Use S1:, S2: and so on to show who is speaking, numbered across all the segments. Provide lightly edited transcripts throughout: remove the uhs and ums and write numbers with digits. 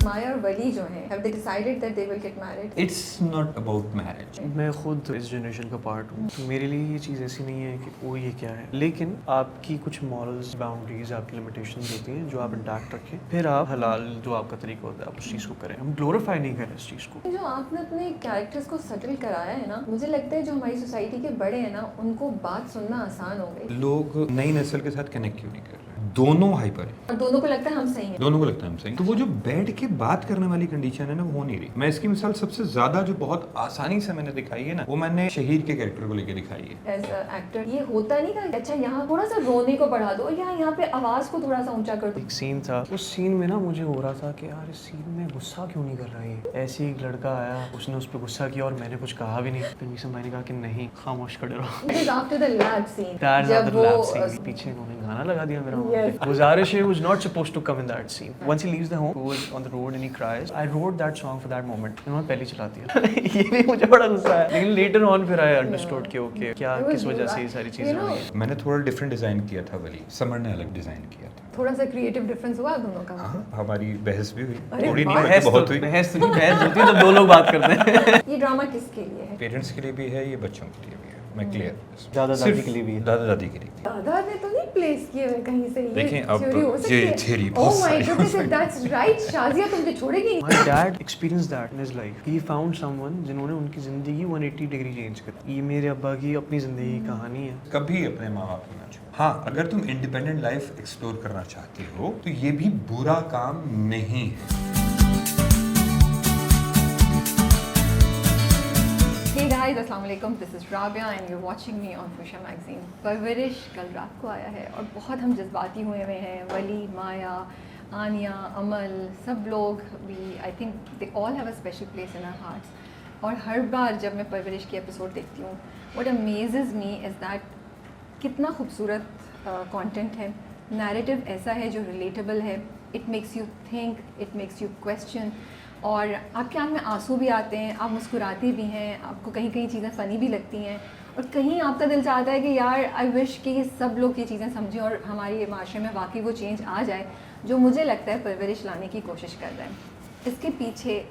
S1: माया और वली जो हैं, have they decided that they will get married?
S2: It's not about marriage.
S3: मैं खुद इस जनरेशन का पार्ट हूँ, तो मेरे लिए ये चीज़ ऐसी नहीं है कि वो ये क्या है, लेकिन आपकी कुछ मॉरल्स, बाउंड्रीज, आपकी लिमिटेशंस होती हैं जो आप इंटैक्ट रखें, फिर आप हलाल जो आपका तरीका होता है आप उस चीज़ को करें। हम ग्लोरीफाई नहीं करें इस चीज़ को।
S1: जो आपने अपने कैरेक्टर्स को सेटल कराया है ना, मुझे लगता है जो हमारी सोसाइटी के बड़े हैं ना, उनको बात सुनना आसान हो गई।
S2: लोग नई नस्ल के साथ कनेक्ट क्यों नहीं कर रहे? दोनों हाइपर है
S1: और दोनों को लगता है हम सही हैं।
S2: दोनों को लगता है हम सही। तो वो जो बैठ के बात करने वाली कंडीशन है ना, वो हो नहीं रही। मैं इसकी मिसाल सबसे ज्यादा जो बहुत आसानी से मैंने दिखाई है ना, वो मैंने शहीद के कैरेक्टर को लेके दिखाई है।
S1: एज एक्टर ये होता नहीं था, अच्छा यहाँ थोड़ा सा रोने को बढ़ा दो, यहाँ पे आवाज को थोड़ा सा ऊंचा कर दो।
S3: एक सीन था, उस सीन में ना मुझे हो रहा था कि यार इस सीन में गुस्सा क्यों नहीं कर रहा है। ऐसे एक लड़का आया, उसने उस पर गुस्सा किया और मैंने कुछ कहा भी नहीं। फिर मीसम भाई ने कहा कि नहीं, खामोश खड़े रहो।
S1: It is after the lab scene,
S3: जब
S1: वो
S3: पीछे उन्होंने गाना लगा दिया मेरा वहाँ पे। गुजारिश है, was not supposed to come in that scene. Once he leaves the home, goes on the road and he cries. I wrote that song for that moment. उन्होंने पहले चला दिया। ये भी मुझे बड़ा गुस्सा है। लेकिन later on फिर I understood कि ओके क्या किस वजह से ये सारी चीजें हुई हैं।
S2: मैंने थोड़ा डिफरेंट डिजाइन किया था वली, समर ने अलग डिजाइन किया था।
S1: थोड़ा सा क्रिएटिव डिफरेंस हुआ दोनों का।
S2: हाँ, हमारी बहस भी हुई,
S1: अरे
S2: थोड़ी नहीं
S1: वाह।
S2: हुई, बहुत हुई।
S3: बहस होती है तो दो लोग बात करते हैं।
S1: ये ड्रामा किसके लिए है?
S2: पेरेंट्स के लिए भी है, ये बच्चों के लिए भी है। मैं क्लियर,
S3: दादा दादी के लिए भी है।
S2: दादा दादी के लिए।
S1: दादा ने तो नहीं प्लेस किए हुए कहीं से।
S2: देखें, अब
S1: theory हो सकती
S2: ये
S1: है।
S2: theory
S1: Oh
S2: बहुत
S1: my
S2: सारी
S1: goodness, if that's right, Shazia तुमसे छोड़ेगी।
S3: My dad experienced that in his life. He found someone जिन्होंने उनकी जिंदगी 180 डिग्री चेंज कर दी। ये मेरे अब्बा की अपनी जिंदगी की कहानी है।
S2: कभी अपने माँ बाप को ना छोड़ो। हाँ, अगर तुम इंडिपेंडेंट लाइफ एक्सप्लोर करना चाहते हो तो ये भी बुरा काम नहीं है।
S1: Hey guys, अस्सलाम वालेकुम, this is Rabia and you're watching me on Fusha Magazine। परवरिश कल रात को आया है और बहुत हम जज्बाती हुए हैं। वली, माया, आनिया, अमल, सब लोग भी, I think they all have a special place in our hearts। और हर बार जब मैं परवरिश की एपिसोड देखती हूँ, what amazes me is that कितना खूबसूरत कंटेंट है, नैरेटिव ऐसा है जो रिलेटेबल है, it makes you think, it makes you question, और आपके आँख में आंसू भी आते हैं, आप मुस्कुराते भी हैं, आपको कहीं कहीं चीज़ें फ़नी भी लगती हैं, और कहीं आपका दिल चाहता है कि यार आई विश कि सब लोग ये चीज़ें समझें और हमारे माशरे में वाकई वो चेंज आ जाए जो मुझे लगता है परवरिश लाने की कोशिश कर रहे हैं। इसके पीछे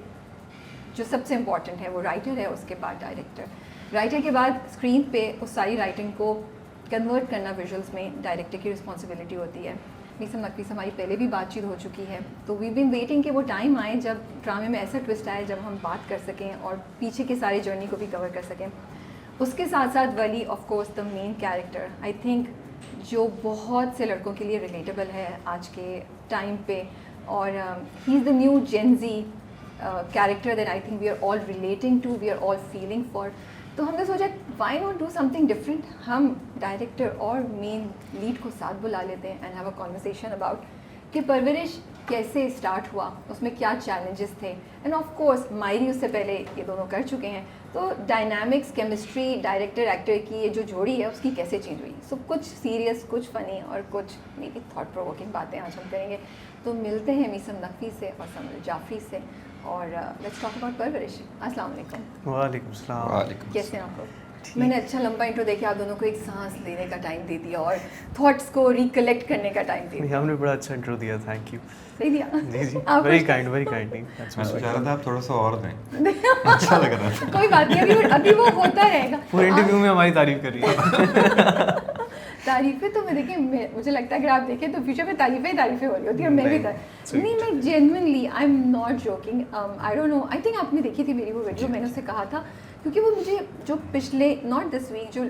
S1: जो सबसे इम्पॉर्टेंट है वो राइटर है, उसके बाद डायरेक्टर, राइटर के बाद स्क्रीन पे उस सारी राइटिंग को कन्वर्ट करना विजुअल्स में डायरेक्टर की रिस्पॉन्सिबिलिटी होती है। मीसम नकवी से हमारी पहले भी बातचीत हो चुकी है, तो वी बीन वेटिंग कि वो टाइम आए जब ड्रामे में ऐसा ट्विस्ट आए जब हम बात कर सकें और पीछे की सारी जर्नी को भी कवर कर सकें। उसके साथ साथ Wali, of course the main character, I think जो बहुत से लड़कों के लिए रिलेटेबल है आज के टाइम पे, और he is the new Gen Z character that I think we are all relating to, we are all feeling for. तो हमने सोचा why not do something different, हम डायरेक्टर और मेन लीड को साथ बुला लेते हैं and have a conversation about कि परवरिश कैसे स्टार्ट हुआ, उसमें क्या चैलेंजेस थे, एंड ऑफ कोर्स मायरी उससे पहले ये दोनों कर चुके हैं, तो डायनामिक्स, केमिस्ट्री, डायरेक्टर एक्टर की ये जो जोड़ी है उसकी कैसे चेंज हुई। सो कुछ सीरियस, कुछ फ़नी और कुछ मेरी थॉट प्रोवोकिंग बातें आज हम करेंगे। तो मिलते हैं मीसम नकवी से और समर जाफरी से, और लेट्स टॉक अबाउट परवरिश। अस्सलाम वालेकुम।
S3: वालेकुम सलाम।
S2: वालेकुम।
S1: कैसे हैं आप लोग? मैंने अच्छा लंबा इंट्रो देके आप दोनों को एक सांस लेने का टाइम दे दिया और थॉट्स को रिकलेक्ट करने का टाइम दे दिया।
S3: हमने बड़ा अच्छा इंट्रो दिया, थैंक यू।
S1: सही दिया?
S3: जी जी,
S1: आप
S3: वेरी
S1: कुछ-
S3: काइंड, वेरी काइंड।
S2: मैं सोचा रहा था आप थोड़ा सा और दें, अच्छा लग रहा था।
S1: कोई बात नहीं, अभी वो होता रहेगा।
S3: पूरे इंटरव्यू में हमारी तारीफ कर रही है।
S1: तारीफें तो मैं देखिए, मुझे लगता है अगर आप देखें तो फ्यूचर में तारीफें ही तारीफें हो रही होती है, और मैं भी
S2: नहीं,
S1: नहीं, मैं genuinely, I am not joking, I don't know, I think आपने देखी थी मेरी वो वीडियो, मैंने उससे कहा था क्योंकि वो मुझे जो पिछले, नॉट दिस वीक, जो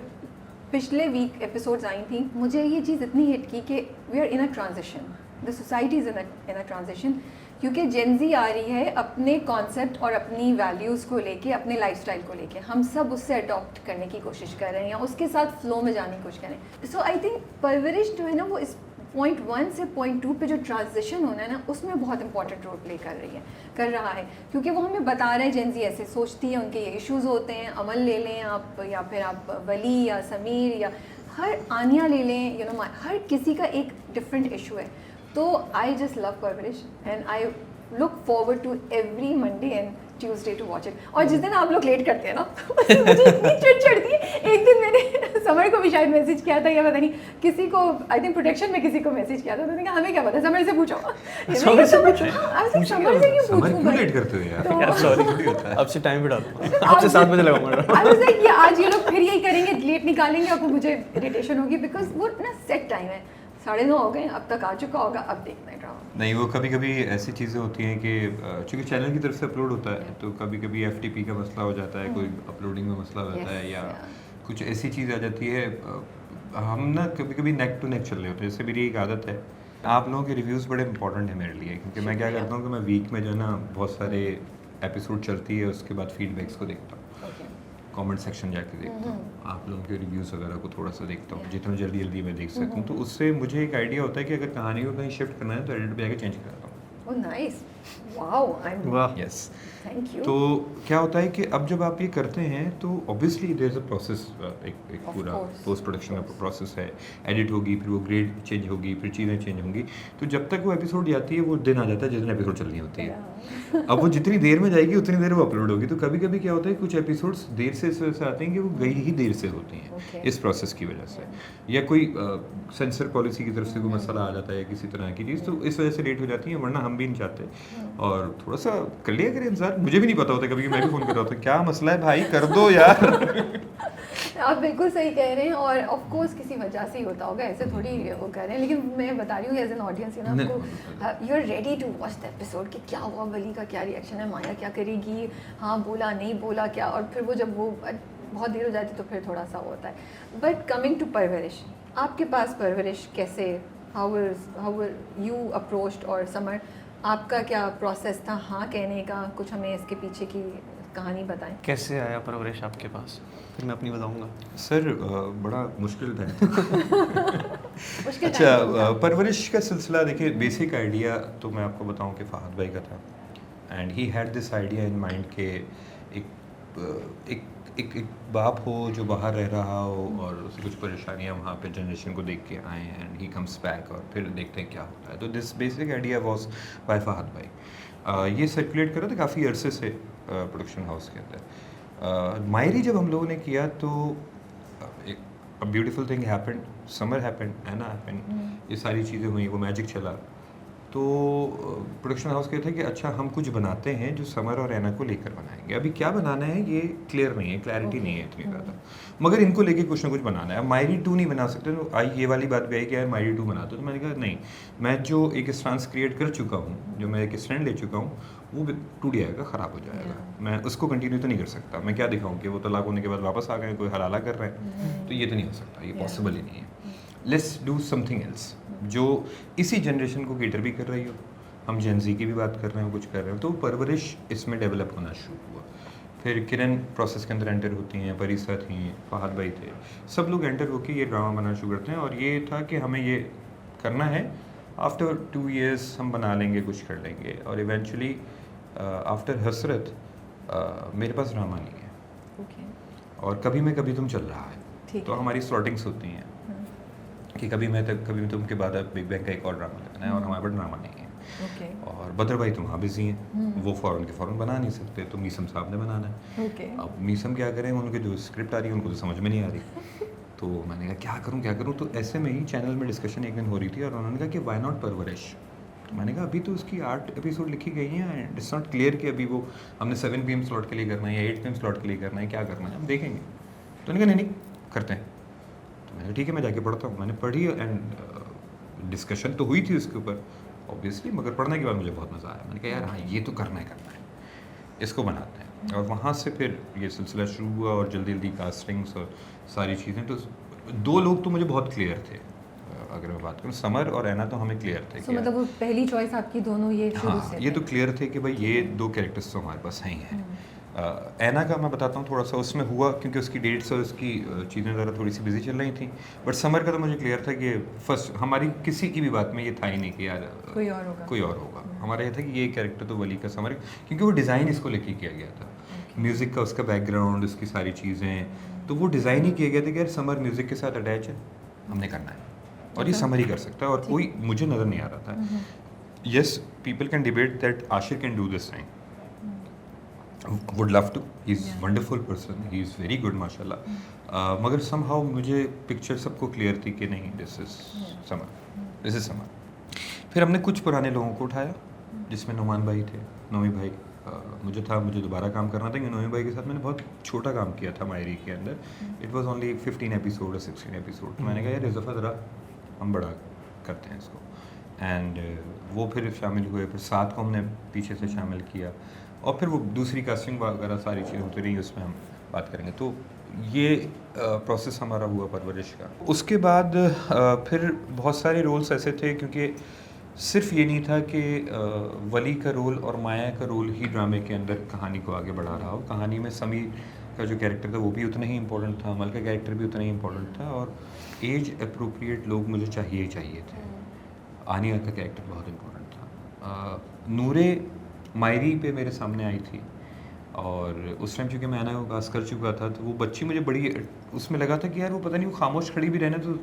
S1: पिछले वीक एपिसोड्स आई थी, मुझे ये चीज़ इतनी हिट की कि we are in a transition, the society is in a transition, क्योंकि जेनजी आ रही है अपने कॉन्सेप्ट और अपनी वैल्यूज़ को लेके, अपने लाइफस्टाइल को लेके, हम सब उससे अडॉप्ट करने की कोशिश कर रहे हैं या उसके साथ फ्लो में जाने की कोशिश कर रहे हैं। सो आई थिंक परवरिश जो है ना, वो इस पॉइंट 1 से पॉइंट 2 पे जो ट्रांजिशन होना है ना, उसमें बहुत इंपॉर्टेंट रोल प्ले कर रहा है, क्योंकि वो हमें बता रहा है जेनजी ऐसे सोचती है, उनके ये इश्यूज़ होते हैं। अमल ले लें आप, या फिर आप वली या समीर या हर आनिया ले लें, यू नो, हर किसी का एक डिफरेंट इशू है। तो I just love Parwarish and I look forward to every Monday and Tuesday to watch it. और जिस दिन आप लोग लेट करते हैं ना मुझे इतनी चिढ़ चढ़ती है। एक दिन मैंने समर को भी शायद मैसेज किया था या पता नहीं किसी को, आई थिंक प्रोटेक्शन में किसी को मैसेज किया था, तो मैंने कहा हमें क्या पता, समर से पूछो।
S3: समर से पूछो?
S1: समर से क्यों
S2: समर
S1: पूछूं
S2: क्यों
S1: भाई?
S2: लेट करते हो यार?
S3: सॉरी, अब से टाइम भी डालो, अब से 7 बजे लगाऊंगा।
S1: आई वाज लाइक ये आज ये लोग फिर यही करेंगे, लेट निकालेंगे और फिर मुझे इरिटेशन होगी बिकॉज वो ना सेट टाइम है, 9:30 हो गए, अब तक आ चुका होगा, अब देखना है ड्रामा।
S2: नहीं, वो कभी कभी ऐसी चीज़ें होती हैं कि चूंकि चैनल की तरफ से अपलोड होता है तो कभी कभी FTP का मसला हो जाता है, कोई अपलोडिंग में मसला हो जाता है, या कुछ ऐसी चीज़ आ जाती है। हम ना कभी कभी नेक टू नेक चल रहे होते हैं। जैसे मेरी एक आदत है, आप लोगों के रिव्यूज़ बड़े इंपॉर्टेंट है मेरे लिए, क्योंकि मैं क्या करता हूँ कि मैं वीक में जो है ना बहुत सारे एपिसोड चलती है, उसके बाद फीडबैक्स को देखता हूँ, कमेंट सेक्शन जाके देखता हूँ, आप लोगों के रिव्यूज़ वगैरह को थोड़ा सा देखता हूँ, जितना जल्दी जल्दी मैं देख सकूँ। तो उससे मुझे एक आइडिया होता है कि अगर कहानी को कहीं शिफ्ट करना है तो एडिट पे जाके चेंज करता हूँ।
S1: Oh nice, wow, I am
S3: वाह,
S2: यस।
S1: Thank you.
S2: तो क्या होता है कि अब जब आप ये करते हैं तो obviously there is a process, एक
S1: Of
S2: पूरा
S1: course.
S2: पोस्ट प्रोडक्शन का प्रोसेस है। एडिट होगी, फिर वो ग्रेड चेंज होगी, फिर चीज़ें चेंज होंगी। तो जब तक वो एपिसोड जाती है, वो दिन आ जाता है जिस दिन एपिसोड चलनी होती है। अब वो जितनी देर में जाएगी उतनी देर वो अपलोड होगी। तो कभी कभी क्या होता है, कुछ एपिसोड्स देर से इस वजह से आते हैं कि वो गई ही देर से होती हैं
S1: Okay.
S2: इस प्रोसेस की वजह से, या कोई सेंसर पॉलिसी की तरफ से कोई मसला आ जाता है, किसी तरह की चीज़, तो इस वजह से लेट हो जाती है। वरना हम भी नहीं चाहते। और थोड़ा सा कर लिया करें इंतजार। मुझे भी नहीं पता होता, कभी मैं भी फ़ोन कर रहा होता, क्या मसला है भाई, कर दो यार।
S1: आप बिल्कुल सही कह रहे हैं, और ऑफ कोर्स किसी वजह से ही होता होगा, ऐसे थोड़ी वो कह रहे हैं। लेकिन मैं बता रही हूँ एज एन ऑडियंस, ना आपको you are ready to watch the episode कि क्या हुआ, वली का क्या रिएक्शन है, माया क्या करेगी, हाँ बोला नहीं बोला क्या, और फिर वो जब वो बहुत देर हो जाती तो फिर थोड़ा सा होता है। बट कमिंग टू परवरिश, आपके पास परवरिश कैसे, हाउ यू अप्रोच्ड, और समर आपका क्या प्रोसेस था हाँ कहने का? कुछ हमें इसके पीछे की कहानी बताएं।
S3: कैसे आया परवरिश आपके पास? फिर मैं अपनी बताऊंगा।
S2: सर बड़ा मुश्किल था।
S1: मुश्किल
S2: अच्छा,
S1: time था।
S2: परवरिश का सिलसिला देखिए, बेसिक आइडिया तो मैं आपको बताऊं कि फहद भाई का था, and he had this idea in mind के एक बाप हो जो बाहर रह रहा हो और उसे कुछ परेशानियां वहाँ पे जनरेशन को देख के आए, एंड ही कम्स बैक और फिर देखते हैं क्या होता है। तो this basic idea was by Fahad भाई। ये सर्कुलेट कर रहा था काफ़ी अरसे से प्रोडक्शन हाउस के अंदर। मायरी जब हम लोगों ने किया तो एक beautiful thing happened, Samar happened, Ana happened, ये सारी चीज़ें हुई, वो मैजिक चला। तो प्रोडक्शन हाउस कहते हैं कि अच्छा हम कुछ बनाते हैं जो समर और एना को लेकर बनाएंगे। अभी क्या बनाना है ये क्लियर नहीं है, क्लैरिटी नहीं है इतनी ज़्यादा, मगर इनको लेके कुछ ना कुछ बनाना है। अब मायरी 2 नहीं बना सकते, तो आई ये वाली बात भी आई कि यार मायरी 2 बना दो। तो मैंने कहा नहीं, मैं जो एक स्टांस क्रिएट कर चुका हूँ, जो मैं एक स्टैंड ले चुका हूँ, वो टूट जाएगा, ख़राब हो जाएगा। मैं उसको कंटिन्यू तो नहीं कर सकता। मैं क्या दिखाऊँ कि वो तलाक होने के बाद वापस आ गए, कोई हलाला कर रहे हैं, तो ये तो नहीं हो सकता, ये पॉसिबल ही नहीं है। लेट्स डू समथिंग एल्स जो इसी जनरेशन को केटर भी कर रही हो। हम जेनजी की भी बात कर रहे हैं, कुछ कर रहे हैं, तो परवरिश इसमें डेवलप होना शुरू हुआ। फिर किरण प्रोसेस के अंदर एंटर होती हैं, परिसा थी, फहद भाई थे, सब लोग एंटर होकर ये ड्रामा बनाना शुरू करते हैं। और ये था कि हमें ये करना है, आफ्टर 2 years हम बना लेंगे, कुछ कर लेंगे। और इवेंचुअली आफ्टर हसरत मेरे पास ड्रामा नहीं है, और कभी मैं कभी तुम चल रहा है, तो हमारी स्लॉटिंग्स होती हैं कि कभी मैं तक कभी तुम के बाद बिग बैंग का एक और ड्रामा लगना है, और हमारे पास ड्रामा नहीं है। और बदर भाई तो वहाँ बिजी हैं, वो फ़ौरन के फ़ौरन बना नहीं सकते, तो मीसम साहब ने बनाना है। अब मीसम क्या करें, उनके जो स्क्रिप्ट आ रही है उनको तो समझ में नहीं आ रही। तो मैंने कहा क्या करूँ। तो ऐसे में ही चैनल में डिस्कशन एक दिन हो रही थी, और उन्होंने कहा कि वाई नॉट परवरिश। तो मैंने कहा अभी तो उसकी 8 एपिसोड लिखी गई हैं, एंड इट्स नॉट क्लियर कि अभी वो हमने 7 PM स्लॉट के लिए करना है या 8 PM स्लॉट के लिए करना है, क्या करना है, हम देखेंगे। तो उन्होंने कहा नहीं करते हैं। तो मैंने ठीक है, मैं जाके पढ़ता हूँ। मैंने पढ़ी, एंड डिस्कशन तो हुई थी उसके ऊपर ऑब्वियसली, मगर पढ़ने के बाद मुझे बहुत मज़ा आया। मैंने कहा यार हाँ, ये तो करना है, इसको बनाते हैं। और वहाँ से फिर ये सिलसिला शुरू हुआ, और जल्दी जल्दी कास्टिंग्स और सारी चीज़ें। तो 2 लोग तो मुझे बहुत क्लियर थे, अगर मैं बात करूँ, समर और एना तो हमें क्लियर थे।
S1: मतलब वो पहली चॉइस आपकी दोनों ये शुरू से
S2: ये तो क्लियर थे कि भाई ये 2 कैरेक्टर्स तो हमारे पास हैं ही हैं। एना का मैं बताता हूँ थोड़ा सा, उसमें हुआ क्योंकि उसकी डेट्स और उसकी चीज़ें ज़रा थोड़ी सी बिजी चल रही थी। बट समर का तो मुझे क्लियर था कि फर्स्ट हमारी किसी की भी बात में ये था ही नहीं कि यार कोई और होगा। हमारा ये था कि ये कैरेक्टर तो वली का समर, क्योंकि वो डिज़ाइन इसको लेके किया गया था, म्यूज़िक का उसका बैकग्राउंड, उसकी सारी चीज़ें, तो वो डिज़ाइन ही किया गया था कि यार समर म्यूज़िक के साथ अटैच है, हमने करना है, और ये समर ही कर सकता है, और कोई मुझे नज़र नहीं आ रहा था। yes, people can debate that Ashir can do this thing. Would love to. He's wonderful person. He's very good, mashallah. मगर somehow मुझे picture सबको clear थी कि नहीं, this is Samar. फिर हमने कुछ पुराने लोगों को उठाया, जिसमें नुमान भाई थे, नोमी भाई. मुझे दोबारा काम करना था, कि नोमी भाई के साथ मैंने बहुत छोटा काम किया था मायरी के अंदर. इट वाज ओनली 15 एपिसोड और 16 एपिसोड. तो मैंने कहा यार इस दफ़ा ज़रा हम बड़ा करते हैं इसको. एंड वो फिर शामिल हुए. फिर 7 को हमने पीछे से शामिल किया, और फिर वो दूसरी कास्टिंग वगैरह सारी चीज़ें होती रही, उसमें हम बात करेंगे. तो ये प्रोसेस हमारा हुआ परवरिश का. उसके बाद फिर बहुत सारे रोल्स ऐसे थे, क्योंकि सिर्फ ये नहीं था कि वली का रोल और माया का रोल ही ड्रामे के अंदर कहानी को आगे बढ़ा रहा हो. कहानी में समीर का जो कैरेक्टर था वो भी उतना ही इम्पोर्टेंट था, अमल का कैरेक्टर भी उतना ही इम्पोर्टेंट था, और एज अप्रोप्रिएट लोग मुझे चाहिए थे. आनिया का कैरेक्टर बहुत इम्पोर्टेंट था. नूरे मायरी पे मेरे सामने आई थी, और उस टाइम चूँकि मैं आना को कास्ट कर चुका था, तो वो बच्ची मुझे बड़ी उसमें लगा था कि यार वो पता नहीं वो खामोश खड़ी भी रहना, तो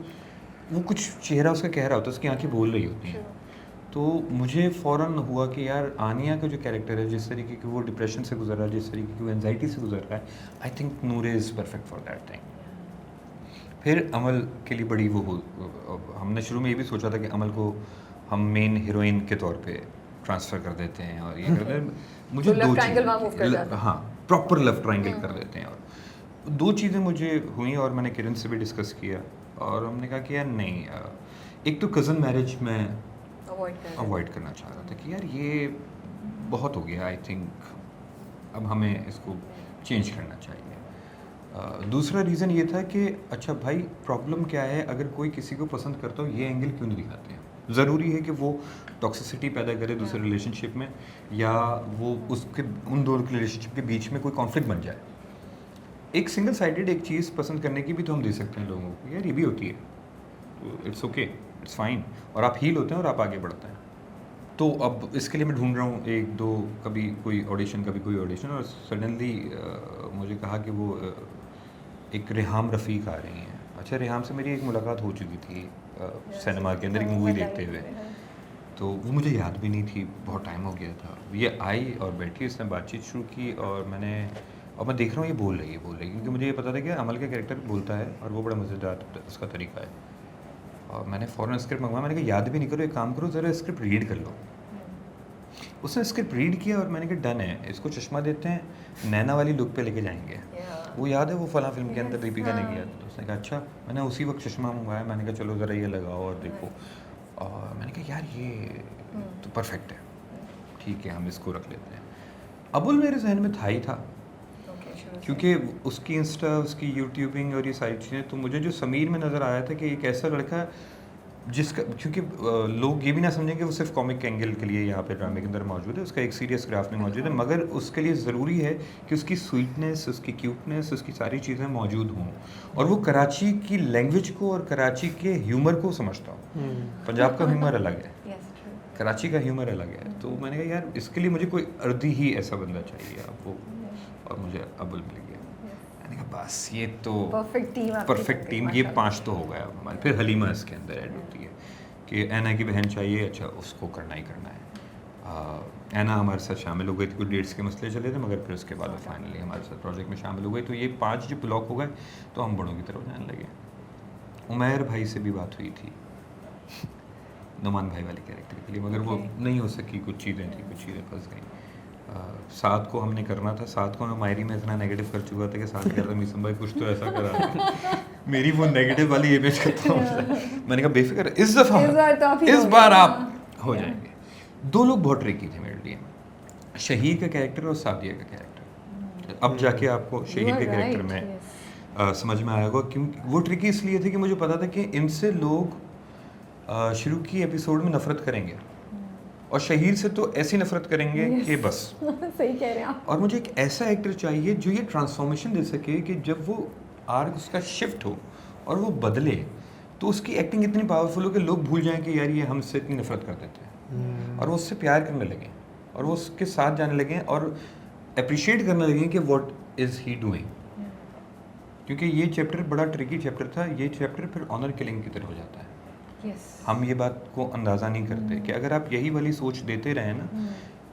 S2: वो कुछ चेहरा उसका कह रहा होता है, उसकी आंखें बोल रही होती हैं. तो मुझे फ़ौरन हुआ कि यार आनिया का जो कैरेक्टर है, जिस तरीके की वो डिप्रेशन से गुजर रहा है, जिस तरीके की वो एनजाइटी से गुजर रहा है, I think Noore is perfect for that thing. फिर अमल के लिए बड़ी वो हमने शुरू में ये भी सोचा था कि अमल को हम मेन हीरोइन के तौर पे ट्रांसफ़र कर देते हैं, और ये कर देते हैं. मुझे
S1: तो
S2: दो
S1: चीज़ें,
S2: हाँ, प्रॉपर लेफ्ट ट्रायंगल कर देते हैं. और 2 चीज़ें मुझे हुई, और मैंने किरण से भी डिस्कस किया, और हमने कहा कि यार नहीं, एक तो कज़न मैरिज में अवॉइड करना चाह रहा था कि यार ये बहुत हो गया. आई थिंक अब हमें इसको चेंज करना चाहिए. दूसरा रीज़न ये था कि अच्छा भाई प्रॉब्लम क्या है, अगर कोई किसी को पसंद करता हो, ये एंगल क्यों नहीं दिखाते हैं. ज़रूरी है कि वो टॉक्सिसिटी पैदा करे दूसरे रिलेशनशिप में, या वो उसके उन दोनों के रिलेशनशिप के बीच में कोई कॉन्फ्लिक्ट बन जाए. एक सिंगल साइडेड एक चीज़ पसंद करने की भी तो हम दे सकते हैं लोगों को, यार ये भी होती है, तो इट्स ओके, इट्स फाइन, और आप हील होते हैं और आप आगे बढ़ते हैं. तो अब इसके लिए मैं ढूंढ रहा हूँ 1-2, कभी कोई ऑडिशन, और सडनली मुझे कहा कि वो एक रेहाम रफ़ीक आ रही हैं. अच्छा, रेहाम से मेरी एक मुलाकात हो चुकी थी सिनेमा के अंदर एक मूवी देखते हुए, तो वो मुझे याद भी नहीं थी, बहुत टाइम हो गया था. ये आई और बैठी, इसने बातचीत शुरू की, और मैं देख रहा हूँ ये बोल रही है, क्योंकि मुझे ये पता था कि अमल का कैरेक्टर बोलता है और वो बड़ा मज़ेदार उसका तरीका है. और मैंने फ़ौरन स्क्रिप्ट मंगवाया. मैंने कहा याद भी नहीं करो, एक काम करो ज़रा स्क्रिप्ट रीड कर लो. उसने स्क्रिप्ट रीड किया, और मैंने कहा डन है, इसको चश्मा देते हैं, नैना वाली लुक पे लेके जाएंगे. वो याद है वो फला फिल्म के अंदर दीपिका ने किया था. तो उसने कहा अच्छा. मैंने उसी वक्त चश्मा मंगवाया. मैंने कहा चलो ज़रा ये लगाओ और देखो. और मैंने कहा यार ये तो परफेक्ट है, ठीक है हम इसको रख लेते हैं. अबुल मेरे जहन में था ही था, क्योंकि उसकी इंस्टा, उसकी यूट्यूबिंग और ये सारी चीज़ें. तो मुझे जो समीर में नज़र आया था कि एक ऐसा लड़का जिसका, क्योंकि लोग ये भी ना समझें कि वो सिर्फ कॉमिक एंगल के लिए यहाँ पे ड्रामे के अंदर मौजूद है, उसका एक सीरियस ग्राफ में मौजूद है, मगर उसके लिए ज़रूरी है कि उसकी स्वीटनेस, उसकी क्यूटनेस, उसकी सारी चीज़ें मौजूद हों, और वो कराची की लैंग्वेज को और कराची के ह्यूमर को समझता हो. पंजाब का ह्यूमर अलग है, कराची का ह्यूमर अलग है. तो मैंने कहा यार इसके लिए मुझे कोई अर्दी ही ऐसा बंदा चाहिए आपको, और मुझे अबुल मिल गया. मैंने कहा बस ये तो परफेक्ट टीम, ये 5 तो हो गया हमारे. फिर हलीमा इसके अंदर ऐड होती है कि ऐना की बहन चाहिए. अच्छा, उसको करना ही करना है. ऐना हमारे साथ शामिल हो गई थी, कुछ डेट्स के मसले चले थे, मगर फिर उसके बाद वो फाइनली हमारे साथ प्रोजेक्ट में शामिल हो गई. तो ये 5 जो ब्लॉक हो गए, तो हम बड़ों की तरफ जाने लगे. उमैर भाई से भी बात हुई थी नुमान भाई वाले कैरेक्टर के लिए, मगर वो नहीं हो सकी, कुछ चीज़ें फंस गई. 7 को हमने करना था. 7 को मैं मायरी में इतना नेगेटिव कर चुका था कि 7 कह रहा था मीसम भाई कुछ तो ऐसा करा मेरी वो नेगेटिव वाली इमेज खत्म हो जाए. मैंने कहा बेफिक्र, इस बार आप हो जाएंगे. 2 लोग बहुत ट्रिकी थे मेरे लिए, शहीद का कैरेक्टर और सादिया का कैरेक्टर. अब जाके आपको शहीद के कैरेक्टर में समझ में आएगा, क्योंकि वो ट्रिकी इसलिए थे कि मुझे पता था कि इनसे लोग शुरू की एपिसोड में नफरत करेंगे, और शहीद से तो ऐसी नफरत करेंगे कि बस.
S1: सही कह रहे हैं आप.
S2: और मुझे एक ऐसा एक्टर चाहिए जो ये ट्रांसफॉर्मेशन दे सके कि जब वो आर्क उसका शिफ्ट हो और वो बदले, तो उसकी एक्टिंग इतनी पावरफुल हो कि लोग भूल जाएं कि यार ये हमसे इतनी नफरत कर देते हैं, और वो उससे प्यार करने लगें, और वो उसके साथ जाने लगें, और अप्रिशिएट करने लगें कि व्हाट इज़ ही डूइंग. क्योंकि ये चैप्टर बड़ा ट्रिकी चैप्टर था. ये चैप्टर फिर ऑनर किलिंग की तरफ हो जाता है.
S1: Yes.
S2: हम ये बात को अंदाज़ा नहीं करते कि अगर आप यही वाली सोच देते रहे ना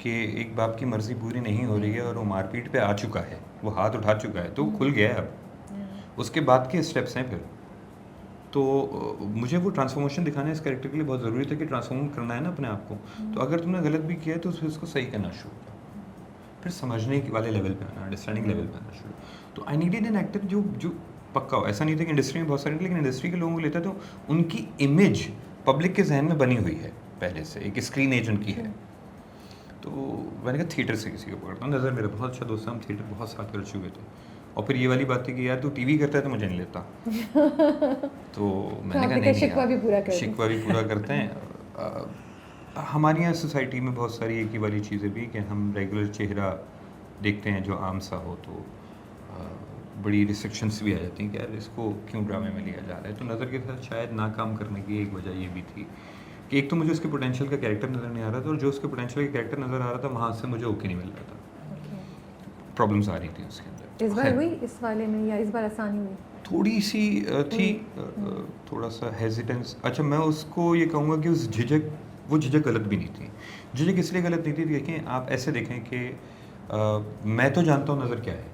S2: कि एक बाप की मर्ज़ी पूरी नहीं हो रही है और वो मारपीट पे आ चुका है, वो हाथ उठा चुका है, तो खुल गया है अब, उसके बाद के स्टेप्स हैं फिर। तो मुझे वो ट्रांसफॉर्मेशन दिखाना इस कैरेक्टर के लिए बहुत ज़रूरी था कि ट्रांसफॉर्म करना है ना अपने आप को, तो अगर तुमने गलत भी किया है तो फिर उसको सही करना शुरू करो, फिर समझने के वाले लेवल पे आना, अंडरस्टैंडिंग लेवल पे आना शुरू। तो आई नीडेड एन एक्टर जो पक्का हो। ऐसा नहीं था कि इंडस्ट्री में बहुत सारे, लेकिन इंडस्ट्री के लोगों को लेता तो उनकी इमेज पब्लिक के जहन में बनी हुई है पहले से, एक स्क्रीन एज उनकी है। तो मैंने कहा थिएटर से किसी को पकड़ता हूँ। नज़र मेरा बहुत अच्छा दोस्त है, हम थिएटर बहुत साथ कर चुके थे। और फिर ये वाली बात थी कि यार तू टीवी करता है तो मुझे नहीं लेता। तो मैंने कहा नहीं,
S1: शिकवा भी पूरा करते हैं।
S2: शिकवा भी पूरा करते हैं। हमारे यहाँ सोसाइटी में बहुत सारी एक ही वाली चीज़ें भी कि हम रेगुलर चेहरा देखते हैं जो आम सा हो, तो बड़ी रिस्ट्रिक्शंस भी आ जाती हैं कि यार इसको क्यों ड्रामे में लिया जा रहा है। तो नज़र के साथ शायद ना काम करने की एक वजह ये भी थी कि एक तो मुझे उसके पोटेंशियल का कैरेक्टर नज़र नहीं आ रहा था, और जो उसके पोटेंशियल का कैरेक्टर नज़र आ रहा था वहाँ से मुझे ओके नहीं मिल रहा था, प्रॉब्लम्स आ रही थी उसके अंदर।
S1: इस बार हुई इस वाले में, या इस बार आसानी हुई?
S2: थोड़ी सी थी, थोड़ा सा हेजिटेंस। अच्छा, मैं उसको ये कहूँगा कि उस वो झिझक गलत भी नहीं थी। झिझक इसलिए गलत नहीं थी, देखें आप ऐसे देखें कि मैं तो जानता हूँ नज़र क्या है,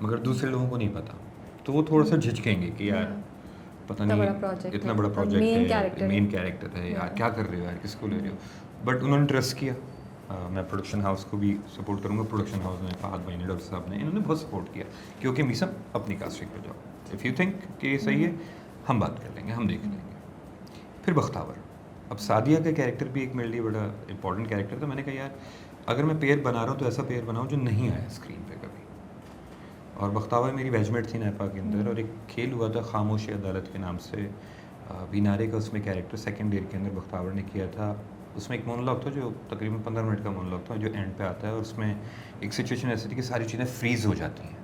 S2: मगर दूसरे लोगों को नहीं पता, तो वो थोड़ा सा झिझकेंगे कि यार पता नहीं इतना बड़ा प्रोजेक्ट है, मेन कैरेक्टर है यार, क्या कर रहे हो यार, किसको ले रहे हो। बट उन्होंने ट्रस्ट किया। मैं प्रोडक्शन हाउस को भी सपोर्ट करूँगा। प्रोडक्शन हाउस में फहद भाई ने, डॉक्टर साहब ने, इन्होंने बहुत सपोर्ट किया क्योंकि मीसम अपनी कास्टिंग पे जाओ, इफ़ यू थिंक कि ये सही है हम बात कर लेंगे, हम देख लेंगे। फिर बख्तावर, अब सादिया का कैरेक्टर भी एक मेरे लिए बड़ा इंपॉर्टेंट कैरेक्टर था। मैंने कहा यार अगर मैं पेयर बना रहा हूँ तो ऐसा पेयर बनाऊँ जो नहीं आया स्क्रीन पे कभी। और बख्तावर मेरी बैचमेट थी नैपा के अंदर, और एक खेल हुआ था खामोशी अदालत के नाम से, बीनारे का उसमें कैरेक्टर सेकंड ईयर के अंदर बख्तावर ने किया था। उसमें एक मोनोलॉग था जो तकरीबन 15 मिनट का मोनोलॉग था, जो एंड पे आता है, और उसमें एक सिचुएशन ऐसी थी कि सारी चीज़ें फ्रीज़ हो जाती हैं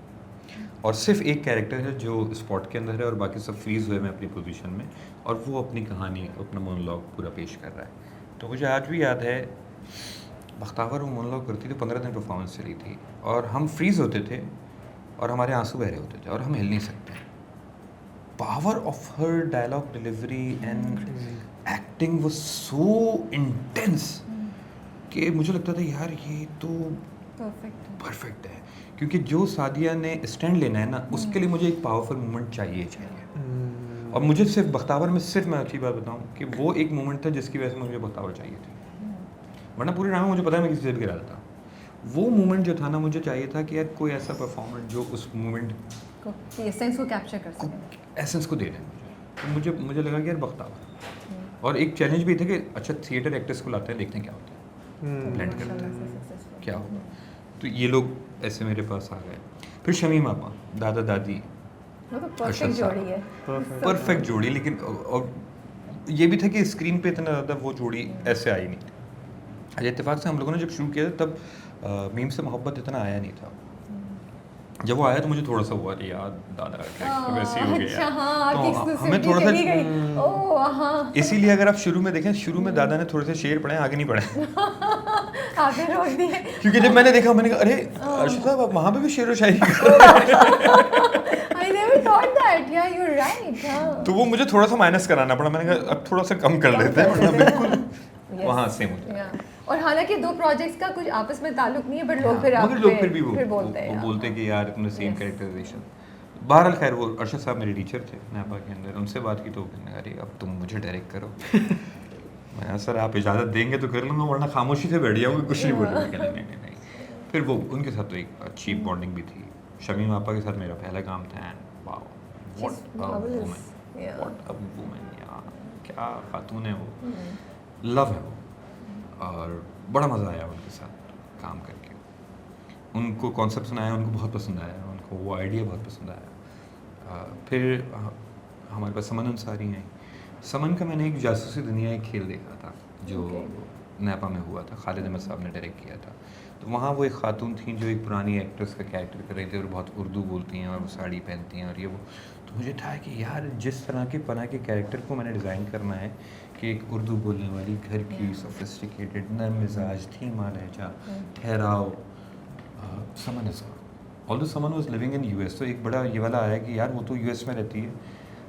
S2: और सिर्फ एक कैरेक्टर है जो स्पॉट के अंदर है और बाकी सब फ्रीज़ हुए में अपनी पोजीशन में, और वो अपनी कहानी, अपना मोनोलॉग पूरा पेश कर रहा है। तो मुझे आज भी याद है बख्तावर वो मोनोलॉग करती थी, 15 दिन परफॉर्मेंस चली थी, और हम फ्रीज़ होते थे और हमारे आंसू बह रहे होते थे और हम हिल नहीं सकते। Power of her dialogue delivery and acting was so intense कि मुझे लगता था यार ये तो परफेक्ट है, क्योंकि जो सादिया ने स्टैंड लेना है ना, उसके लिए मुझे एक पावरफुल मोमेंट चाहिए। और मुझे सिर्फ बख्तावर में, सिर्फ मैं अच्छी बात बताऊं कि वो एक मोमेंट था जिसकी वजह से मुझे बख्तावर चाहिए थी, वरना पूरे ड्रामे मुझे पता है मैं किसी से भी गिरा था। वो मोमेंट जो था ना, मुझे चाहिए था कि यार कोई ऐसा परफॉर्मर जो उस मोमेंट
S1: को एसेंस को कैप्चर कर सके,
S2: एसेंस को दे दें। तो मुझे लगा कि यार बख्तावर। और एक चैलेंज भी था कि अच्छा थिएटर एक्टर्स को लाते हैं, देखते हैं क्या होता है, ब्लेंड करते हैं क्या होगा। तो ये लोग ऐसे मेरे पास आ गए। फिर शमीम आपा, दादा दादी,
S1: परफेक्ट जोड़ी है,
S2: परफेक्ट जोड़ी। लेकिन और ये भी था कि स्क्रीन पे इतना ज़्यादा वो जोड़ी ऐसे आई नहीं। अच्छा, इत्तेफाक से हम लोगों ने जब शुरू किया था तब मीम से मोहब्बत इतना आया नहीं था। जब वो आया तो मुझे थोड़ा सा हुआ कि यार दादा का वैसे ही हो गया।
S1: अच्छा, हाँ,
S2: तो हमें थोड़ा सा
S1: ओह हाँ,
S2: इसीलिए अगर आप शुरू में देखें, शुरू में दादा ने थोड़े से शेर पढ़े, आगे नहीं पढ़े।
S1: आगे रोक दिए,
S2: क्योंकि जब मैंने देखा मैंने कहा अरे अर्शद साहब आप वहाँ पे भी शेर व शायरी
S1: I never thought that, yeah, you're right, हाँ।
S2: तो वो मुझे थोड़ा सा माइनस कराना पड़ा। मैंने कहा अब थोड़ा सा कम कर लेते हैं, वरना बिल्कुल वहाँ सेम हो जाए।
S1: और हालांकि दो प्रोजेक्ट्स का कुछ आपस में ताल्लुक नहीं है, बट लोग फिर
S2: मगर लोग फिर भी
S1: फिर बोलते हैं,
S2: वो बोलते हैं कि यार तुमने सेम कैरेक्टराइजेशन। बहरहाल खैर, वो अर्शद साहब मेरे टीचर थे नैपा के अंदर, उनसे बात की तो कहने लगा अरे अब तुम मुझे डायरेक्ट करो। मैं सर आप इजाज़त देंगे तो कर लूँगा, वरना खामोशी से बैठ जाऊँगा, कुछ नहीं बोलूँगा। नहीं। फिर वो उनके साथ तो एक अच्छी बॉन्डिंग भी थी। शमीम आपा के साथ मेरा पहला काम था, and wow what a woman, यार क्या खातून है वो, लव है वो। और बड़ा मज़ा आया उनके साथ काम करके। उनको कॉन्सेप्ट सुनाया, उनको बहुत पसंद आया, उनको वो आइडिया बहुत पसंद आया। फिर हमारे पास समन अंसारी हैं। समन का मैंने एक जासूसी दुनिया एक खेल देखा था जो नैपा में हुआ था, खालिद अहमद साहब ने डायरेक्ट किया था। तो वहाँ वो एक खातून थी जो एक पुरानी एक्ट्रेस का कैरेक्टर कर रही थी और बहुत उर्दू बोलती हैं और वो साड़ी पहनती हैं और ये वो। तो मुझे था कि यार जिस तरह के पना के कैरेक्टर को मैंने डिज़ाइन करना है कि एक उर्दू बोलने वाली, घर की, सोफिस्टिकेटेड, नरम मिजाज, धीमा लहजा, ठहराव, समन ऐसा। Although summon was living in US, तो एक बड़ा ये वाला आया कि यार वो तो यूएस में रहती है,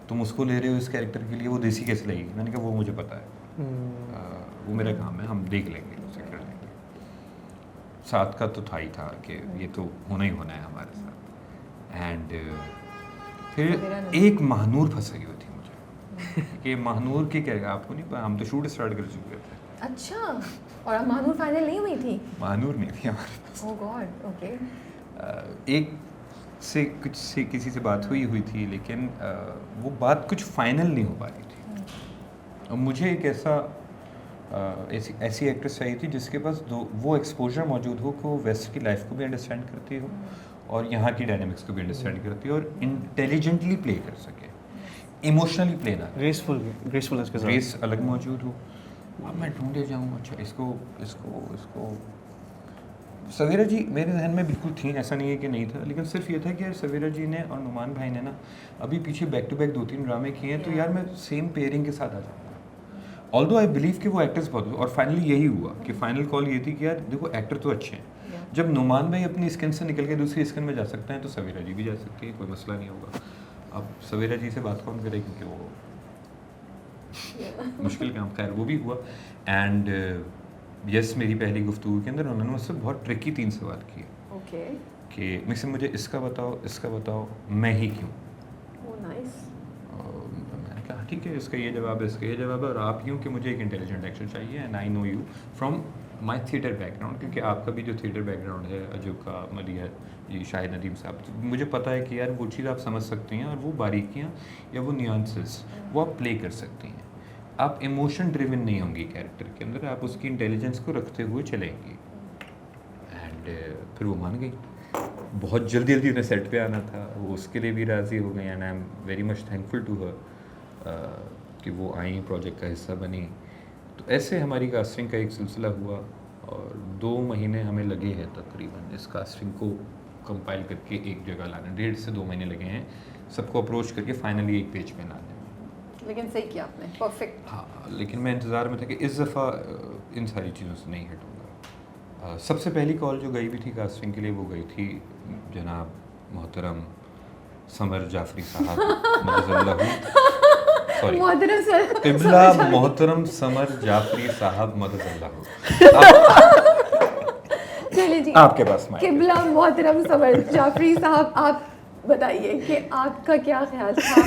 S2: तुम उसको ले रहे हो इस कैरेक्टर के लिए, वो देसी कैसे लगेगी? मैंने कहा वो मुझे पता है, वो मेरा काम है, हम देख लेंगे, उसे कर लेंगे। साथ का तो था ही था कि ये तो होना ही होना है हमारे साथ। एंड फिर एक महानूर फंस गई थी मुझे कि महानूर के क्या, आपको नहीं पता, हम तो शूट स्टार्ट कर चुके थे।
S1: अच्छा, और अब महानूर फाइनल नहीं हुई थी?
S2: महानूर नहीं थी हमारे पास।
S1: ओह गॉड, ओके।
S2: एक से कुछ से किसी से बात हुई थी, लेकिन वो बात कुछ फाइनल नहीं हो पा रही थी। और मुझे एक ऐसी एक्ट्रेस चाहिए थी जिसके पास वो एक्सपोजर मौजूद हो कि वो वेस्ट की लाइफ को भी अंडरस्टैंड करती हो और यहाँ की डायनामिक्स को भी अंडरस्टैंड करती हो और इंटेलिजेंटली प्ले कर सके, इमोशनली प्ले ना,
S3: ग्रेसफुल
S2: ग्रेस अलग मौजूद हो। अब मैं ढूंढे जाऊँ, अच्छा इसको सवेरा जी मेरे जहन में बिल्कुल थी, ऐसा नहीं है कि नहीं था, लेकिन सिर्फ ये था कि यार सवेरा जी ने और नुमान भाई ने ना अभी पीछे बैक टू बैक 2-3 ड्रामे किए हैं, तो यार मैं सेम पेयरिंग के साथ आ जाऊँगा। ऑल्दो आई बिलीव कि वो एक्टर्स बहुत, और फाइनली यही हुआ कि फाइनल कॉल ये थी कि यार देखो एक्टर तो अच्छे हैं, जब नुमान भाई अपनी स्किन से निकल के दूसरी स्किन में जा सकते हैं तो सवेरा जी भी जा सकती है, कोई मसला नहीं होगा। अब सवेरा जी से बात कौन करे, क्योंकि वो मुश्किल काम, खैर वो भी हुआ। एंड यस, मेरी पहली गुफ्तगू के अंदर उन्होंने मुझसे बहुत ट्रिकी 3 सवाल किए।
S1: ओके।
S2: कि मुझे इसका बताओ, मैं ही क्यों?
S1: Oh nice.
S2: मैंने कहा ठीक है, इसका ये जवाब है, इसका ये जवाब है, और आप यूँ कि मुझे एक इंटेलिजेंट एक्टर चाहिए, and I know you from my theatre background, क्योंकि आपका भी जो थिएटर बैकग्राउंड है, अजूका मलिया जी, शाहिद नदीम साहब, तो मुझे पता है कि यार वो चीज़ आप समझ सकती हैं, और वो बारीकियाँ या वो न्यूआंसेस वो आप प्ले कर सकती हैं। आप इमोशन ड्रिवन नहीं होंगी कैरेक्टर के अंदर, आप उसकी इंटेलिजेंस को रखते हुए चलेंगी। एंड फिर वो मान गई, बहुत जल्दी उन्हें सेट पे आना था, वो उसके लिए भी राज़ी हो गई, and I am very much thankful to her कि वो आई, प्रोजेक्ट का हिस्सा बनी। तो ऐसे हमारी कास्टिंग का एक सिलसिला हुआ, और 2 महीने हमें लगे हैं तकरीबन इस कास्टिंग को कंपाइल करके एक जगह लाने, 1.5 से 2 महीने लगे हैं सबको अप्रोच करके फाइनली एक पेज पे लाने।
S1: लेकिन सही किया आपने, परफेक्ट।
S2: हाँ, लेकिन मैं इंतज़ार में था कि इस दफ़ा इन सारी चीज़ों से नहीं हटूँगा। सबसे पहली कॉल जो गई भी थी कास्टिंग के लिए, वो गई थी जनाब मोहतरम समर जाफरी साहब सॉरी
S1: मोहतरम सर,
S2: किबला मोहतरम समर जाफरी साहब मददल्लाहु।
S1: चलिए जी,
S2: आपके पास माइक है।
S1: किबला मोहतरम समर जाफरी साहब, आप बताइए कि आपका क्या ख्याल था?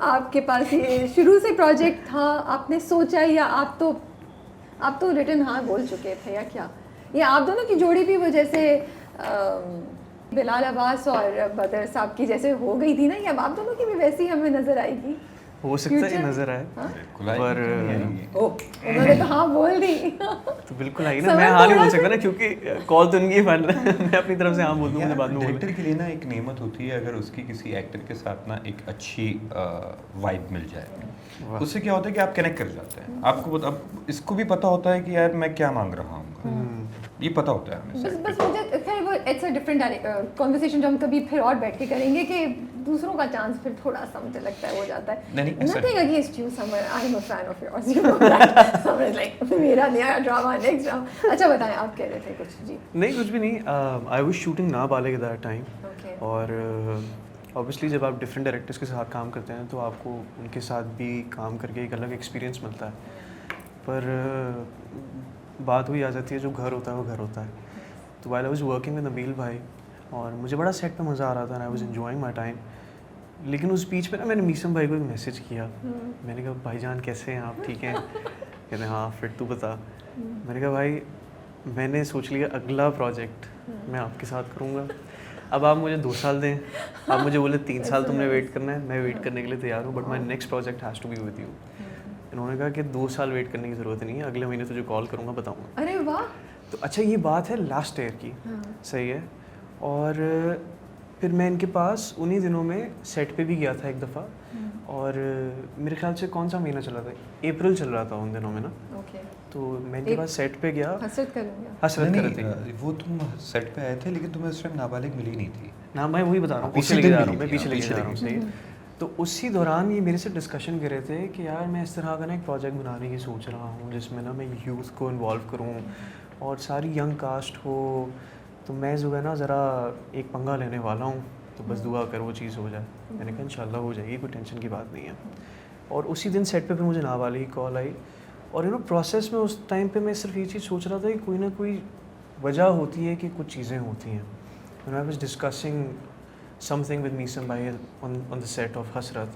S1: आपके पास ये शुरू से प्रोजेक्ट था, आपने सोचा, या आप तो रिटर्न हाँ बोल चुके थे, या क्या? या आप दोनों की जोड़ी भी वो जैसे बिलाल अब्बास और बदर साहब की जैसे हो गई थी ना, या आप दोनों की भी वैसी हमें नजर आएगी?
S3: हो सकता है नजर आए, पर
S1: उन्होंने तो हाँ बोल दी
S3: तो बिल्कुल आएगी ना, मैं हाँ नहीं बोल सकता ना, क्योंकि कॉल तो उनकी फाइनल मैं अपनी तरफ से हाँ बोल दूंगा, बाद में
S2: डायरेक्टर के लिए ना एक नेमत होती है अगर उसकी किसी एक्टर के साथ ना एक अच्छी वाइब मिल जाए, उससे क्या होता है कि आप कनेक्ट कर जाते हैं। आपको अब इसको भी पता होता है कि यार मैं क्या मांग रहा हूँ, ये पता होता है हमें।
S1: बस मुझे खैर वो इट्स अ डिफरेंट कॉन्वर्सेशन जो हम कभी फिर और बैठ के करेंगे, कि दूसरों का चांस फिर थोड़ा सा मुझे लगता है हो जाता है। Nothing against you, Summer. I am a fan of yours. You know that. Summer is like मेरा नया ड्रामा, नेक्स्ट ड्रामा। अच्छा बताएं, आप कह रहे थे कुछ? जी
S3: नहीं, कुछ भी नहीं। आई वाज शूटिंग नाबालिग एट दैट टाइम, और ऑब्वियसली जब आप डिफरेंट डायरेक्टर्स के साथ काम करते हैं तो आपको उनके साथ भी काम करके एक अलग एक्सपीरियंस मिलता है, पर बात हुई आ जाती है जो घर होता है वो घर होता है। तो while I was working with Nabeel भाई, और मुझे बड़ा सेट पे मज़ा आ रहा था, I was enjoying my time. लेकिन उस बीच में ना मैंने मीसम भाई को एक मैसेज किया, मैंने कहा भाईजान कैसे हैं आप, ठीक हैं? कहते हैं हाँ, फिर तू बता। मैंने कहा भाई मैंने सोच लिया अगला प्रोजेक्ट मैं आपके साथ करूँगा, अब आप मुझे 2 साल दें, आप मुझे बोले 3 साल तुमने वेट करना है, मैं वेट करने के लिए तैयार हूँ, but my next project has to be with you. इन्होंने कहा कि 2 साल वेट करने की ज़रूरत नहीं है, अगले महीने तुझे कॉल करूँगा, बताऊँगा।
S1: अरे वाह। तो
S3: अच्छा, ये बात है लास्ट ईयर की, सही है। और फिर मैं इनके पास उन्हीं दिनों में सेट पे भी गया था एक दफ़ा, और मेरे ख्याल से कौन सा महीना चला था, अप्रैल चल रहा था उन दिनों में ना। तो मैं इनके पास सेट पे गया, हसरत कर रही।
S2: वो तुम सेट पे आए थे, लेकिन तुम्हें उस टाइम नाबालिग मिली नहीं थी
S3: ना, मैं वही बता रहा हूँ, पीछे लेके जा रहा हूँ, मैं पीछे लेके जा रहा हूँ, सही है। तो उसी दौरान ये मेरे से डिस्कशन कर रहे थे कि यार मैं इस तरह का ना एक प्रोजेक्ट बनाने की सोच रहा हूँ जिसमें ना मैं यूथ को इन्वॉल्व करूँ और सारी यंग कास्ट हो, तो मैं जो है ना ज़रा एक पंगा लेने वाला हूँ, तो बस दुआ कर वो चीज़ हो जाए। मैंने कहा इंशाल्लाह हो जाएगी, कोई टेंशन की बात नहीं है। और उसी दिन सेट पे फिर मुझे नाबाली की कॉल आई और प्रोसेस में उस टाइम पे मैं सिर्फ ये चीज़ सोच रहा था कि कोई ना कोई वजह होती है कि कुछ चीज़ें होती हैं। I was discussing something with Meesam भाई ऑन द सेट ऑफ हसरत,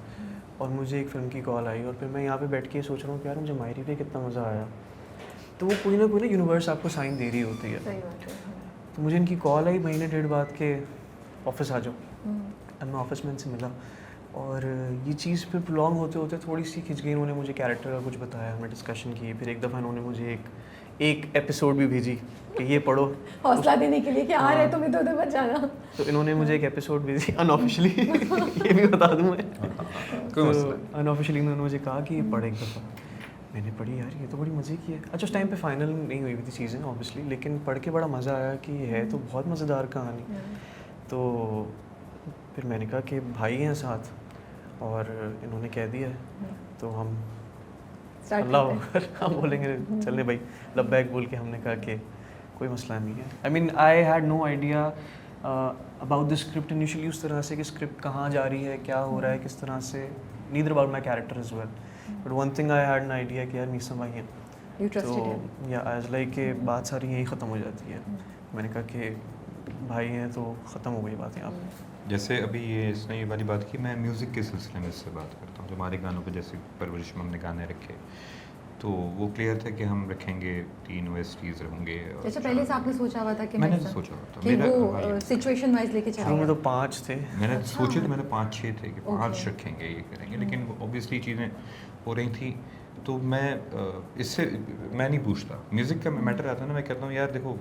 S3: और मुझे एक फ़िल्म की कॉल आई और फिर मैं यहाँ पे बैठ के सोच रहा हूँ कि यार मुझे मायरी पे कितना मज़ा आया। तो वो कोई ना यूनिवर्स आपको साइन दे रही होती है।
S1: सही बात है।
S3: तो मुझे इनकी कॉल आई महीने डेढ़ बाद के ऑफिस आ जाओ। अब मैं ऑफिस में इनसे मिला और ये चीज़ फिर प्रोलॉन्ग होते होते थोड़ी सी खिंच गई। उन्होंने मुझे कैरेक्टर का कुछ बताया, हमने डिस्कशन की। फिर एक दफ़ा उन्होंने मुझे एक एपिसोड भी भेजी कि ये पढ़ो,
S1: हौसला देने के लिए कि आ रहे तुम इधर मत जाना।
S3: तो इन्होंने मुझे एक एपिसोड भेजी अनऑफिशियली ये भी बता दूँ मैं। तो अनऑफिशियली उन्होंने मुझे कहा कि ये पढ़ एक दफ़ा। मैंने पढ़ी, यार ये तो बड़ी मज़े की है। अच्छा उस टाइम पे फाइनल नहीं हुई थी चीज़ें ऑब्वियसली, लेकिन पढ़ के बड़ा मज़ा आया कि है तो बहुत मज़ेदार कहानी। तो फिर मैंने कहा कि भाई हैं साथ और इन्होंने कह दिया है तो हम अल्लाह अकबर हम बोलेंगे चलने भाई लब्बैक बोल के। हमने कहा कि कोई मसला नहीं है। I mean I had no idea about the script initially उस तरह से कि स्क्रिप्ट कहाँ जा रही है, क्या हो रहा है, किस तरह से, neither about my character as well. But one thing I had an idea कि यार मीसम भाई हैं, तो या एज लाइक कि बात सारी यहीं ख़त्म हो जाती है। मैंने कहा कि भाई हैं तो ख़त्म हो गई बात यहाँ पे।
S2: जैसे अभी इसने ये वाली बात की, मैं म्यूज़िक के सिलसिले में इससे बात करता हूँ। तो हमारे गानों पे जैसे परवरिश में हमने गाने रखे तो वो क्लियर था कि हम रखेंगे 3 OSTs रहेंगे।
S1: अच्छा पहले से आपने सोचा हुआ था कि
S2: मैंने सोचा हुआ था,
S1: कि वो सिचुएशन वाइज लेके चलेंगे।
S3: में तो 5 थे,
S2: मैंने सोचे तो मैंने 5-6 थे कि 5 रखेंगे ये करेंगे, लेकिन ऑब्वियसली चीज़ें हो रही थी। तो मैं इससे मैं नहीं पूछता, म्यूज़िक का मैटर आता है ना, मैं कहता हूँ यार देखो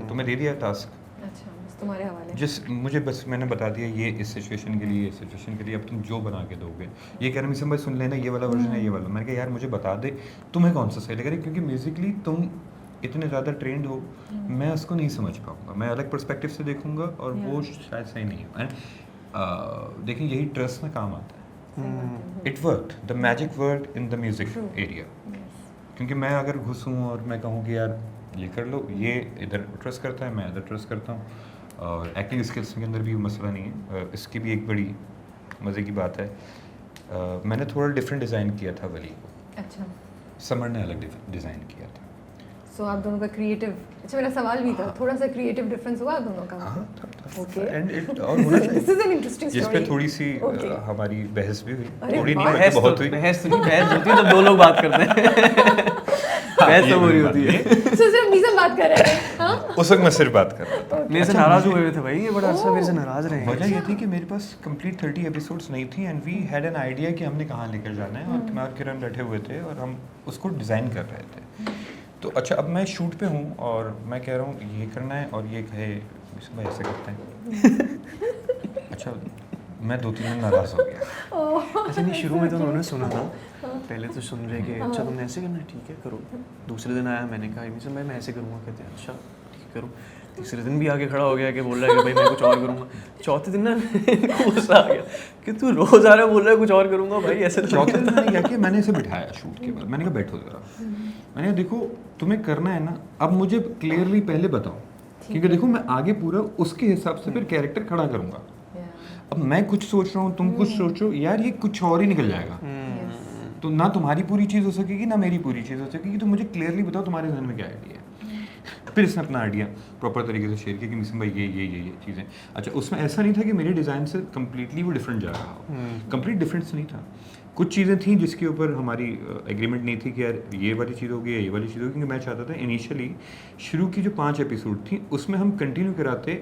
S2: तुम्हें दे दिया टास्क,
S1: अच्छा तुम्हारे हवाले,
S2: जिस मुझे बस मैंने बता दिया ये इस सिचुएशन के लिए, इस सिचुएशन के लिए, अब तुम जो बना के दोगे। ये कह रहे मिसम भाई सुन लेना ये वाला वर्जन है, ये वाला। मैंने कहा यार मुझे बता दे तुम्हें कौन सा सही लग रहा है, क्योंकि म्यूज़िकली तुम इतने ज़्यादा ट्रेंड हो, मैं उसको नहीं समझ पाऊँगा, मैं अलग पर्सपेक्टिव से देखूँगा और वो शायद सही नहीं है। एंड देखिए यही ट्रस्ट में काम आता है। It worked, the magic worked in the music area. क्योंकि मैं अगर घुसूँ और मैं कहूँ कि यार ये कर लो, ये इधर ट्रस्ट करता है, मैं इधर ट्रस्ट करता हूँ, और एक्टिंग स्किल्स के अंदर भी मसला नहीं है। इसकी भी एक बड़ी मज़े की बात है, मैंने थोड़ा डिफरेंट डिज़ाइन किया था वली को। अच्छा, समर ने अलग डिज़ाइन किया था।
S1: सो आप दोनों का क्रिएटिव, अच्छा मेरा सवाल भी था, थोड़ा सा क्रिएटिव डिफरेंस हुआ आप दोनों का?
S2: हाँ,
S1: ओके,
S2: एंड इट और होना चाहिए।
S1: This is an interesting story,
S2: जिस पे थोड़ी सी हमारी बहस भी हुई, थोड़ी नहीं
S3: बहस
S2: बहुत हुई।
S3: बहस होती है तो 2 लोग बात करते हैं। बहस तो हो रही होती है।
S1: सो सिर्फ मीज़म बात कर रहे थे? हाँ,
S2: उस वक्त मैं सिर्फ बात कर रहा था।
S3: मेरे से नाराज हुए थे भाई, ये बड़ा अच्छा मेरे से नाराज रहे हैं।
S2: वजह ये थी कि मेरे पास कंप्लीट 30 एपिसोड्स नहीं थी, and we had an idea कि हमने कहाँ लेकर जाना है, और मैं और किरण बैठे हुए थे और हम उसको डिज़ाइन कर रहे थे। तो अच्छा अब मैं शूट पे हूँ और मैं कह रहा हूँ ये करना है, और ये कहे भाई ऐसे करते हैं। अच्छा मैं 2-3 दिन नाराज़ हो गया।
S3: अच्छा नहीं, शुरू में तो उन्होंने सुना था, पहले तो सुन रहे कि अच्छा तुमने ऐसे करना है, ठीक है करो। दूसरे दिन आया, मैंने कहा मिसम भाई मैं ऐसे करूँगा, कहते हैं अच्छा ठीक करो। तीसरे दिन भी आगे खड़ा हो गया कि बोल रहा है कि भाई मैं कुछ और करूँगा। चौथे दिन ना गुस्सा आ गया कि तू रोज़ आ रहा है बोल रहा है कुछ और करूँगा भाई, ऐसे तो
S2: चौथे दिन मैंने क्या किया, मैंने इसे बिठाया शूट के बाद, मैंने कहा बैठो ज़रा, मैंने कहा देखो तुम्हें करना है ना, अब मुझे क्लियरली पहले बताओ, क्योंकि देखो मैं आगे पूरा उसके हिसाब से फिर कैरेक्टर खड़ा करूँगा। अब मैं कुछ सोच रहा हूँ, तुम कुछ सोचो, यार ये कुछ और ही निकल जाएगा। तो ना तुम्हारी पूरी चीज़ हो सकेगी ना मेरी पूरी चीज़ हो सकेगी, तो मुझे क्लियरली बताओ तुम्हारे जहन में क्या आइडिया है। फिर इसने अपना आइडिया प्रॉपर तरीके से शेयर किया कि मिसम भाई ये चीज़ें। अच्छा उसमें ऐसा नहीं था कि मेरे डिज़ाइन से कम्प्लीटली वो डिफरेंट जा रहा हो, कंप्लीट डिफरेंस नहीं था। कुछ चीज़ें थी जिसके ऊपर हमारी एग्रीमेंट नहीं थी कि यार ये वाली चीज़ होगी या ये वाली चीज़ होगी, क्योंकि मैं चाहता था इनिशियली शुरू की जो 5 एपिसोड थी उसमें हम कंटिन्यू कराते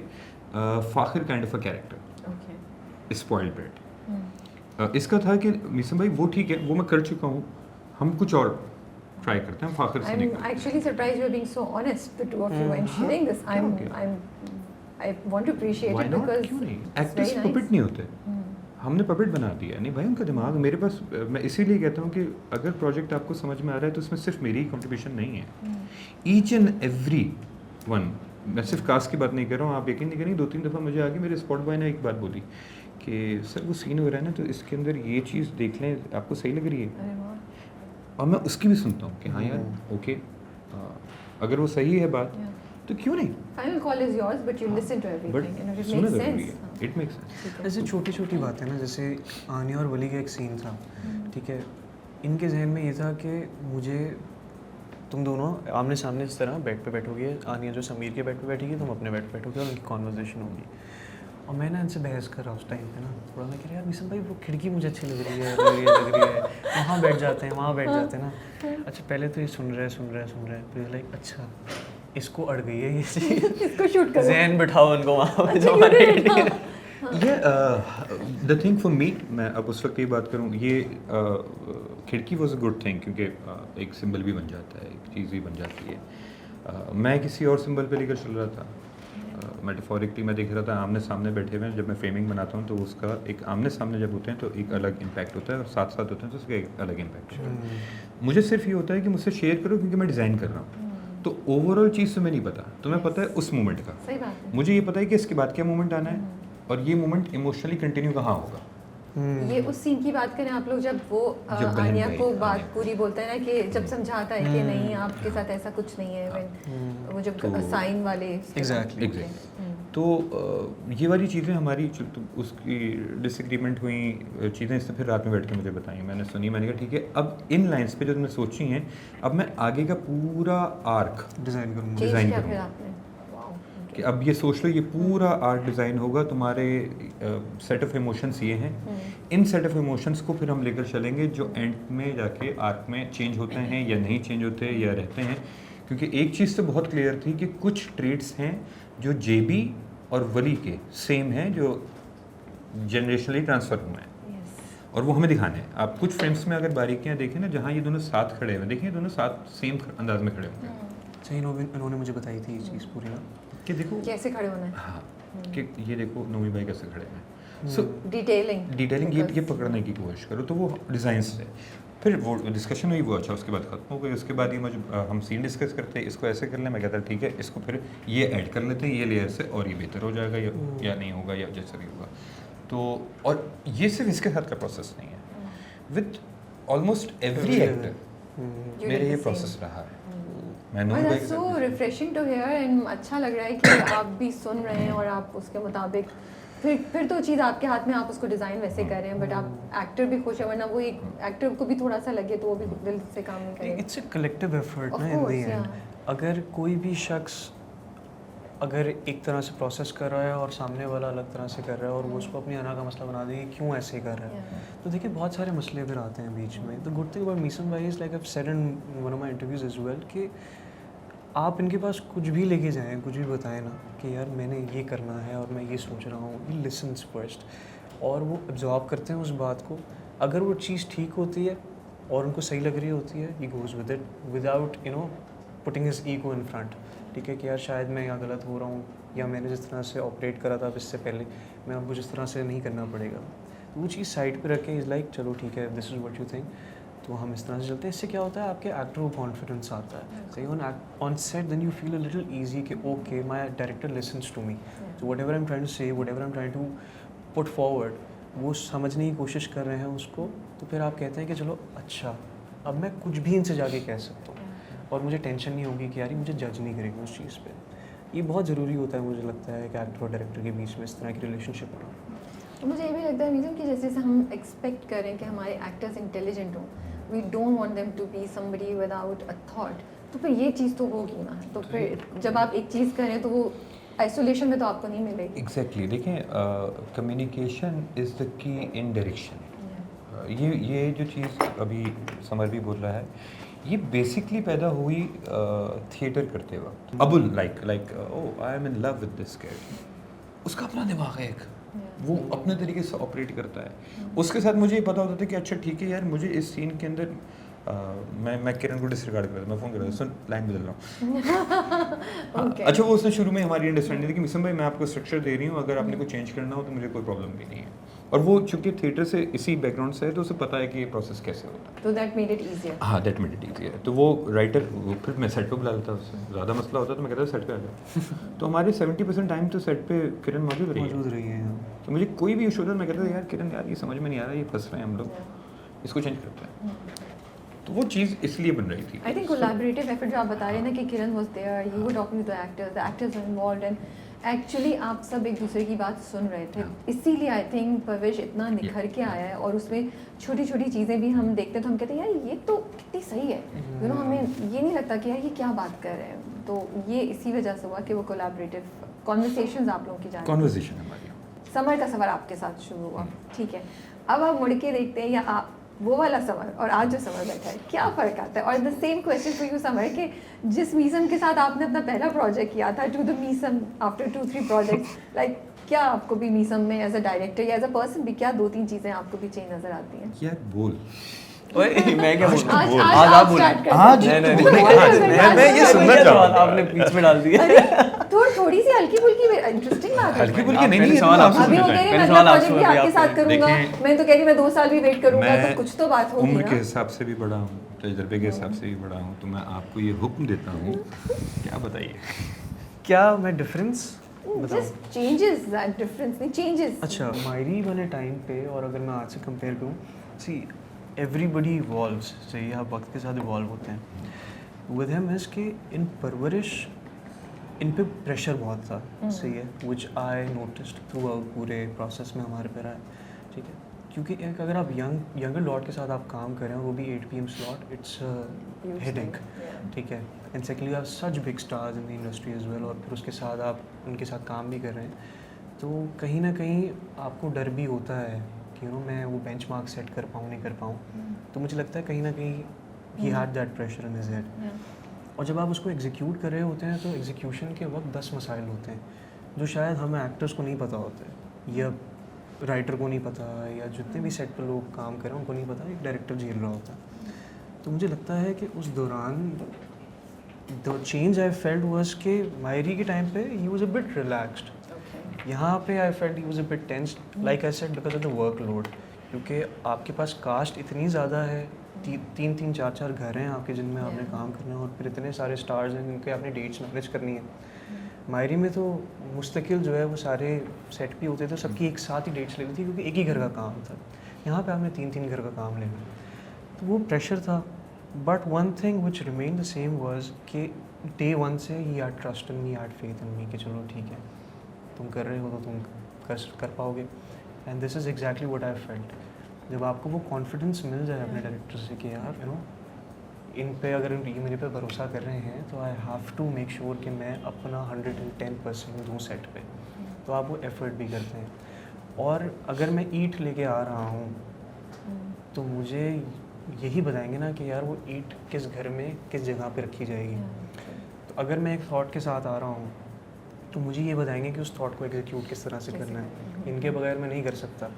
S2: Fakhir kind of a character, spoiled brat. इसका था कि मिसम भाई वो ठीक है, वो मैं कर चुका हूँ, हम कुछ और ट्राई करते हैं फ़ाखिर से निकल।
S1: I'm actually surprised you're being so honest, the two of you, and sharing this. I want to appreciate it because
S2: क्यों नहीं, एक्टर्स पपेट नहीं होते, हमने पपेट बना दिया। नहीं भाई उनका दिमाग मेरे पास, मैं इसीलिए कहता हूँ कि अगर प्रोजेक्ट आपको समझ में आ रहा है तो उसमें सिर्फ मेरी ही कंट्रीब्यूशन नहीं है, ईच एंड एवरी वन। मैं सिर्फ कास्ट की बात नहीं कर रहा हूँ, आप यकीन नहीं करेंगे 2-3 दफ़ा मुझे आगे मेरे स्पॉट बॉय ने एक बात बोली कि सर वो सीन हो रहा है ना, तो इसके अंदर ये चीज़ देख लें, आपको सही लग रही है? और मैं उसकी भी सुनता हूँ कि हाँ यार ओके, अगर वो सही है बात तो क्यों नहीं?
S1: Final call is yours, but you listen to everything.
S2: But
S1: And if it
S2: सुनना
S1: makes
S2: ज़रूरी
S1: sense.
S2: है, इट मेक्स सेंस।
S3: ऐसे छोटी छोटी बातें ना, जैसे आनिया और वली का एक सीन था, ठीक है, इनके जहन में ये था कि मुझे तुम दोनों आमने सामने इस तरह बेड पे बैठोगे, आनिया जो समीर के बेड पे बैठेगी, तुम अपने बेड पे बैठोगे और उनकी कॉन्वर्जेशन होगी। और मैं ना इनसे बहस कर रहा उस टाइम पे ना, थोड़ा मैं कह रहा यार मिशन भाई वो खिड़की मुझे अच्छी लग रही है, लग रही है, वहाँ बैठ जाते हैं, वहाँ बैठ जाते हैं ना। अच्छा पहले तो ये सुन रहे फिर लाइक अच्छा इसको अड़ गई है ये चीज़,
S1: इसको शूट करो।
S3: जहन बिठाओ उनको वहाँ पे
S1: अच्छा,
S3: जो हमारे
S1: you did,
S3: Indian-
S2: ये द थिंग फॉर मी, मैं अब उस वक्त ये बात करूँ, ये खिड़की वॉज अ गुड थिंग, क्योंकि एक सिंबल भी बन जाता है, एक चीज़ भी बन जाती है। मैं किसी और सिंबल पे लेकर चल रहा था, मेटाफोरिकली मैं देख रहा था आमने सामने बैठे हुए हैं। जब मैं फ्रेमिंग बनाता हूँ तो उसका एक आमने सामने जब होते हैं तो एक अलग इम्पैक्ट होता है, और साथ साथ होते हैं तो उसका एक अलग इम्पैक्ट होता है। मुझे सिर्फ ये होता है कि मुझसे शेयर करो, क्योंकि मैं डिज़ाइन कर रहा हूँ, तो ओवरऑल चीज़ तुम्हें नहीं पता, तुम्हें पता है उस मोमेंट का।
S1: सही बात है।
S2: मुझे ये पता है कि इसके बाद क्या मोमेंट आना है, और ये मोमेंट इमोशनली कंटिन्यू कहाँ होगा।
S1: ये उस सीन की बात करें आप लोग, जब वो
S2: जब बहन
S1: आनिया
S2: भाई,
S1: को बात
S2: आनिया।
S1: पूरी बोलता है ना, कि जब समझाता है कि नहीं आपके साथ ऐसा कुछ नहीं है, when वो जब
S2: तो-
S1: साइन वाले
S3: Exactly.
S2: एग्जैक्टली। तो ये वाली चीज़ें हमारी तो उसकी डिसएग्रीमेंट हुई चीज़ें, इसने फिर रात में बैठ के मुझे बताई, मैंने सुनी, मैंने कहा ठीक है, अब इन लाइंस पे जो तुमने सोची हैं, अब मैं आगे का पूरा आर्क
S3: डिज़ाइन करूँगा।
S1: चेंज
S2: डिज़ाइन
S1: किया
S2: करूँगा।
S1: फिर आपने। वाओ,
S2: कि अब ये सोच लो, ये पूरा आर्ट डिज़ाइन होगा, तुम्हारे सेट ऑफ इमोशंस ये हैं, इन सेट ऑफ इमोशंस को फिर हम लेकर चलेंगे, जो एंड में जाके आर्क में चेंज होते हैं या नहीं चेंज होते या रहते हैं। क्योंकि एक चीज़ तो बहुत क्लियर थी कि कुछ ट्रेड्स हैं जो जेबी और वली के सेम हैं, जो जनरेशनली ट्रांसफ़र हुए हैं,
S1: Yes.
S2: और वो हमें दिखाने हैं। आप कुछ फ्रेम्स में अगर बारीकियाँ देखें ना, जहाँ ये दोनों साथ खड़े हुए, देखिए दोनों साथ सेम अंदाज में खड़े होंगे,
S3: सही, इन्होंने मुझे बताई थी ये चीज़ पूरी ना,
S2: कि देखो
S1: कैसे खड़े होना है,
S2: हाँ, कि ये देखो नोमी भाई कैसे खड़े हैं। सो
S1: डिटेलिंग
S2: ये पकड़ने की कोशिश करो, तो वो डिज़ाइन से फिर वो डिस्कशन हुई, वो अच्छा उसके बाद ख़त्म हो गई। उसके बाद ये मुझे हम सीन डिस्कस करते हैं, इसको ऐसे कर लें, मैं कहता ठीक है, इसको फिर ये ऐड कर लेते हैं ये लेयर से, और ये बेहतर हो जाएगा या नहीं होगा, या जैसा भी होगा। तो और ये सिर्फ इसके साथ का प्रोसेस नहीं है, विद ऑलमोस्ट एवरी एक्टर मेरे ये प्रोसेस रहा है। मैं नोमी भाई के
S1: सो
S2: साथ भी-
S1: रिफ्रेशिंग टू हियर, एंड अच्छा लग रहा है कि आप भी सुन रहे हैं और आप उसके मुताबिक फिर तो चीज़ आपके हाथ में, आप उसको डिज़ाइन वैसे कर रहे हैं, बट आप एक्टर भी खुश है, वरना वो एक एक्टर को भी थोड़ा सा लगे तो वो भी दिल से काम नहीं करेगा।
S3: It's a collective effort
S1: Of
S3: ना in the
S1: course,
S3: and.
S1: yeah.
S3: अगर कोई भी शख्स अगर एक तरह से प्रोसेस कर रहा है और सामने वाला अलग तरह से कर रहा है, और वो उसको अपनी अना का मसला बना देगी क्यों ऐसे कर रहा है,
S1: Yeah.
S3: तो देखिए बहुत सारे मसले फिर आते हैं बीच में। The good thing about Meesam भाई is like I have said in one of my interviews as well, कि आप इनके पास कुछ भी लेके जाएं, कुछ भी बताएं ना कि यार मैंने ये करना है और मैं ये सोच रहा हूँ, ही लिसन्स फर्स्ट, और वो एब्जॉर्ब करते हैं उस बात को। अगर वो चीज़ ठीक होती है और उनको सही लग रही होती है, he goes with it without putting his ego in front, ठीक है, कि यार शायद मैं यहाँ गलत हो रहा हूँ, या मैंने जिस तरह से ऑपरेट करा था इससे पहले, मैं आपको जिस तरह से नहीं करना पड़ेगा। तो वो चीज़ साइड पे रख के इज़ लाइक चलो ठीक है, this is what you think, तो हम इस तरह से चलते हैं। इससे क्या होता है, आपके एक्टर को कॉन्फिडेंस आता है, सही on set, then you feel a little easy कि okay my director listens to me, तो whatever I am trying to say, whatever I am trying to put forward, वो समझने की कोशिश कर रहे हैं उसको, तो फिर आप कहते हैं कि चलो अच्छा, अब मैं कुछ भी इनसे जाके कह सकता हूँ, और मुझे टेंशन नहीं होगी कि यार ये मुझे जज नहीं करेंगे उस चीज़ पे। ये बहुत ज़रूरी होता है मुझे लगता है कि एक्टर और डायरेक्टर के बीच में इस तरह की रिलेशनशिप होना।
S1: तो मुझे ये भी लगता है मीज़म कि जैसे हम एक्सपेक्ट करें कि हमारे एक्टर्स इंटेलिजेंट हों, we don't want them to be somebody without a thought, तो फिर ये चीज़ तो होगी ना। तो फिर जब आप एक चीज़ करें तो वो आइसोलेशन में तो आपको नहीं मिलेगी।
S2: एग्जैक्टली, देखें communication is the key in direction. ये जो चीज़ अभी समर भी बोल रहा है, ये बेसिकली पैदा हुई थिएटर करते वक्त। Abul like oh I am in love with this character, उसका अपना दिमाग है एक, वो अपने तरीके से ऑपरेट करता है। उसके साथ मुझे ये पता होता था कि अच्छा ठीक है यार, मुझे इस सीन के अंदर मैं किरण को डिसरिगार्ड कर रहा था, मैं फ़ोन कर रहा था, सुन लाइन बदल रहा हूँ।
S1: Okay.
S2: अच्छा, वो उसने शुरू में हमारी अंडरस्टैंडिंग थी कि मिसम भाई मैं आपको स्ट्रक्चर दे रही हूँ, अगर आपने कोई चेंज करना हो तो मुझे कोई प्रॉब्लम भी नहीं है। और वो चूँकि थिएटर से इसी बैकग्राउंड से है, तो उसे पता है कि ये प्रोसेस कैसे होता है।
S1: तो दैट मेड इट ईजियर।
S2: हाँ, दैट मेड इट ईजियर। तो वो राइटर, वो फिर मैं सेट पे बुला लेता उससे, ज़्यादा मसला होता तो मैं कहता सेट पे आ जाओ। तो हमारे 70% टाइम तो सेट पे किरण मौजूद रही है। तो मुझे कोई भी इशू होता मैं कहता था यार किरण यार ये समझ में नहीं आ रहा, ये फंस रहे हैं हम लोग, इसको चेंज करते हैं। तो वो चीज़ इसलिए बन रही थी।
S1: आई थिंक कोलैबोरेटिव एफर्ट जो आप बता रहे हैं ना कि Kiran was there, you were talking to the actors were involved and actually आप सब एक दूसरे की बात सुन रहे थे, इसीलिए आई थिंक परवेश इतना निखर के आया है। और उसमें छोटी छोटी चीज़ें भी हम देखते हैं तो हम कहते हैं यार ये तो कितनी सही है, यू नो हमें ये नहीं लगता कि यार ये क्या बात कर रहे हैं। तो ये इसी वजह से हुआ कि वो कोलैबोरेटिव कॉन्वर्सेशंस आप लोगों की जान
S2: कॉन्वर्सेशन हमारी।
S1: समर का सफ़र आपके साथ शुरू हुआ, ठीक है, अब आप मुड़ के देखते हैं या आप वो वाला समर और आज जो समर बैठा है क्या फ़र्क आता है। और the same question for you summer कि जिस मीसम के साथ आपने अपना पहला प्रोजेक्ट किया था to the Meesam after 2-3 projects, like क्या आपको भी मीसम में एज अ डायरेक्टर या एज अ पर्सन भी क्या 2-3 चीज़ें आपको भी चेंज नज़र आती हैं?
S2: यार बोल।
S3: ओए मैं क्या बोलूं?
S1: आज
S3: आज आप बोलो।
S1: start करते हैं।
S2: आज
S3: नहीं, नहीं,
S2: बोलने
S3: नहीं,
S2: आज मैं ये सुनना चाहूँगा।
S3: आपने बीच में डाल दिया।
S1: अरे थोड़ी सी हल्की फुल्की इंटरेस्टिंग बात है।
S2: हल्की फुल्की नहीं,
S3: पहले
S2: ये तो
S3: सवाल
S2: आपसे
S3: आपसे
S1: अभी वो
S2: पूछना
S1: कह
S2: है।
S1: रही
S3: पहले
S1: मैं
S3: सवाल
S1: अगला
S3: आपसे
S1: प्रोजेक्ट भी
S3: होगा,
S1: आपके साथ
S3: आपको
S1: करूंगा,
S2: देखें,
S1: मैं तो कह रही मैं 2 साल भी वेट करूंगा, तो कुछ तो बात होगी
S2: उम्र
S1: ना।
S2: के हिसाब से भी बड़ा हूँ, तजर्बे के हिसाब से भी बड़ा हूँ, तो मैं आपको ये हुक्म देता हूँ, क्या बताइए।
S3: क्या मैं डिफरेंस बताऊं?
S1: जस्ट चेंजेस, दैट डिफरेंस नहीं चेंजेस।
S3: अच्छा, मायरी वाले टाइम पे और अगर मैं आज से कंपेयर करूँ, सी एवरीबडी इवॉल्व्स, सही है, आप वक्त के साथ इवॉल्व होते हैं। विद हिम इज़ कि इन परवरिश इन पे प्रेशर बहुत था, सही है, विच आई नोटिस्ड थ्रू आउट पूरे प्रोसेस में हमारे पे रहा है, ठीक है। क्योंकि एक अगर आप यंगर लॉट के साथ आप काम कर रहे हैं, वो भी 8 PM स्लॉट, इट्स हेडेक, ठीक है। एंड सेकेंडली आप such big stars in the industry as well, और फिर उसके साथ आप उनके साथ काम भी कर रहे हैं, तो कहीं ना कहीं आपको डर भी होता है कि मैं वो बेंचमार्क सेट कर पाऊँ नहीं कर पाऊँ। तो मुझे लगता है कहीं ना कहीं he had that pressure in his head. और जब आप उसको एग्जीक्यूट कर रहे होते हैं तो एग्जीक्यूशन के वक्त 10 मसाइल होते हैं जो शायद हमें एक्टर्स को नहीं पता होते, या राइटर को नहीं पता, या जितने भी सेट पर लोग काम कर रहे हैं उनको नहीं पता, एक डायरेक्टर झेल रहा होता है। तो मुझे लगता है कि उस दौरान the change I felt was कि मायरी के टाइम पे he was a bit relaxed, यहाँ पे I felt he was a bit tense, like I said, because of the workload. क्योंकि आपके पास कास्ट इतनी ज़्यादा है, 3-3, 4-4 घर हैं आपके जिनमें आपने काम करना है, और फिर इतने सारे स्टार्स हैं जिनके आपने डेट्स मैनेज करनी है। मायरी में तो मुस्तकिल जो है वो सारे सेट भी होते थे, सबकी एक साथ ही डेट्स लेनी थी क्योंकि एक ही घर का काम था। यहाँ पे आपने 3-3 घर का काम लेना, तो वो प्रेशर था। But one thing which remain the same was कि डे 1 से ही had trust in me, had faith in me कि चलो ठीक है, तुम कर रहे हो तो तुम कर पाओगे। And this is exactly what I felt. जब आपको वो कॉन्फिडेंस मिल जाए अपने डायरेक्टर से कि यार इन पे अगर ये मेरे पे भरोसा कर रहे हैं, तो I have to make sure कि मैं अपना 110% दूँ सेट पे, तो आप वो एफर्ट भी करते हैं। और अगर मैं ईंट लेके आ रहा हूँ तो मुझे यही बताएंगे ना कि यार वो ईंट किस घर में किस जगह पे रखी जाएगी। तो अगर मैं एक थॉट के साथ आ रहा हूँ तो मुझे ये बताएंगे कि उस थॉट को एग्जीक्यूट किस तरह से करना है। इनके बगैर मैं नहीं कर सकता।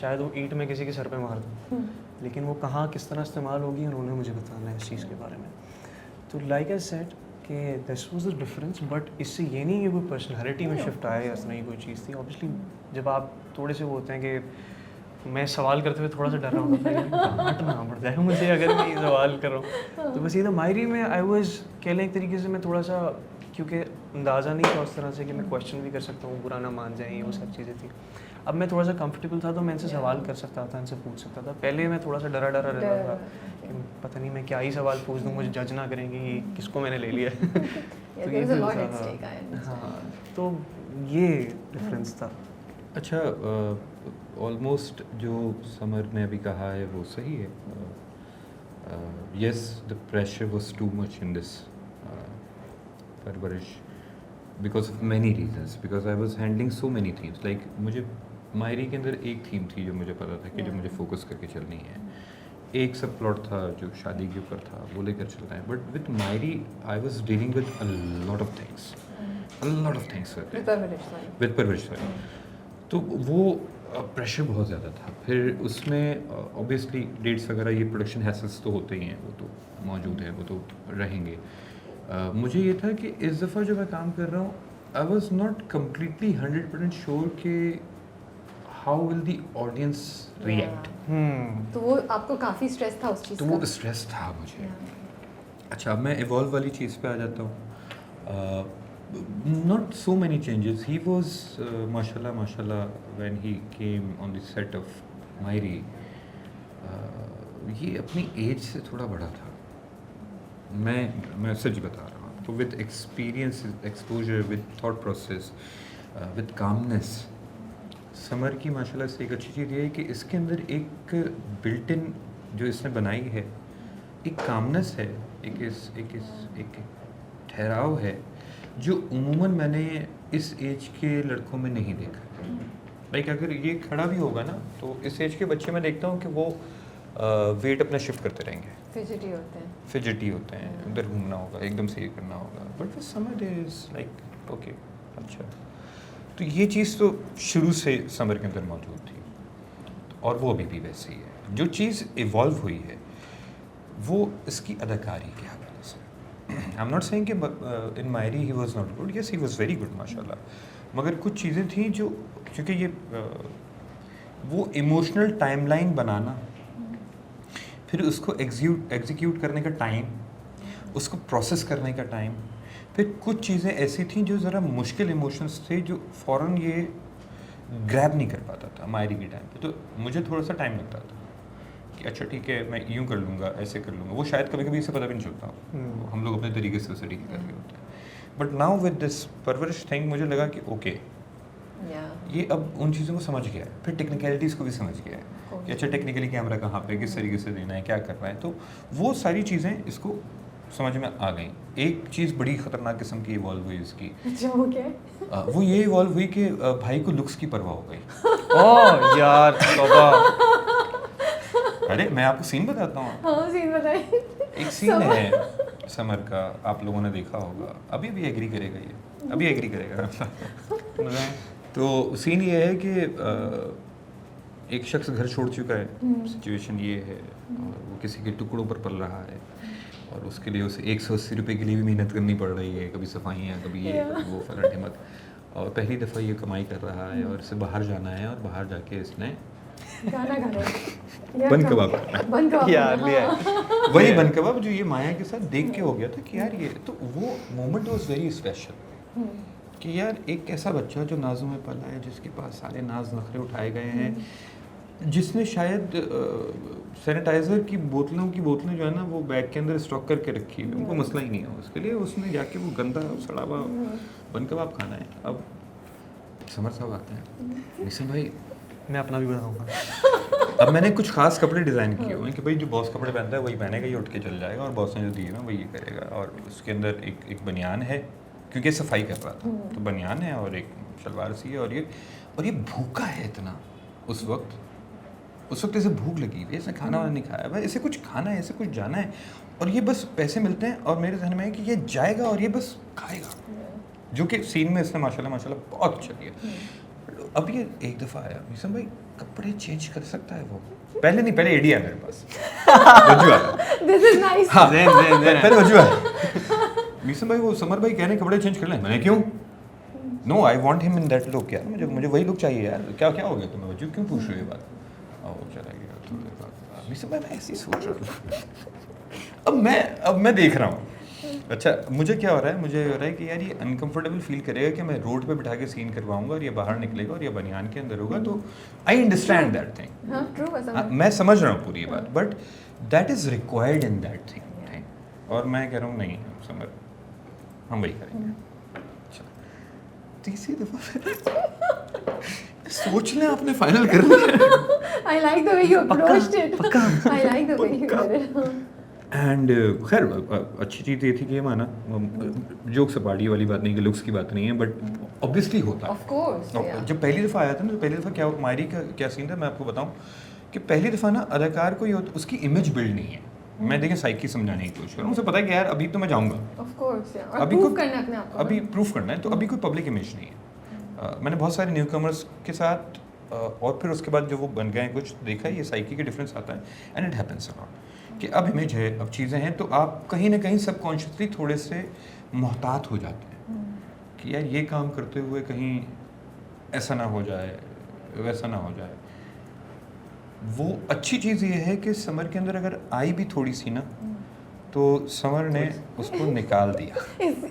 S3: शायद वो ईंट में किसी के सर पे मार दूँ, लेकिन वो कहाँ किस तरह इस्तेमाल होगी उन्होंने मुझे बताना है इस चीज़ के बारे में। तो लाइक आई सेड कि this was the difference, but इससे ये नहीं है कोई पर्सनैलिटी में शिफ्ट आया या इस नहीं कोई चीज़ थी। ऑब्वियसली जब आप थोड़े से वो होते हैं कि मैं सवाल करते हुए थोड़ा सा डर रहा हूँ, हटना पड़ जाएगा मुझे अगर मैं ये सवाल कर रहा हूँ। तो बस ये था मायरी में आई वाज कह लें एक तरीके से मैं थोड़ा सा, क्योंकि अंदाज़ा नहीं था उस तरह से कि मैं क्वेश्चन भी कर सकता हूँ, बुरा ना मान जाए, वो सब चीज़ें थी। अब मैं थोड़ा सा कंफर्टेबल था तो मैं इनसे सवाल कर सकता था, इनसे पूछ सकता था। पहले मैं थोड़ा सा डरा रहता था कि पता नहीं मैं क्या ही सवाल पूछ दूँ, मुझे जज ना करेंगे कि किसको मैंने ले लिया। तो ये हाँ, तो ये डिफरेंस था।
S2: अच्छा, ऑलमोस्ट जो समर ने अभी कहा है वो सही है। Yes, the pressure was too much in this Parwarish because of many reasons, because I was handling so many themes. Like मुझे मायरी के अंदर एक थीम थी जो मुझे पता था कि जो मुझे फोकस करके चलनी है। एक सब प्लॉट था जो शादी के ऊपर था, वो लेकर चलना है। But with Mayi Ri I was dealing with a lot of things with Parwarish. तो वो प्रेशर बहुत ज़्यादा था। फिर उसमें ऑब्वियसली डेट्स वगैरह, ये प्रोडक्शन हैसल्स तो होते ही हैं, वो तो मौजूद हैं, वो तो रहेंगे। मुझे ये था कि इस दफ़ा जो मैं काम कर रहा हूँ, I was not completely 100% sure कि how will the audience react.
S1: तो वो आपको काफ़ी स्ट्रेस था उस चीज़
S2: तो
S1: का?
S2: वो स्ट्रेस था मुझे। अच्छा, अब मैं इवॉल्व वाली चीज़ पे आ जाता हूँ। Not so many changes. He was, mashallah, when he came on the set of Mairi, ये अपनी एज से थोड़ा बड़ा था। मैं सच बता रहा हूँ। तो with experience, exposure, with thought process, with calmness, summer की माशाल्लाह से एक अच्छी चीज़ ये है कि इसके अंदर एक बिल्ट इन जो इसने बनाई है, एक कामनेस है, एक ठहराव है जो उमूमन मैंने इस एज के लड़कों में नहीं देखा। लाइक अगर ये खड़ा भी होगा ना तो इस एज के बच्चे मैं देखता हूँ कि वो वेट अपना शिफ्ट करते रहेंगे, फिजिटी होते हैं, उधर घूमना होगा, एकदम से ये करना होगा। But summer is like okay, अच्छा। तो ये चीज़ तो शुरू से समर के अंदर मौजूद थी और वो अभी भी वैसे ही है। जो चीज़ इवॉल्व हुई है वो इसकी अदाकारी के हवाले से। आई एम नॉट सेइंग कि in Mayi Ri he was not good, yes he was very good माशाल्लाह, मगर कुछ चीज़ें थी जो, क्योंकि ये वो इमोशनल टाइमलाइन बनाना, फिर उसको एग्जीक्यूट करने का टाइम, उसको प्रोसेस करने का टाइम, फिर कुछ चीज़ें ऐसी थीं जो ज़रा मुश्किल इमोशंस थे जो फ़ौरन ये ग्रैब नहीं कर पाता था मायरी के टाइम पे। तो मुझे थोड़ा सा टाइम लगता था कि अच्छा ठीक है मैं यूँ कर लूँगा, ऐसे कर लूँगा। वो शायद कभी कभी इसे पता भी नहीं चलता, हम लोग अपने तरीके से उसे डील कर रहे होते हैं। बट नाउ विद दिस परवरिश थिंग मुझे लगा कि ओके ये अब उन चीज़ों को समझ गया है, फिर टेक्निकलिटीज़ को भी समझ गया है कि अच्छा टेक्निकली कैमरा कहाँ पे, किस तरीके से देना है, क्या कर रहा है। तो वो सारी चीज़ें इसको समझ में आ गई। एक चीज़ बड़ी ख़तरनाक किस्म की इवॉल्व हुई इसकी, वो ये इवॉल्व हुई कि भाई को लुक्स की परवाह हो गई।
S3: ओह यार तौबा।
S2: अरे मैं आपको सीन बताता हूँ।
S1: हाँ सीन बताइए।
S2: एक सीन है समर का, आप लोगों ने देखा होगा, अभी भी एग्री करेगा ये, अभी एग्री करेगा। तो सीन ये है कि एक शख्स घर छोड़ चुका है, सिचुएशन ये है, और वो किसी के टुकड़ों पर पल रहा है और उसके लिए उसे 180 रुपये के लिए भी मेहनत करनी पड़ रही है, कभी सफाइयाँ, कभी ये वो फलां ढिमक। और पहली दफ़ा ये कमाई कर रहा है और इसे बाहर जाना है, और बाहर जाके इसने
S1: गाना गाना
S2: बन कबाब करना है।
S3: यार लिया
S2: वही बन कबाब जो ये माया के साथ देख के हो गया था कि यार ये तो वो मोमेंट वाज वेरी स्पेशल कि यार एक ऐसा बच्चा जो नाज़ों में पला है, जिसके पास सारे नाज नखरे उठाए गए हैं, जिसने शायद सैनिटाइज़र की बोतलें जो है ना वो बैग के अंदर स्टॉक करके रखी है, उनको मसला ही नहीं है उसके लिए, उसने जाके वो गंदा सड़ा हुआ बन कबाब खाना है। अब समर साहब आते हैं, निशन भाई
S3: मैं अपना भी बताऊंगा।
S2: अब मैंने कुछ खास कपड़े डिज़ाइन किए हुए हैं कि भाई जो बॉस कपड़े पहनता है वही पहनेगा, ये उठ के चल जाएगा, और बॉस ने जो दिए ना वही करेगा। और उसके अंदर एक बनियान है, क्योंकि सफाई कर रहा था, तो बनियान है और एक शलवार सी है, और ये भूखा है इतना उस वक्त इसे भूख लगी हुई है, इसने खाना वाना नहीं खाया, भाई इसे कुछ खाना है, इसे कुछ जाना है, और ये बस पैसे मिलते हैं और मेरे जहन में है कि ये जाएगा और ये बस खाएगा, जो कि सीन में इसने माशाल्लाह बहुत अच्छा किया। अब ये एक दफ़ा आया, मिशन भाई कपड़े चेंज कर सकता है वो? पहले एडी आया मेरे पास, वजू आया,
S1: दिस इज नाइस।
S2: हाँ पहले वजू आया, मिशन भाई वो समर भाई कह रहे कपड़े चेंज कर लें। मैंने क्यों? No I want him in that look यार, मुझे वही लुक चाहिए यार। क्या हो गया तुम्हें वजू, क्यों पूछ रहे हो ये बात? और चला गया थोड़ी देर बाद। मिशन भाई मैं ऐसे ही सोच रहा था, अब मैं देख रहा हूँ, अच्छा मुझे क्या हो रहा है, मुझे हो रहा है कि यार ये अनकंफर्टेबल फील करेगा कि मैं रोड पे बिठा के सीन करवाऊंगा और ये बाहर निकलेगा और ये बनियान के अंदर होगा। तो आई अंडरस्टैंड दैट थिंग,
S1: हाँ ट्रू,
S2: मैं समझ रहा हूँ पूरी ये बात, but that is required in that thing. और मैं कह रहा हूँ नहीं समझ, हम वही करेंगे। अच्छा तीसरी दफ़ा सोच लें आपने फाइनल कर लिया।
S1: I like the way you approached it, I like the way you did it.
S2: And खैर अच्छी चीज़ ये थी कि माना जोक सपाटी वाली बात नहीं कि लुक्स की बात नहीं है, बट ऑब्वियसली होता
S1: ऑफ कोर्स।
S2: जब पहली दफ़ा आया था ना, तो पहली दफ़ा क्या मायरी का क्या सीन था मैं आपको बताऊं कि पहली दफ़ा ना अदाकार को ये उसकी इमेज बिल्ड नहीं है। मैं देखिए साइकी समझाने की कोशिश कर रहा हूँ, उसे पता है कि यार अभी तो मैं जाऊँगा,
S1: ऑफ कोर्स, और
S2: अभी
S1: प्रूव करना है अपने आप को,
S2: अभी प्रूफ करना है, तो अभी कोई पब्लिक इमेज नहीं है। मैंने बहुत सारे न्यू कमर्स के साथ और फिर उसके बाद जो वो बन गए हैं कुछ देखा है, ये साइकी के डिफरेंस आता है, एंड इट हैपेंस अराउंड कि अब इमेज है, अब चीज़ें हैं, तो आप कहीं ना कहीं सबकॉन्शियसली थोड़े से मोहतात हो जाते हैं कि यार ये काम करते हुए कहीं ऐसा ना हो जाए, वैसा ना हो जाए। वो अच्छी चीज़ ये है कि समर के अंदर अगर आई भी थोड़ी सी ना, तो समर ने उसको निकाल दिया।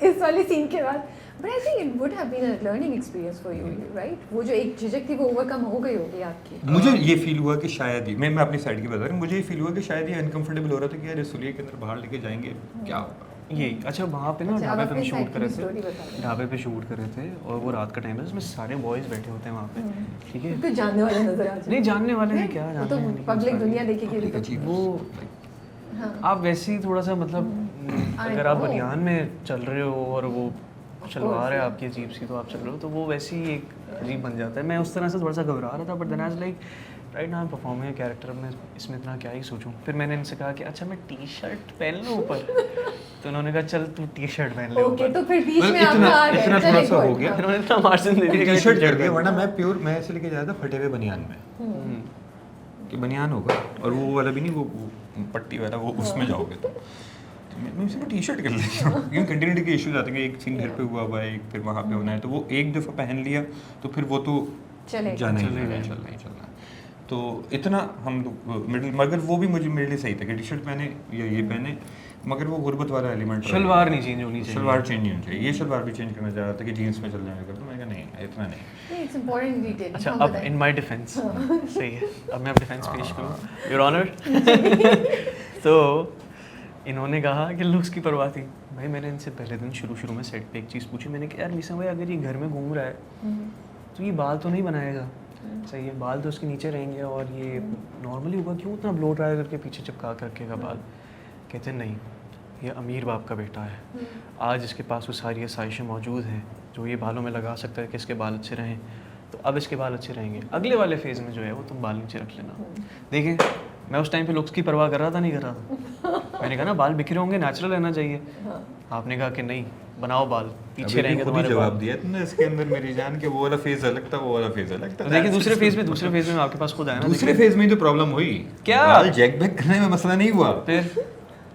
S1: इस वाले सीन के बाद But I think it would have been a learning experience for you, right? वो जो एक झिझक थी वो ओवरकम हो गई होगी आपकी.
S2: मुझे ये फील हुआ कि शायद ही मैं अपनी साइड की बता रहा हूँ, मुझे ये फील हुआ कि शायद ये अनकंफर्टेबल हो रहा था कि यार रसुलिया के अंदर बाहर लेके जाएंगे क्या होगा.
S3: ये अच्छा वहाँ पे ना
S1: अच्छा,
S3: ढाबे
S1: आप
S3: पे हम
S1: अपनी
S3: शूट
S1: side
S3: कर रहे
S1: की story बता
S3: थे,
S1: दो.
S3: ढाबे पे शूट कर रहे थे और वो रात का टाइम है, उसमें सारे बॉयज़ बैठे होते हैं वहाँ पे, ठीक है.
S1: कुछ जानने वाले नजर आ जाए.
S3: नहीं जानने वाले हैं क्या,
S1: वो तो
S3: जानने वाले
S1: पब्लिक
S3: हैं.
S1: दुनिया देखेगी तो.
S2: अजीब
S3: वो
S1: हाँ.
S3: आप वैसे ही थोड़ा सा मतलब अगर आप
S1: know.
S3: बनियान में चल रहे हो और वो शलवार है
S1: yeah.
S3: आपकी अजीब सी, तो आप चल रहे हो तो वो वैसे ही एक अजीब बन जाता है. मैं उस तरह से थोड़ा सा घबरा रहा था, but then I like right now I am performing a character, मैं इसमें इतना क्या ही सोचूं. फिर मैंने इनसे कहा कि अच्छा मैं टी शर्ट पहन लूँ ऊपर, तो उन्होंने कहा चल तू टी शर्ट पहन ले
S1: ओके,
S3: ऊपर.
S1: तो फिर बीच में
S2: इतना-
S1: आप आ गए.
S2: इतना थोड़ा सा हो गया.
S1: हाँ.
S3: इन्होंने इतना मार्जिन दे दिया
S2: टी शर्ट कर दिया,
S3: पहन
S2: वरना मैं प्योर मैं ऐसे लेके जाया था फटे हुए बनियान में
S3: हम्म.
S2: कि बनियान होगा और वो वाला भी नहीं, वो पट्टी वाला, वो उसमें जाओगे तो मैं उसे टी शर्ट कर लेता हूँ. क्योंकि कंटिन्यूटी के इश्यूज आते हैं कि एक सीन घर पे हुआ है, एक फिर वहाँ पे होना है, तो वो एक दफ़ा पहन लिया तो फिर वो तो
S1: चलेगा.
S2: जाना ही
S3: चलेगा.
S2: चलना ही चलना. तो इतना हम मिडिल, मगर वो भी मुझे मेरे लिए सही था कि टी शर्ट पहने या ये पहने, मगर वो गुर्बत वाला एलिमेंट
S3: शलवार नहीं चेंज होनी चाहिए.
S2: शलवार चेंज नहीं होनी चाहिए. ये शलवार भी चेंज करना चाह रहा था कि जीन्स में चल जाएगा, तो मैं कहा नहीं इतना नहीं.
S1: It's important detail.
S3: अच्छा
S1: हाँ,
S3: अब
S1: बताएं.
S3: इन माय डिफेंस सही है, अब मैं अपना डिफेंस पेश करूँ योर ऑनर. तो इन्होंने कहा कि लुक्स की परवाह थी. भाई मैंने इनसे पहले दिन शुरू में सेट पे एक चीज़ पूछी, मैंने कहा यार मीसा भाई अगर ये घर में घूम रहा है तो ये बाल तो नहीं बनाएगा, सही है, बाल तो उसके नीचे रहेंगे और ये नॉर्मली होगा, क्यों उतना ब्लो ड्राई करके पीछे चिपका कर रखेगा बाल. कहते नहीं, ये अमीर बाप का बेटा है, आज इसके पास वो सारी आसाइशें मौजूद हैं जो ये बालों में लगा सकता है कि इसके बाल अच्छे रहें, तो अब इसके बाल अच्छे रहेंगे. अगले वाले फेज़ में जो है वो तुम बाल नीचे रख लेना. देखें मैं उस टाइम पे लुक्स की परवाह कर रहा था, नहीं कर रहा था. मैंने कहा ना बाल बिखरे होंगे, नेचुरल रहना चाहिए. आपने कहा कि नहीं बनाओ बाल, पीछे रहेंगे तुम्हारे
S2: जवाब
S3: बाल.
S2: दिया तुमने इसके अंदर मेरी जान के वो वाला फेज अलग था, वो वाला फेज अलग था.
S3: तो देखिए दूसरे फेज़ में आपके पास खुद आया ना.
S2: दूसरे फेज में तो प्रॉब्लम हुई.
S3: क्या?
S2: बाल जैक बैक करने में मसला नहीं हुआ,
S3: फिर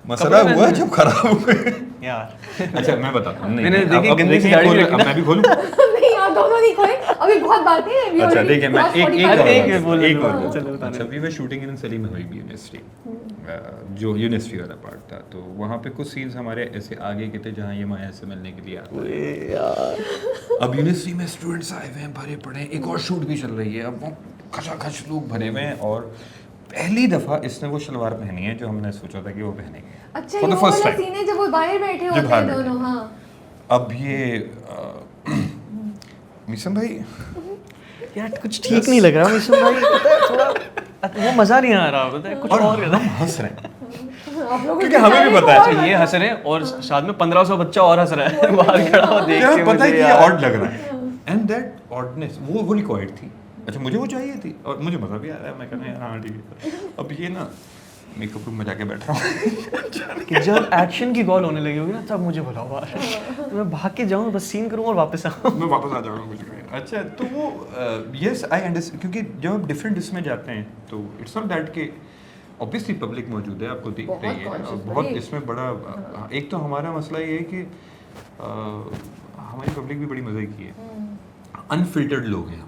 S2: मसला
S3: कपड़े
S2: हुआ
S3: पहनने
S2: जब खराब हो गए.
S3: यार
S2: अच्छा मैं बताता हूँ.
S3: मैंने देखी गंदी सी दाढ़ी भी रखी ना.
S2: मैं भी खोलूं.
S1: नहीं आप दोनों नहीं खोए, अभी बहुत बातें हैं. We
S2: अच्छा
S1: already
S2: देखिए मैं
S1: crossed 45
S2: एक
S3: एक
S2: और
S3: बोल
S2: एक
S3: दो.
S2: और
S3: चलो बताने
S2: अच्छा we were shooting in Salim Habib university, जो यूनिवर्सिटी वाला पार्ट था, तो वहाँ पे कुछ सीन्स हमारे ऐसे आगे के थे जहाँ ये माया से मिलने के लिए आता है. अब यूनिवर्सिटी में स्टूडेंट्स आए हुए हैं, भरे पड़े हैं, एक और शूट भी चल रही है, अब वो खचाखच लोग भरे हुए हैं और पहली दफ़ा इसने वो शलवार पहनी है जो हमने सोचा था कि वो पहनेंगे.
S1: अच्छा
S2: For
S1: ये
S2: the
S1: वो
S2: first
S1: वाला
S2: time.
S1: सीन है जब वो बाहर बैठे होते
S2: बाहर
S1: हैं
S2: बैठे
S1: दोनों. हाँ.
S2: अब ये मिशन भाई
S3: यार कुछ ठीक नहीं लग रहा मिशन भाई, पता है थोड़ा वो मज़ा नहीं आ रहा, पता है कुछ और
S2: हम हंस रहे हैं
S1: आप लोगों
S2: क्योंकि हमें भी पता है.
S3: अच्छा ये हंस रहे हैं और साथ में 1500 बच्चा और हंस रहा है बाहर खड़ा हो देख
S2: क्या
S3: के.
S2: पता है
S3: मुझे
S2: कि ये
S3: यार
S2: ऑड लग रहा है एंड दैट ऑडनेस वो रिक्वायर्ड थी. अच्छा मुझे वो चाहिए थी और मुझे मज़ा भी आ रहा है. मैं कह रहा हूँ हाँ ठीक है. अब ये ना मेकअप रूम में जाके बैठ रहा हूँ.
S3: कि जब एक्शन की कॉल होने लगी होगी ना तब मुझे बुलाओ बाहर, तो मैं भाग के जाऊँ बस सीन करूँ और वापस आऊँ.
S2: मैं वापस आ जाऊँगा कुछ नहीं. अच्छा तो वो यस आई अंडरस्टैंड, क्योंकि जब आप डिफरेंट इसमें जाते हैं तो इट्स नॉट दैट के ऑब्वियसली पब्लिक मौजूद है, आपको दिख
S1: बहुत
S2: रही है.
S1: conscious,
S2: बहुत
S1: बड़ी.
S2: इसमें बड़ा एक तो हमारा मसला ये है कि हमारी पब्लिक भी बड़ी मज़े की है. अनफिल्टर्ड लोग हैं हम.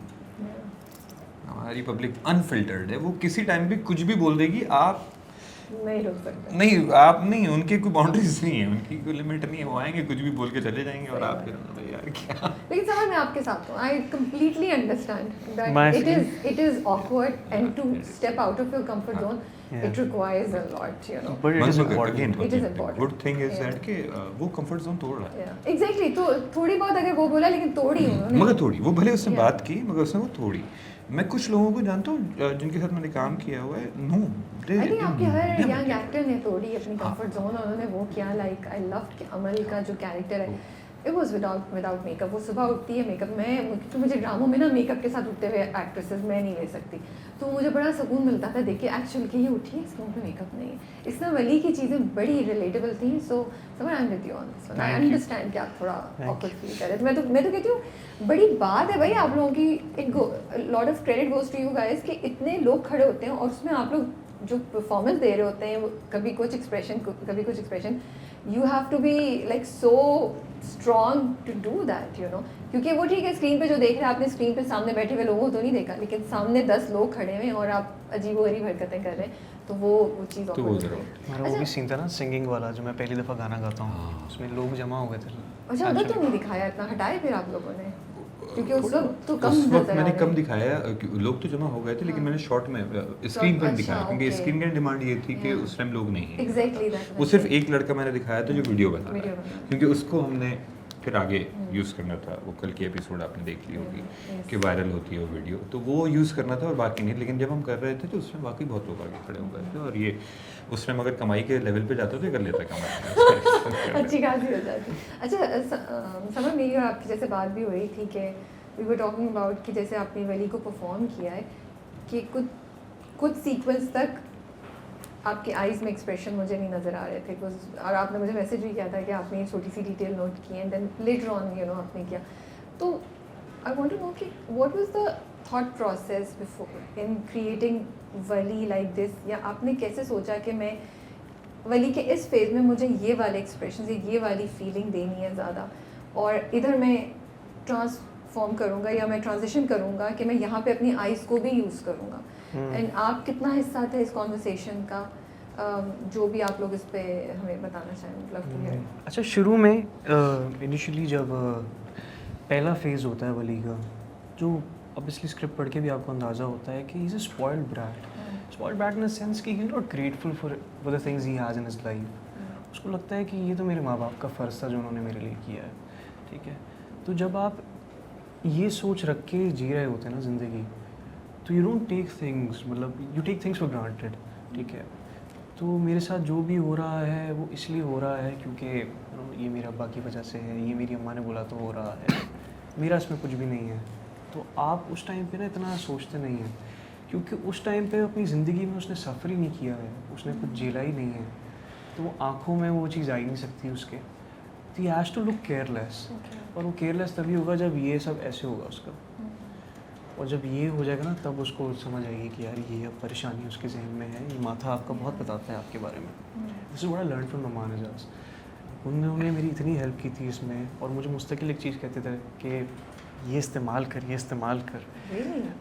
S2: हमारी पब्लिक अनफिल्टर्ड है, वो किसी टाइम भी कुछ भी बोल देगी. आप
S1: नहीं रोक सकते.
S2: नहीं आप नहीं, उनके कोई बाउंड्रीज नहीं है, उनकी कोई लिमिट नहीं है. वो आएंगे कुछ भी बोल के चले जाएंगे और आप फिर भाई यार क्या.
S1: लेकिन समझ मैं आपके साथ हूँ. I completely understand
S3: My
S1: that it is awkward and to step out of your comfort zone it requires a lot, you know.
S3: But it is
S2: Again,
S3: important.
S1: It is important.
S2: Good thing is
S1: Yeah.
S2: that कि वो comfort zone तोड़ रहा है.
S1: Yeah. Exactly. तो थोड़ी बहुत अगर वो बोला लेकिन तोड़ी उन्होंने.
S2: मगर थोड़ी वो भले उसने
S1: Yeah.
S2: बात की मगर उसने वो थोड़ी. मैं कुछ लोगों को जानता हूँ जिनके साथ मैंने काम किया हुआ है. नो
S1: I think आपके हर यंग एक्टर ने तोड़ी अपनी कंफर्ट जोन और उन्होंने वो किया. लाइक आई लव्ड कि अमल का जो कैरेक्टर है इट वाज विदाउट मेकअप. वो सुबह उठती है मेकअप में, तो मुझे ड्रामों में ना मेकअप के साथ उठते हुए एक्ट्रेसेस मैं नहीं ले सकती, तो मुझे बड़ा सुकून मिलता था देख के एक्चुअल कि ये उठी है इसके मुंह पे मेकअप नहीं है. इसमें वली की चीज़ें बड़ी रिलेटेबल थी. सो समझ I am with you on this one. I understand कि आप थोड़ा ऑकवर्ड फील कर रहे थे. मैं तो कहती हूँ बड़ी बात है भाई आप लोगों की. It lot of credit goes to you guys कि इतने लोग खड़े होते हैं और उसमें आप लोग जो परफॉर्मेंस दे रहे होते हैं कभी कुछ expression you have to be like so strong to do that, you know. क्योंकि वो ठीक है स्क्रीन पे जो देख रहे हैं आपने स्क्रीन पे सामने बैठे हुए लोगों को तो नहीं देखा, लेकिन सामने 10 लोग खड़े हुए हैं और आप अजीबोगरीब हरकतें कर रहे हैं, तो वो चीज़
S2: तो वो
S1: awkward
S2: ज़रूर.
S1: होती है.
S3: हमारा वो भी सीन था ना सिंगिंग वाला जो मैं पहली दफ़ा गाना गाता हूँ, उसमें लोग जमा हो गए थे
S1: अच्छा उधर तो नहीं दिखाया इतना, हटाए फिर आप लोगों ने? क्योंकि उस वक्त तो कम
S2: उस वक्त
S1: नजर आ
S2: मैंने
S1: रहे
S2: कम
S1: हैं।
S2: दिखाया, लोग तो जमा हो गए थे, लेकिन
S1: हाँ।
S2: मैंने शॉर्ट में स्क्रीन पर
S1: अच्छा,
S2: दिखाया, क्योंकि
S1: okay.
S2: स्क्रीन की डिमांड ये थी कि
S1: Yeah.
S2: उस टाइम लोग नहीं हैं।
S1: Exactly that
S2: वो
S1: was
S2: सिर्फ
S1: it.
S2: एक लड़का मैंने दिखाया था जो वीडियो बना रहा
S1: वीडियो
S2: है,
S1: बना रहा है।
S2: क्योंकि उसको हमने फिर आगे यूज़ करना था। वो कल की एपिसोड आपने देख ली होगी
S1: Yes.
S2: कि वायरल होती है वो वीडियो, तो वो यूज़ करना था और बाकी नहीं। लेकिन जब हम कर रहे थे तो उसमें वाकई बहुत लोग आगे खड़े हो गए थे, और ये उस टाइम अगर कमाई के लेवल पे जाता तो ये कर लेता कमाई।
S1: अच्छी खासी हो जाती। अच्छा समझ मेरी और आपकी जैसे बात भी हुई थी कि वी वर टॉकिंग अबाउट कि जैसे आपने वली को परफॉर्म किया है कि कुछ सीक्वेंस तक आपके आईज़ में एक्सप्रेशन मुझे नहीं नज़र आ रहे थे कुछ, और आपने मुझे मैसेज भी किया था कि आपने ये छोटी सी डिटेल नोट की and then later on you know आपने किया। तो आई वांट टू नो कि what was the thought process before in creating वली लाइक दिस, या आपने कैसे सोचा कि मैं वली के इस फेज़ में मुझे ये वाले एक्सप्रेशन ये वाली फीलिंग देनी है ज़्यादा, और इधर मैं ट्रांसफॉर्म करूँगा या मैं ट्रांजिशन करूँगा कि मैं यहाँ पे अपनी आइज़ को भी यूज़ करूँगा। एंड आप कितना हिस्सा थे इस कॉन्वर्सेशन का, जो भी आप लोग इस पे हमें बताना चाहें, मतलब
S3: अच्छा शुरू में इनिशियली जब पहला फेज़ होता है वली का, जो ऑब्वियसली स्क्रिप्ट पढ़ के भी आपको अंदाज़ा होता है कि he is a spoiled brat. Spoiled brat in the sense कि he is not grateful for the things he has in his life. उसको लगता है कि ये तो मेरे माँ बाप का फ़र्ज़ था जो उन्होंने मेरे लिए किया है, ठीक है। तो जब आप ये सोच रख के जी रहे होते हैं ना ज़िंदगी, तो यू डोंट टेक थिंग्स, मतलब you take things for granted, ठीक है। तो मेरे साथ जो भी हो रहा है वो इसलिए हो रहा है क्योंकि ये मेरे अब्बा की वजह से है, ये मेरी अम्मा ने बोला तो हो रहा है, मेरा इसमें कुछ भी नहीं है। तो आप उस टाइम पे ना इतना सोचते नहीं हैं, क्योंकि उस टाइम पे अपनी ज़िंदगी में उसने सफ़र ही नहीं किया है, उसने कुछ झेला ही नहीं है, तो वो आँखों में वो चीज़ आ ही नहीं सकती उसके। तो he has to look careless, और वो केयरलेस तभी होगा जब ये सब ऐसे होगा उसका। और जब ये हो जाएगा ना तब उसको समझ आएगी कि यार ये अब परेशानी उसके जहन में है, ये माथा आपका बहुत बताता है आपके बारे में। This is what I learn from Nauman Ijaz. उन्होंने मेरी इतनी हेल्प की थी इसमें, और मुझे मुस्तकिल एक चीज़ कहते थे कि ये इस्तेमाल कर, ये इस्तेमाल कर।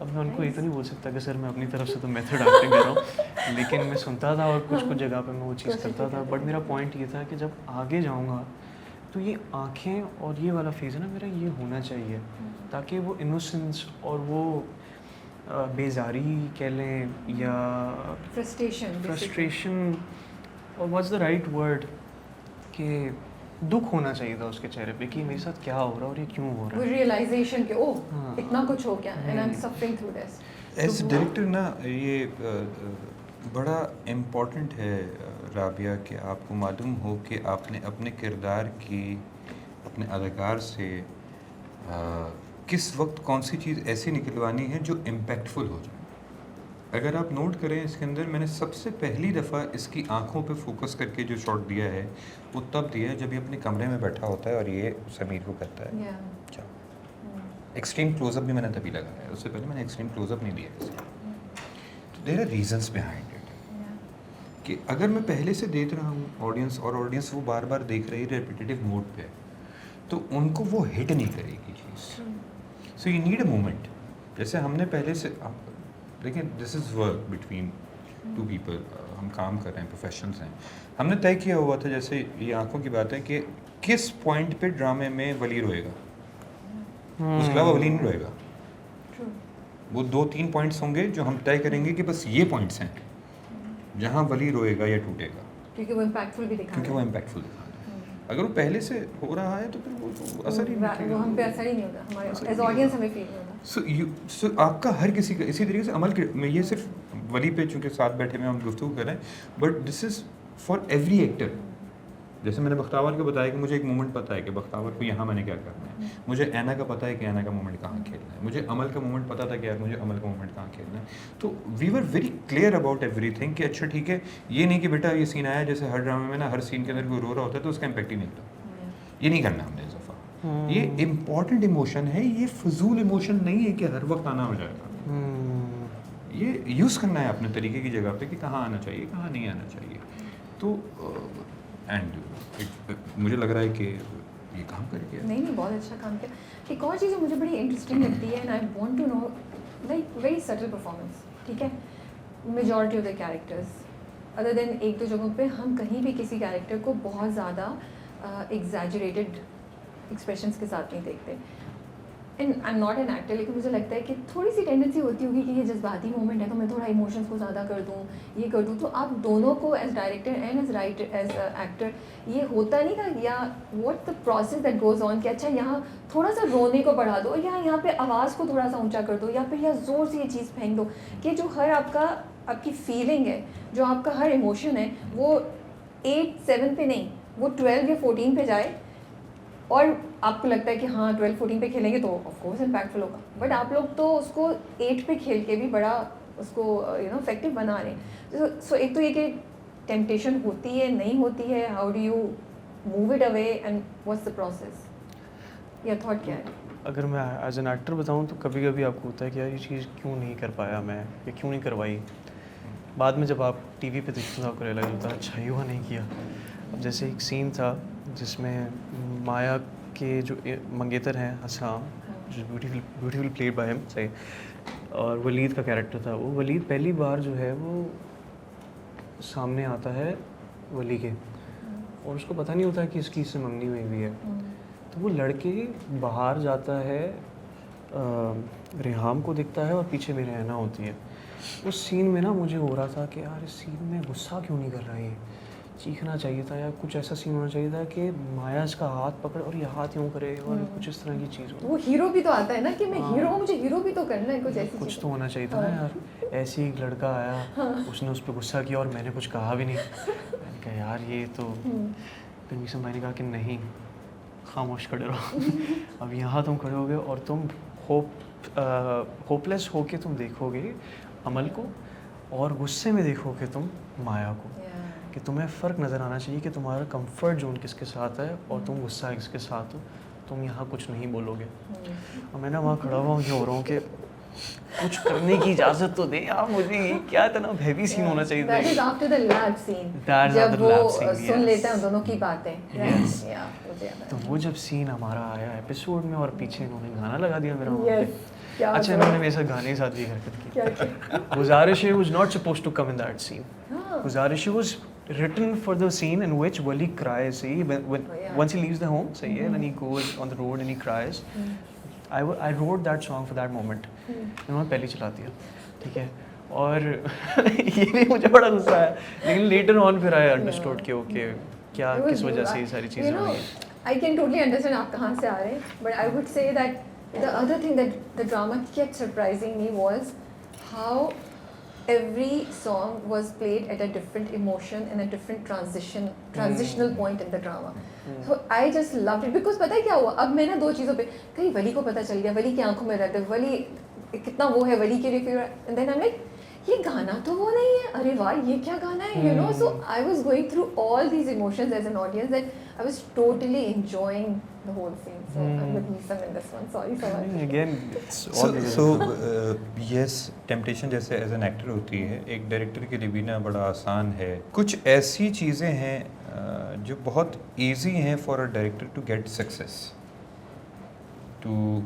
S3: अब मैं उनको ये तो नहीं बोल सकता कि सर मैं अपनी तरफ से तो मेथड एक्टिंग कर रहा हूँ, लेकिन मैं सुनता था और कुछ कुछ जगह पे मैं वो चीज़ करता था। बट मेरा पॉइंट ये था कि जब आगे जाऊँगा तो ये आँखें और ये वाला फेज़ है ना मेरा, ये होना चाहिए, ताकि वो इनोसेंस और वो बेजारी कह लें या फ्रस्ट्रेशन, और व्हाट्स द राइट वर्ड, कि दुख होना चाहिए था उसके चेहरे पे कि मेरे साथ क्या हो रहा है और ये क्यों हो रहा
S1: वो
S3: है।
S1: रियलाइजेशन कि ओह
S3: हाँ।
S1: इतना कुछ हो गया and I am suffering through this.
S2: As director ना ये बड़ा इम्पॉर्टेंट है राबिया, कि आपको मालूम हो कि आपने अपने किरदार की, अपने अदाकार से किस वक्त कौन सी चीज़ ऐसी निकलवानी है जो इम्पैक्टफुल हो जाए। अगर आप नोट करें इसके अंदर मैंने सबसे पहली दफ़ा इसकी आंखों पे फोकस करके जो शॉट दिया है वो तब दिया है जब ये अपने कमरे में बैठा होता है और ये समीर को कहता है क्या। एक्सट्रीम क्लोजअप भी मैंने तभी लगाया है, उससे पहले मैंने एक्सट्रीम क्लोजअप नहीं दिया इसको। तो there are reasons behind it, कि अगर मैं पहले से देख रहा हूँ ऑडियंस, और ऑडियंस वो बार बार देख रही है रेपिटेटिव मोड पे, तो उनको वो हिट नहीं करेगी चीज़। So you need a moment. जैसे हमने पहले से देखिए, this is work between two people, हम काम कर रहे हैं, प्रोफेशनल्स हैं। हमने तय किया हुआ था, जैसे ये आंखों की बात है, कि किस पॉइंट पे ड्रामे में वली रोएगा, उसके अलावा वली नहीं रोएगा। वो 2-3 पॉइंट्स होंगे जो हम तय करेंगे कि बस ये पॉइंट्स हैं जहाँ वली रोएगा या टूटेगा,
S1: क्योंकि वो इम्पैक्टफुल भी दिखा,
S2: क्योंकि वो इम्पैक्टफुल दिखा। अगर वो पहले से हो रहा है तो फिर वो असर ही नहीं,
S1: वो हम पे असर ही नहीं होता, हमारे एज ऑडियंस हमें फील नहीं होता।
S2: सो आपका हर किसी का इसी तरीके से अमल मैं ये सिर्फ वली पे चूँकि साथ बैठे में हम गुफ्तगू कर रहे हैं, but this is for every actor. जैसे मैंने बख्तावर को बताया कि मुझे एक मोमेंट पता है कि बख्तावर को यहाँ मैंने क्या करना है, मुझे ऐना का पता है कि ऐना का मोमेंट कहाँ खेलना है, मुझे अमल का मोमेंट पता था कि यार मुझे अमल का मोमेंट कहाँ खेलना है। तो we were very clear about everything कि अच्छा ठीक है, ये नहीं कि बेटा ये सीन आया, जैसे हर ड्रामे में ना हर सीन के अंदर कोई रो रहा होता है तो उसका इम्पैक्ट ही नहीं होता, ये नहीं करना हमने इस दफ़ा। ये इम्पॉर्टेंट इमोशन है, ये फजूल इमोशन नहीं है कि हर वक्त आना हो जाएगा। ये यूज़ करना है अपने तरीके की जगह पे कि कहाँ आना चाहिए, कहाँ नहीं आना चाहिए। तो एंड मुझे लग रहा है कि ये काम करके
S1: नहीं बहुत अच्छा काम किया। एक और चीज़ मुझे बड़ी इंटरेस्टिंग लगती है and I want to know, like very subtle performance, ठीक है। Majority of the characters other than 1-2 जगहों पे हम कहीं भी किसी कैरेक्टर को बहुत ज़्यादा एग्जैजरेटेड एक्सप्रेशंस के साथ नहीं देखते। And I am not an actor, लेकिन मुझे लगता है कि थोड़ी सी टेंडेंसी होती होगी कि ये जज्बाती मोमेंट है तो मैं थोड़ा इमोशंस को ज़्यादा कर दूँ, ये कर दूँ। तो आप दोनों को as director and as writer as actor ये होता नहीं था, या what the process that goes on कि अच्छा यहाँ थोड़ा सा रोने को बढ़ा दो, या यहाँ पे आवाज़ को थोड़ा सा ऊंचा कर दो, या फिर यहाँ ज़ोर से ये चीज़ फेंक दो, कि जो हर आपकी फीलिंग है, जो आपका हर इमोशन है, वो 8-7 पे नहीं, वो 12 या 14 पे जाए। और आपको लगता है कि हाँ 12-14 पे खेलेंगे तो ऑफकोर्स इम्पैक्टफुल होगा, बट आप लोग तो उसको 8 पे खेल के भी बड़ा उसको इफेक्टिव बना रहे हैं। सो एक तो ये कि टेम्पटेशन होती है, नहीं होती है, how do you move it away and what's the process, या थॉट क्या है?
S3: अगर मैं एज एन एक्टर बताऊँ तो कभी कभी आपको होता है कि यार ये चीज़ क्यों नहीं कर पाया मैं, या क्यों नहीं करवाई। बाद में जब आप टीवी पे देखते हो आपको रियलाइज होता है अच्छा युवा नहीं किया। अब जैसे एक सीन था जिसमें माया के जो मंगेतर हैं असलाम, जो ब्यूटीफुल प्लेड बाय हिम, सही, और वलीद का कैरेक्टर था। वो वलीद पहली बार जो है वो सामने आता है वली के, और उसको पता नहीं होता कि इसकी इससे मंगनी हुई भी है। तो वो लड़के बाहर जाता है, रेहाम को देखता है और पीछे में रहना होती है। उस सीन में ना मुझे हो रहा था कि यार इस सीन में गुस्सा क्यों नहीं कर रहा है, चीखना चाहिए था, या कुछ ऐसा सीन होना चाहिए था कि माया इसका हाथ पकड़े और ये हाथ यूँ करे, और कुछ इस तरह की चीज़ हो।
S1: वो हीरो भी तो आता है ना कि मैं हीरो हूँ, मुझे हीरो भी तो करना है, कुछ ऐसी
S3: कुछ
S1: चीज़।
S3: तो होना चाहिए था ना यार। ऐसे ही एक लड़का आया, उसने उस पर गुस्सा किया और मैंने कुछ कहा भी नहीं। मैंने कहा यार ये तो, फिर मीसम भाई ने कहा कि नहीं, खामोश खड़े रहो। अब यहाँ तुम खड़े होगे और तुम होपलेस होके तुम देखोगे अमल को, और गुस्से में देखोगे तुम माया को, कि तुम्हें फ़र्क नज़र आना चाहिए कि तुम्हारा कंफर्ट जोन किसके साथ है और तुम गुस्सा किसके साथ हो। तुम यहाँ कुछ नहीं बोलोगे। और मैं ना वहाँ खड़ा हुआ हूँ, ये हो रहा हूँ कि कुछ करने की इजाज़त तो दे यार मुझे। ये क्या इतना हैवी सीन होना चाहिए था।
S1: That is after the lab scene,
S3: That's
S1: जब
S3: after the
S1: वो
S3: lab scene,
S1: सुन
S3: yes.
S1: लेते हैं दोनों की बातें।
S3: Yes.
S1: Yeah, मुझे याद है।
S3: तो वो जब सीन हमारा आया एपिसोड में, और पीछे इन्होंने गाना लगा दिया मेरा वहाँ
S1: Yes.
S3: पे।
S1: क्या
S3: अच्छा,
S1: बात
S3: इन्होंने
S1: है।
S3: मेरे साथ गाने के साथ भी हरकत की।
S1: क्या
S3: गुजारिश was not supposed to come in that scene.
S1: हाँ।
S3: गुजारिश was written for the scene in which Wali cries. See, when
S1: Oh, yeah.
S3: once he leaves the home, सही है, when he goes on the road and he cries. I wrote that song for that moment. इन्होंने पहले चला दिया, ठीक है। और ये भी मुझे बड़ा गुस्सा है, लेकिन later on फिर I understood कि ओके क्या
S1: It was
S3: किस वजह से ये
S1: you.
S3: सारी
S1: You
S3: चीज़ें
S1: know,
S3: हुई हैं।
S1: I can totally understand आप कहाँ से आ रहे हैं, but I would say that the other thing that the drama kept surprising me was how every song was played at a different emotion and a different transitional point in the drama. So I just loved it because पता है क्या हुआ, अब मैं ना दो चीज़ों पे, कहीं वली को पता चल गया, वली की आंखों में दर्द है, वली कितना वो है, वली के लिए फिर, and then I'm like, ये गाना तो वो नहीं है, अरे वाह ये क्या गाना है, you know. So I was going through all these emotions as an audience that I was totally enjoying the whole scene. So I'm with Meesam in this one. Sorry so much.
S3: Again, it's all
S2: so yes, temptation जैसे as an actor होती है, एक director के लिए भी ना बड़ा आसान है। कुछ ऐसी चीज़ें हैं जो बहुत इजी हैं for a director to get success, to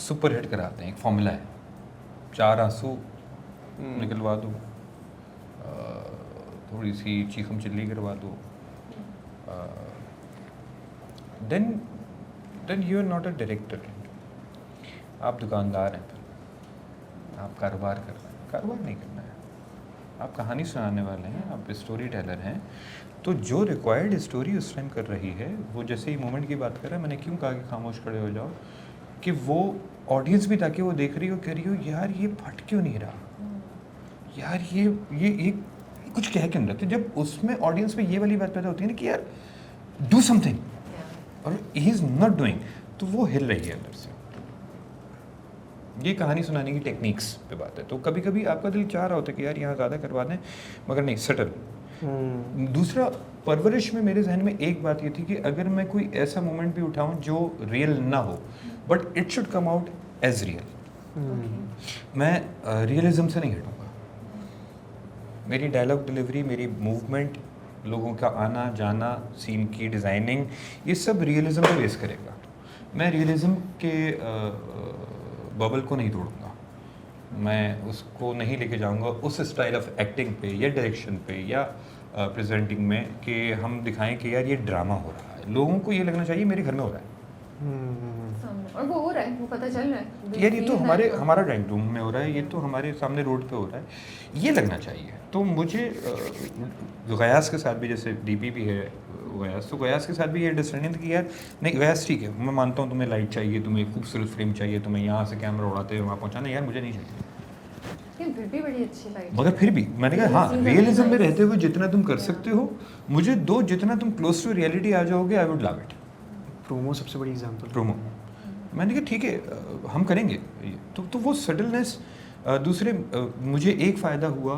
S2: super hit कराते हैं। एक फॉर्मूला है, 4 आंसू निकलवा दो, थोड़ी सी चीखम चिल्ली करवा दो, then you are not a director. आप दुकानदार हैं, फिर आप कारोबार कर रहे हैं। कारोबार नहीं करना है, आप कहानी सुनाने वाले हैं, आप स्टोरी टेलर हैं। तो जो रिक्वायर्ड स्टोरी उस टाइम कर रही है, वो जैसे ही मोमेंट की बात कर रहा है, मैंने क्यों कहा कि खामोश खड़े हो जाओ, कि वो ऑडियंस भी ताकि वो देख रही हो, कह रही हो यार ये फट क्यों नहीं रहा, यार ये कुछ कह क्यों नहीं रहा। तो जब उसमें ऑडियंस में ये वाली बात पैदा होती है ना कि यार डू समथिंग, और ही इज़ नॉट डूइंग, तो वो हिल रही है अंदर से। ये कहानी सुनाने की टेक्निक्स पे बात है। तो कभी कभी आपका दिल चाह रहा होता है कि यार यहाँ ज़्यादा करवा दें, मगर नहीं, सटल। दूसरा, परवरिश में मेरे जहन में एक बात ये थी कि अगर मैं कोई ऐसा मोमेंट भी उठाऊं जो रियल ना हो, but it should come out as real. मैं रियलिज्म से नहीं हटूंगा। मेरी डायलॉग डिलीवरी, मेरी मूवमेंट, लोगों का आना जाना, सीन की डिज़ाइनिंग, ये सब रियलिज्म पे बेस करेगा। मैं रियलिज्म के बबल को नहीं तोड़ूंगा, मैं उसको नहीं लेके जाऊंगा उस स्टाइल ऑफ एक्टिंग पे या डायरेक्शन पे या प्रेजेंटिंग में कि हम दिखाएं कि यार ये ड्रामा हो रहा है, है, लोगों को ये लगना चाहिए मेरे घर में हो रहा है,
S1: सामने, और वो हो रहा है, वो पता चल रहा है
S2: यार ये तो हमारा ड्राइंग रूम में हो रहा है, ये तो हमारे सामने रोड पे हो रहा है, ये लगना चाहिए। तो मुझे गयास के साथ भी, जैसे डीपी भी है गयास, तो गयास के साथ भी ये अंडरस्टैंडिंग थी कि यार नहीं गयास ठीक है, मैं मानता हूँ तुम्हें लाइट चाहिए, तुम्हें खूबसूरत फ्रेम चाहिए, तुम्हें यहाँ से कैमरा उड़ाते हुए वहाँ पहुँचाना, यार मुझे नहीं चाहिए,
S1: लेकिन फिर भी बड़ी अच्छी लाइट,
S2: मगर फिर भी मैंने कहा हाँ रियलिज्म में रहते हुए जितना तुम कर सकते हो मुझे दो, जितना तुम क्लोज टू रियलिटी आ जाओगे I would love it.
S3: Promo सबसे बड़ी एग्जांपल,
S2: प्रोमो मैंने कहा ठीक है हम करेंगे, तो वो सटलनेस। दूसरे मुझे एक फ़ायदा हुआ,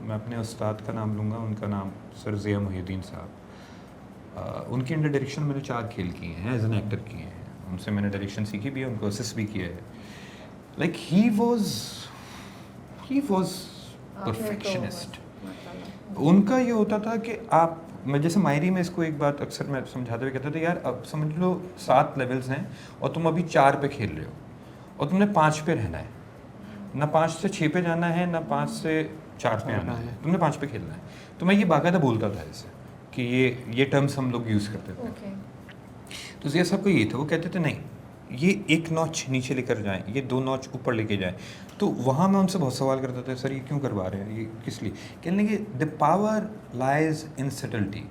S2: मैं अपने उस्ताद का नाम लूँगा, उनका नाम सर ज़िया मुहिउद्दीन साहब, उनके अंडर डायरेक्शन मैंने 4 खेल किए हैं, एज एन एक्टर किए हैं, उनसे मैंने डायरेक्शन सीखी भी है, उनको असिस्ट भी किया है। Like he was perfectionist. उनका ये होता था कि आप, मैं जैसे मायरी में इसको एक बात अक्सर मैं समझाते हुए कहता था, यार अब समझ लो 7 लेवल्स हैं और तुम अभी 4 पे खेल रहे हो और तुमने 5 पे रहना है, ना 5 से 6 पे जाना है, ना 5 से 4 पे आना है, तुमने 5 पे खेलना है। तो मैं ये बाकायदा बोलता था ऐसे कि ये टर्म्स हम लोग यूज़ करते थे। तो ज़िया साहब को ये था, वो कहते थे नहीं ये 1 नॉच नीचे लेकर जाएं, ये 2 नॉच ऊपर लेके जाएं। तो वहाँ मैं उनसे बहुत सवाल करता था, सर ये क्यों करवा रहे हैं, ये किस लिए? कहने लगे the power lies in subtlety,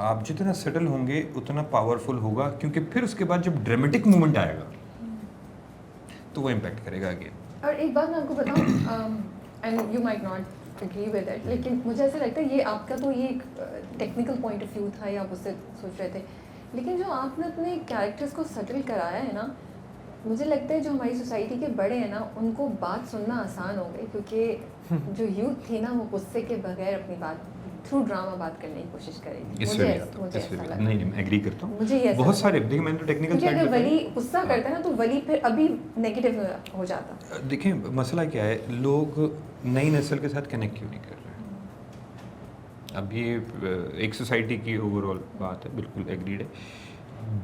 S2: आप जितना सटल होंगे उतना पावरफुल होगा, क्योंकि फिर उसके बाद जब ड्रामेटिक मूवमेंट आएगा तो वो इम्पैक्ट करेगा आगे।
S1: और एक बात मैं आपको बताऊं, and you might not agree with it, लेकिन मुझे ऐसा लगता है ये आपका तो ये एक टेक्निकल पॉइंट ऑफ व्यू था या आप उससे सोच रहे थे, लेकिन जो आपने अपने कैरेक्टर्स को सटल कराया है ना, मुझे लगता है जो हमारी सोसाइटी के बड़े हैं ना उनको बात सुनना आसान हो गई, क्योंकि जो यूथ थी ना वो गुस्से के बगैर अपनी बात थ्रू ड्रामा बात करने की कोशिश करेगी।
S2: नहीं मैं एग्री करता हूँ,
S1: मुझे ये
S2: बहुत सारे, देखिए मैंने तो टेक्निकल
S1: साइड, अगर वली गुस्सा करता है ना तो वली फिर अभी नेगेटिव हो जाता।
S2: देखिए मसला क्या है, लोग नई नस्ल के साथ कनेक्ट क्यों नहीं कर रहे हैं? अब ये एक सोसाइटी की ओवरऑल बात है, बिल्कुल एग्रीड है,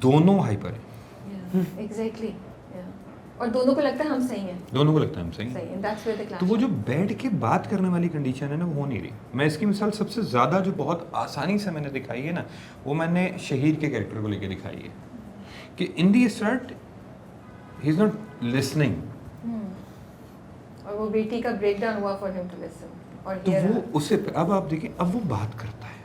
S2: दोनों हाइपर है,
S1: एग्जैक्टली, और दोनों को लगता है हम सही हैं,
S2: दोनों को लगता है हम सही
S1: हैं, that's where the clash
S2: तो वो जो बैठ के बात करने वाली कंडीशन है ना वो हो नहीं रही। मैं इसकी मिसाल सबसे ज़्यादा जो बहुत आसानी से मैंने दिखाई है ना, वो मैंने शहीर के कैरेक्टर को लेके दिखाई है कि in the start he is not listening,
S1: और वो बेटी का ब्रेकडाउन हुआ फॉर हिम टू लिसन, और
S2: तो वो उसे, अब आप देखिए अब वो बात करता है,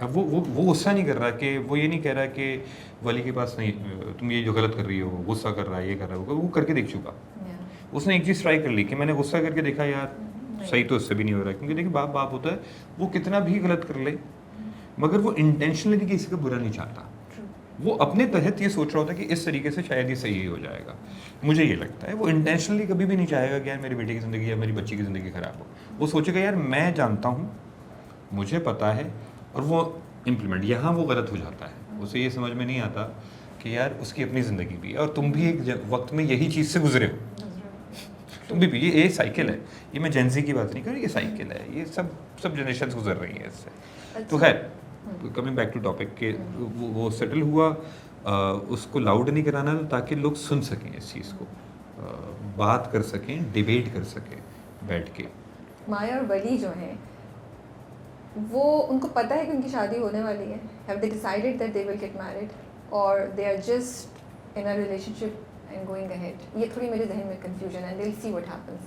S2: अब वो गुस्सा नहीं कर रहा, कि वो ये नहीं कह रहा कि वली के पास नहीं तुम ये जो गलत कर रही हो, गुस्सा कर रहा है, ये कर रहा है, वो करके देख चुका। उसने एक चीज़ ट्राई कर ली कि मैंने गुस्सा करके देखा, यार सही तो उससे भी नहीं हो रहा, क्योंकि देखिए बाप होता है, वो कितना भी गलत कर ले मगर वो इंटेंशनली किसी का बुरा नहीं चाहता, वो अपने तहत ये सोच रहा होता है कि इस तरीके से शायद ये सही हो जाएगा। मुझे ये लगता है वो इंटेंशनली कभी भी नहीं चाहेगा कि यार मेरी बेटी की ज़िंदगी या मेरी बच्ची की ज़िंदगी ख़राब हो। वो सोचेगा यार मैं जानता हूँ, मुझे पता है, और वो इम्प्लीमेंट, यहाँ वो गलत हो जाता है। उसे ये समझ में नहीं आता कि यार उसकी अपनी ज़िंदगी भी है और तुम भी एक वक्त में यही चीज़ से गुजरे हो, तुम भी ये साइकिल है, ये मैं जेनजी की बात नहीं कर रही, ये साइकिल है, ये सब जनरेशन गुजर रही हैं इससे। तो खैर कमिंग बैक टू टॉपिक के वो सेटल हुआ, उसको लाउड नहीं कराना था ताकि लोग सुन सकें इस चीज़ को, बात कर सकें, डिबेट कर सकें बैठ के।
S1: माया और वली जो हैं वो, उनको पता है कि उनकी शादी होने वाली है, have they decided that they will get married, और they are just in a relationship and going ahead. ये थोड़ी मेरे जहन में कंफ्यूजन है, they will see what happens.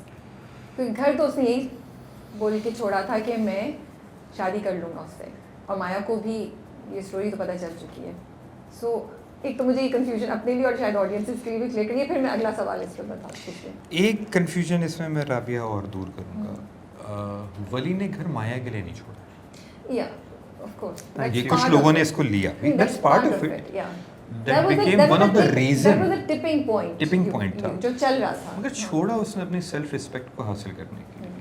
S1: क्योंकि घर तो उसने यही बोल के छोड़ा था कि मैं शादी कर लूँगा उससे, और माया को भी ये स्टोरी तो पता चल चुकी है। सो एक तो मुझे ये कंफ्यूजन अपने लिए और शायद ऑडियंसेस के लिए भी क्लियर करिए, फिर मैं अगला सवाल इस पर बता सकती हूँ।
S2: एक कंफ्यूजन इसमें मैं राबिया और दूर करूँगा, वली ने घर माया के लिए नहीं छोड़ा,
S1: या ऑफ कोर्स
S2: ये कुछ लोगों ने इसको लिया, दैट्स पार्ट ऑफ इट,
S1: या
S2: that became one of the reason,
S1: that was a tipping point
S2: था
S1: जो चल रहा था,
S2: मगर छोड़ा उसने अपनी सेल्फ रिस्पेक्ट को हासिल करने के लिए,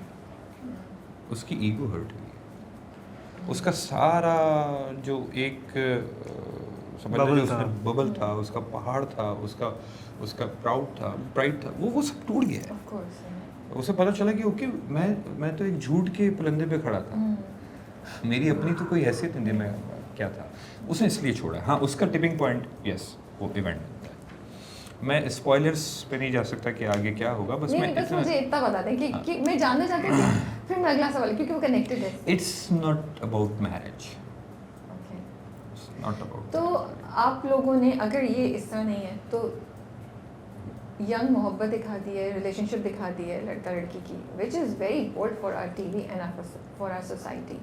S2: उसकी ईगो हर्ट हुई, उसका सारा जो एक बबल था, उसका पहाड़ था, उसका प्राइड था, वो सब टूट गया है।
S1: of course,
S2: उसे पता चला कि ओके मैं तो एक झूठ के पलंदे पे खड़ा था, मेरी अपनी तो कोई हैसियत नहीं, मैं क्या था, उसने इसलिए छोड़ा। हाँ उसका टिपिंग पॉइंट, यस वो इवेंट होता है। मैं स्पॉयलर्स पे नहीं जा सकता कि आगे क्या होगा, बस
S1: नहीं,
S2: मैं
S1: बस मुझे इतना बता दें कि मैं जानना चाहती हूँ फिर मैं अगला सवाल, क्योंकि वो कनेक्टेड है।
S2: It's not about marriage.
S1: Okay.
S2: It's not about
S1: तो आप लोगों ने, अगर ये इस तरह नहीं है तो यंग मोहब्बत दिखा दी है, रिलेशनशिप दिखा दी है लड़का लड़की की, which is very bold for our TV and for our society.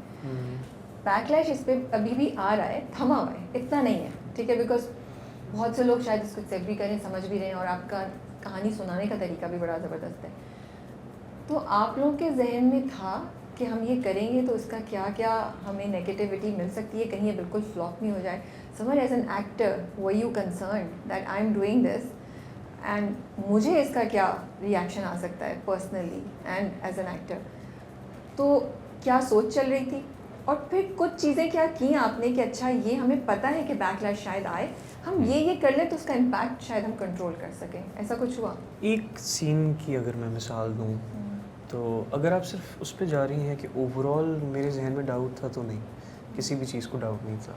S1: Backlash इस पे अभी भी आ रहा है, थमा हुआ है, इतना नहीं है, ठीक है, बिकॉज बहुत से लोग शायद इसको एक्सेप्ट भी करें, समझ भी रहे हैं, और आपका कहानी सुनाने का तरीका भी बड़ा ज़बरदस्त है। तो आप लोगों के जहन में था कि हम ये करेंगे तो इसका क्या क्या हमें नेगेटिविटी मिल सकती है, कहीं ये बिल्कुल फ्लॉप नहीं हो जाए? Samar as an actor were you concern that I am doing this and मुझे इसका क्या रिएक्शन आ सकता है personally and as an actor? तो क्या सोच चल रही थी, और फिर कुछ चीज़ें क्या की आपने कि अच्छा ये हमें पता है कि बैकलैश शायद आए, हम ये कर लें तो उसका इम्पैक्ट शायद हम कंट्रोल कर सकें, ऐसा कुछ हुआ?
S3: एक सीन की अगर मैं मिसाल दूँ तो अगर आप सिर्फ उस पे जा रही हैं कि ओवरऑल मेरे जहन में डाउट था, तो नहीं, किसी भी चीज़ को डाउट नहीं था।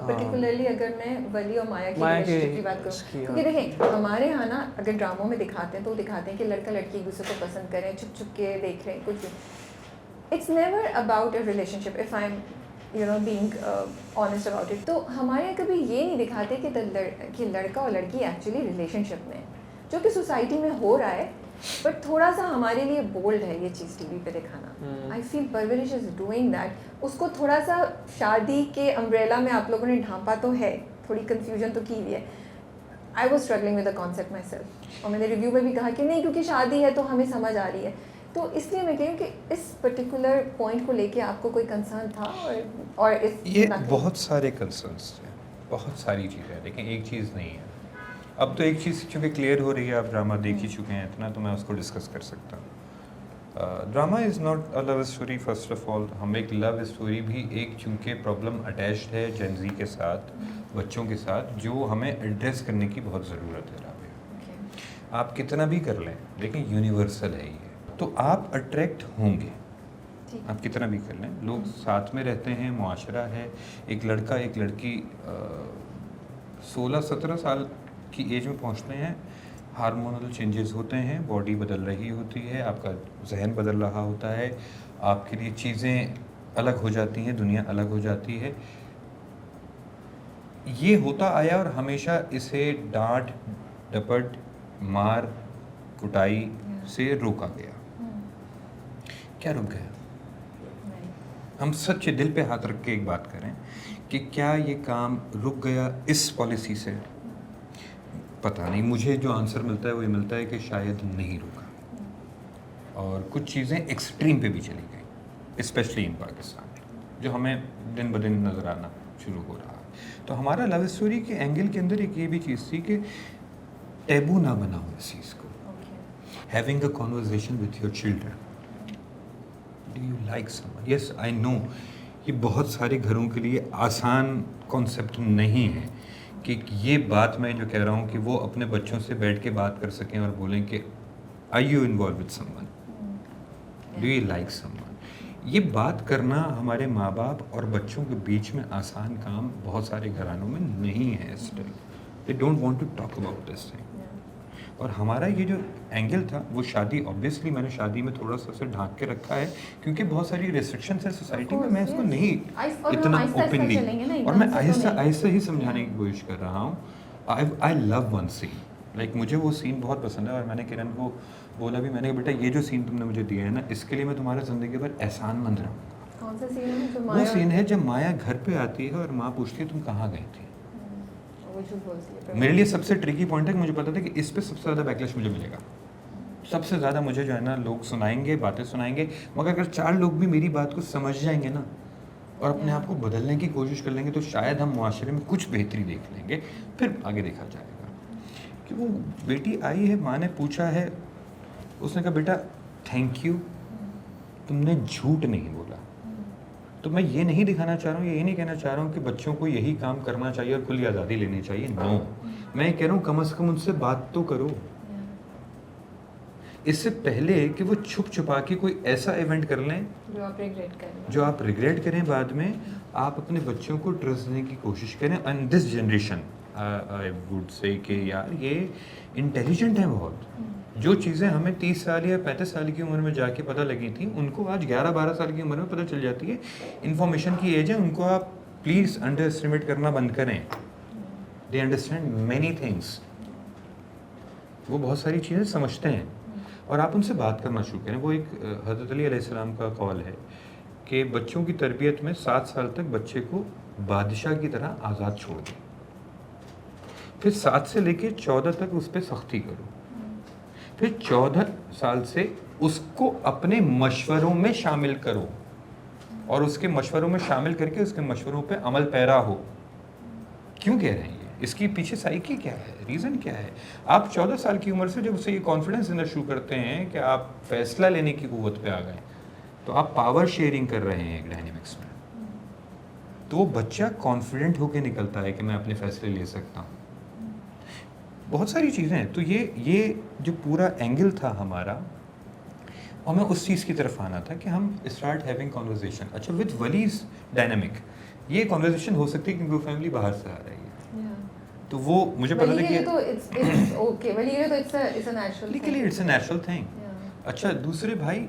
S1: पर्टिकुलरली अगर मैं वली और माया की रिलेशनशिप की बात करूँ, क्योंकि देखें हमारे यहाँ ना अगर ड्रामों में दिखाते हैं तो दिखाते हैं कि लड़का लड़की एक दूसरे को पसंद करें, छुप छुप के देख रहे हैं कुछ। It's never about a relationship if I am being honest about it. तो हमारे यहाँ कभी ये नहीं दिखाते कि लड़का और लड़की एक्चुअली रिलेशनशिप में, जो कि सोसाइटी में हो रहा है, बट थोड़ा सा हमारे लिए बोल्ड है ये चीज़ टीवी पे दिखाना। आई फील परवरिश इज डूइंग दैट। उसको थोड़ा सा शादी के अम्ब्रेला में आप लोगों ने ढांपा तो है, थोड़ी कन्फ्यूजन तो की हुई है। I was struggling with the concept my self, और मैंने रिव्यू में भी कहा कि नहीं, क्योंकि शादी है तो हमें समझ आ रही है। तो इसलिए मैं कह रही हूँ कि इस पर्टिकुलर पॉइंट को लेके आपको कोई कंसर्न था? और इस
S2: ये बहुत सारे कंसर्न्स हैं, बहुत सारी चीज़ें हैं, लेकिन एक चीज़ नहीं है। अब तो एक चीज़ चूँकि क्लियर हो रही है, आप ड्रामा देख ही चुके हैं इतना, तो मैं उसको डिस्कस कर सकता हूँ। Drama is not a love story first of all. हम एक लव स्टोरी भी एक चूँकि प्रॉब्लम अटैच्ड है जेन के साथ, बच्चों के साथ, जो हमें एड्रेस करने की बहुत ज़रूरत है। राबे आप कितना भी कर लें, लेकिन यूनिवर्सल है ये, तो आप अट्रैक्ट होंगे, आप कितना भी कर लें। लोग साथ में रहते हैं, मुआशरा है, एक लड़का एक लड़की 16-17 साल की एज में पहुंचते हैं, हार्मोनल चेंजेस होते हैं, बॉडी बदल रही होती है, आपका जहन बदल रहा होता है, आपके लिए चीज़ें अलग हो जाती हैं, दुनिया अलग हो जाती है। ये होता आया और हमेशा इसे डांट डपट मार कुटाई से रोका गया। क्या रुक गया? हम सच्चे दिल पे हाथ रख के एक बात करें कि क्या ये काम रुक गया इस पॉलिसी से? पता नहीं, मुझे जो आंसर मिलता है वो ये मिलता है कि शायद नहीं रुका, और कुछ चीज़ें एक्सट्रीम पे भी चली गई, स्पेशली इन पाकिस्तान, जो हमें दिन ब दिन नज़र आना शुरू हो रहा है। तो हमारा लव स्टोरी के एंगल के अंदर एक ये भी चीज़ थी कि टैबू ना बना हो इस चीज़ को। Having a conversation with your children, do you like someone? Yes I know, ये बहुत सारे घरों के लिए आसान कॉन्सेप्ट नहीं है कि ये बात मैं जो कह रहा हूँ कि वो अपने बच्चों से बैठ के बात कर सकें और बोलें कि are you involve with someone, do you like someone. ये बात करना हमारे माँ बाप और बच्चों के बीच में आसान काम बहुत सारे घरानों में नहीं है। Still they don't want to talk about this thing. और हमारा ये जो एंगल था वो शादी, ऑब्वियसली मैंने शादी में थोड़ा सा उसे ढांक के रखा है, क्योंकि बहुत सारी रेस्ट्रिक्शंस है सोसाइटी में, मैं इसको नहीं इतना ओपनली, और मैं आहिस्ता आहिस्ता ही समझाने की कोशिश कर रहा हूँ। I love one scene, like मुझे वो सीन बहुत पसंद है, और मैंने किरण को बोला भी, मैंने कहा बेटा ये जो सीन तुमने मुझे दिया है ना, इसके लिए मैं तुम्हारे ज़िंदगी भर एहसानमंद रहूँगा।
S1: कौन सा सीन है?
S2: वो सीन है जब माया घर पे आती है और माँ पूछती है तुम कहाँ गई थी। मेरे लिए सबसे ट्रिकी पॉइंट है कि मुझे पता था कि इस पे सबसे ज़्यादा बैकलैश मुझे मिलेगा, सबसे ज़्यादा मुझे जो है ना लोग सुनाएंगे, बातें सुनाएंगे, मगर अगर 4 लोग भी मेरी बात को समझ जाएंगे ना और अपने आप को बदलने की कोशिश कर लेंगे, तो शायद हम मुआशरे में कुछ बेहतरी देख लेंगे, फिर आगे देखा जाएगा। कि वो बेटी आई है, माँ ने पूछा है, उसने कहा बेटा थैंक यू, तुमने झूठ नहीं बोला। तो मैं ये नहीं दिखाना चाह रहा हूँ, ये नहीं कहना चाह रहा हूँ कि बच्चों को यही काम करना चाहिए और खुली आज़ादी लेनी चाहिए, नो। मैं कह रहा हूँ कम से कम उनसे बात तो करो, इससे पहले कि वो छुप छुपा के कोई ऐसा इवेंट कर लें जो आप रिग्रेट करें बाद में। आप अपने बच्चों को ट्रस्ट देने की कोशिश करें। And this generation I would say कि यार ये इंटेलिजेंट है बहुत। जो चीज़ें हमें 30 साल या 35 साल की उम्र में जाके पता लगी थी, उनको आज 11-12 साल की उम्र में पता चल जाती है। इन्फॉर्मेशन की एज है, उनको आप प्लीज़ अंडर एस्टिमेट करना बंद करें। दे अंडरस्टैंड मैनी थिंग्स, वो बहुत सारी चीज़ें समझते हैं और आप उनसे बात करना शुरू करें। वो एक हज़रत अली अलैहिस्सलाम का कौल है कि बच्चों की तरबियत में 7 साल तक बच्चे को बादशाह की तरह आज़ाद छोड़ दें, फिर 7 से लेके 14 तक उस पर सख्ती करो, फिर 14 साल से उसको अपने मशवरों में शामिल करो और उसके मशवरों में शामिल करके उसके मशवरों पे अमल पैरा हो। क्यों कह रहे हैं ये? इसकी पीछे साइकी क्या है, रीज़न क्या है? आप 14 साल की उम्र से जब उसे ये कॉन्फिडेंस देना शुरू करते हैं कि आप फैसला लेने की क़ुव्वत पे आ गए, तो आप पावर शेयरिंग कर रहे हैं एक डायनेमिक्स में। तो वो बच्चा कॉन्फिडेंट होकर निकलता है कि मैं अपने फैसले ले सकता हूँ। बहुत सारी चीज़ें हैं। तो ये जो पूरा एंगल था हमारा, और मैं उस चीज़ की तरफ आना था कि हम स्टार्ट हैविंग कॉन्वर्जेसन। अच्छा, विद वलीज डायनामिक ये कॉन्वर्जेसन हो सकती है क्योंकि वो फैमिली बाहर से आ रही है। तो वो मुझे पता था कि
S1: तो इट्स ओके, वली तो it's a natural
S2: literally it's a natural thing. अच्छा, दूसरे भाई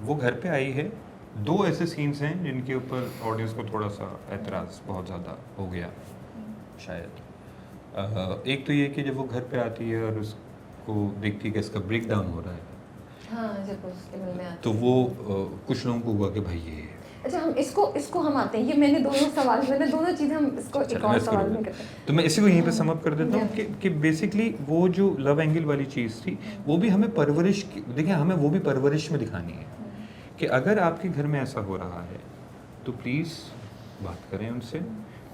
S2: वो घर पे आई है, 2 ऐसे सीन्स हैं जिनके ऊपर ऑडियंस को थोड़ा सा एतराज़ बहुत ज़्यादा हो गया शायद। एक तो ये कि जब वो घर पे आती है और उसको देखती है कि इसका ब्रेक डाउन हो रहा है,
S1: हाँ, जब उसके मिल में आती
S2: तो वो कुछ लोगों को हुआ कि भाई ये।
S1: अच्छा, हम इसको हम आते हैं, ये मैंने दोनों चीज़ें हम इसको एक और सवाल में करते हैं।
S2: तो मैं इसी को यहीं पे सम अप कर देता हूँ कि बेसिकली वो जो लव एंगल वाली चीज़ थी, वो भी हमें परवरिश की, देखिए हमें वो भी परवरिश में दिखानी है कि अगर आपके घर में ऐसा हो रहा है तो प्लीज़ बात करें उनसे,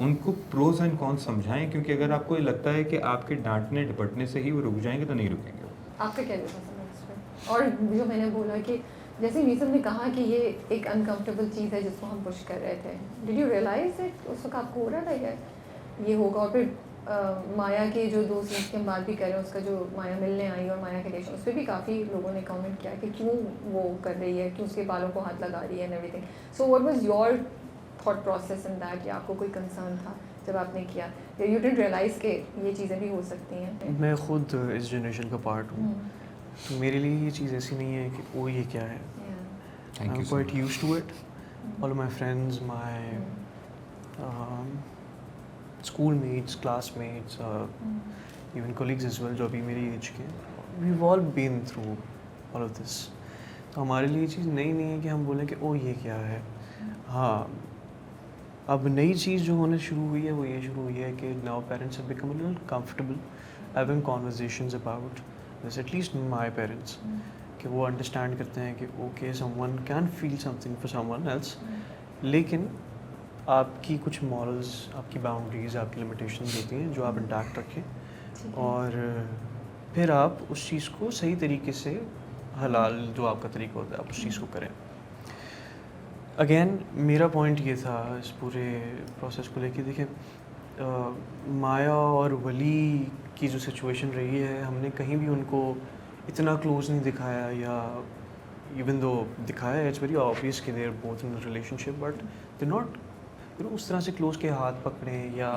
S2: उनको प्रोज एंड कॉन समझाएं, क्योंकि अगर आपको ये लगता है कि आपके डांटने डपटने से ही वो रुक जाएंगे तो नहीं रुकेंगे।
S1: आपका क्या पसंद है इस पर? और जो मैंने बोला कि जैसे मीसम ने कहा कि ये एक अनकम्फर्टेबल चीज़ है जिसको हम पुश कर रहे थे, डिड यू रियलाइज इट उस वक्त आपको हो रहा था क्या ये होगा? और फिर माया के जो 2 सीन्स के हम बात भी कर रहे हैं, उसका जो माया मिलने आई और माया के रिलेशन, उस पर भी काफ़ी लोगों ने कमेंट किया कि क्यों वो कर रही है, क्यों उसके बालों को हाथ लगा रही है and everything. So what was your thought process in that? या आपको कोई कंसर्न था जब आपने किया, यू डिडंट रियलाइज कि ये चीज़ें भी हो सकती हैं?
S3: मैं खुद इस जनरेशन का पार्ट हूँ, तो मेरे लिए ये चीज़ ऐसी नहीं है कि ओ ये क्या है। I'm quite used to it. All of my friends, my schoolmates, classmates, even colleagues as well, जो अभी मेरी एज के, we've all been through all of this. तो हमारे लिए ये चीज़ नई नहीं है कि हम बोलें कि ओ ये क्या है। हाँ, अब नई चीज़ जो होने शुरू हुई है वो ये शुरू हुई है कि now parents have become a little comfortable having conversations about this, at least my parents. कि वो अंडरस्टैंड करते हैं कि okay someone can feel something for someone else, लेकिन आपकी कुछ मॉरल्स, आपकी बाउंड्रीज, आपकी लिमिटेशंस होती हैं जो आप इंटैक्ट रखें, और फिर आप उस चीज़ को सही तरीके से, हलाल जो आपका तरीका होता है, आप उस चीज़ को करें। अगेन मेरा पॉइंट ये था इस पूरे प्रोसेस को लेके, देखिए माया और वली की जो सिचुएशन रही है, हमने कहीं भी उनको इतना क्लोज नहीं दिखाया, या इवन दो दिखाया, इट्स वेरी ऑब्वियस कि they are both in relationship, but they not उस तरह से क्लोज के हाथ पकड़े या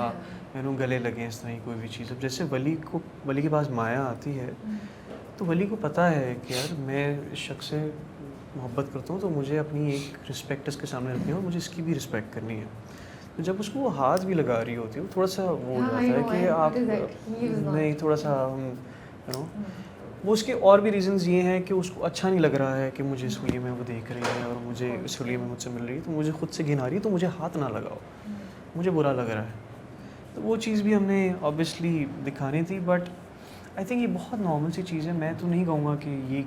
S3: गले लगे, इस तरह की कोई भी चीज़। अब जैसे वली के पास माया आती है, तो वली को पता है कि यार मैं इस शख्स से मोहब्बत करता हूँ, तो मुझे अपनी एक रिस्पेक्ट इसके सामने रखनी है और मुझे इसकी भी रिस्पेक्ट करनी है। तो जब उसको वो हाथ भी लगा रही होती है, थोड़ा सा वो हो जाता है कि आप नहीं, थोड़ा सा हम वो उसके और भी रीजंस ये हैं कि उसको अच्छा नहीं लग रहा है कि मुझे इस हुलिये में वो देख रही है और मुझे इस हुलिये में मुझसे मिल रही है, तो मुझे खुद से घिन आ रही है, तो मुझे हाथ ना लगाओ, मुझे बुरा लग रहा है। तो वो चीज़ भी हमने ऑब्वियसली दिखानी थी, बट आई थिंक ये बहुत नॉर्मल सी चीज़ है। मैं तो नहीं कहूँगा कि ये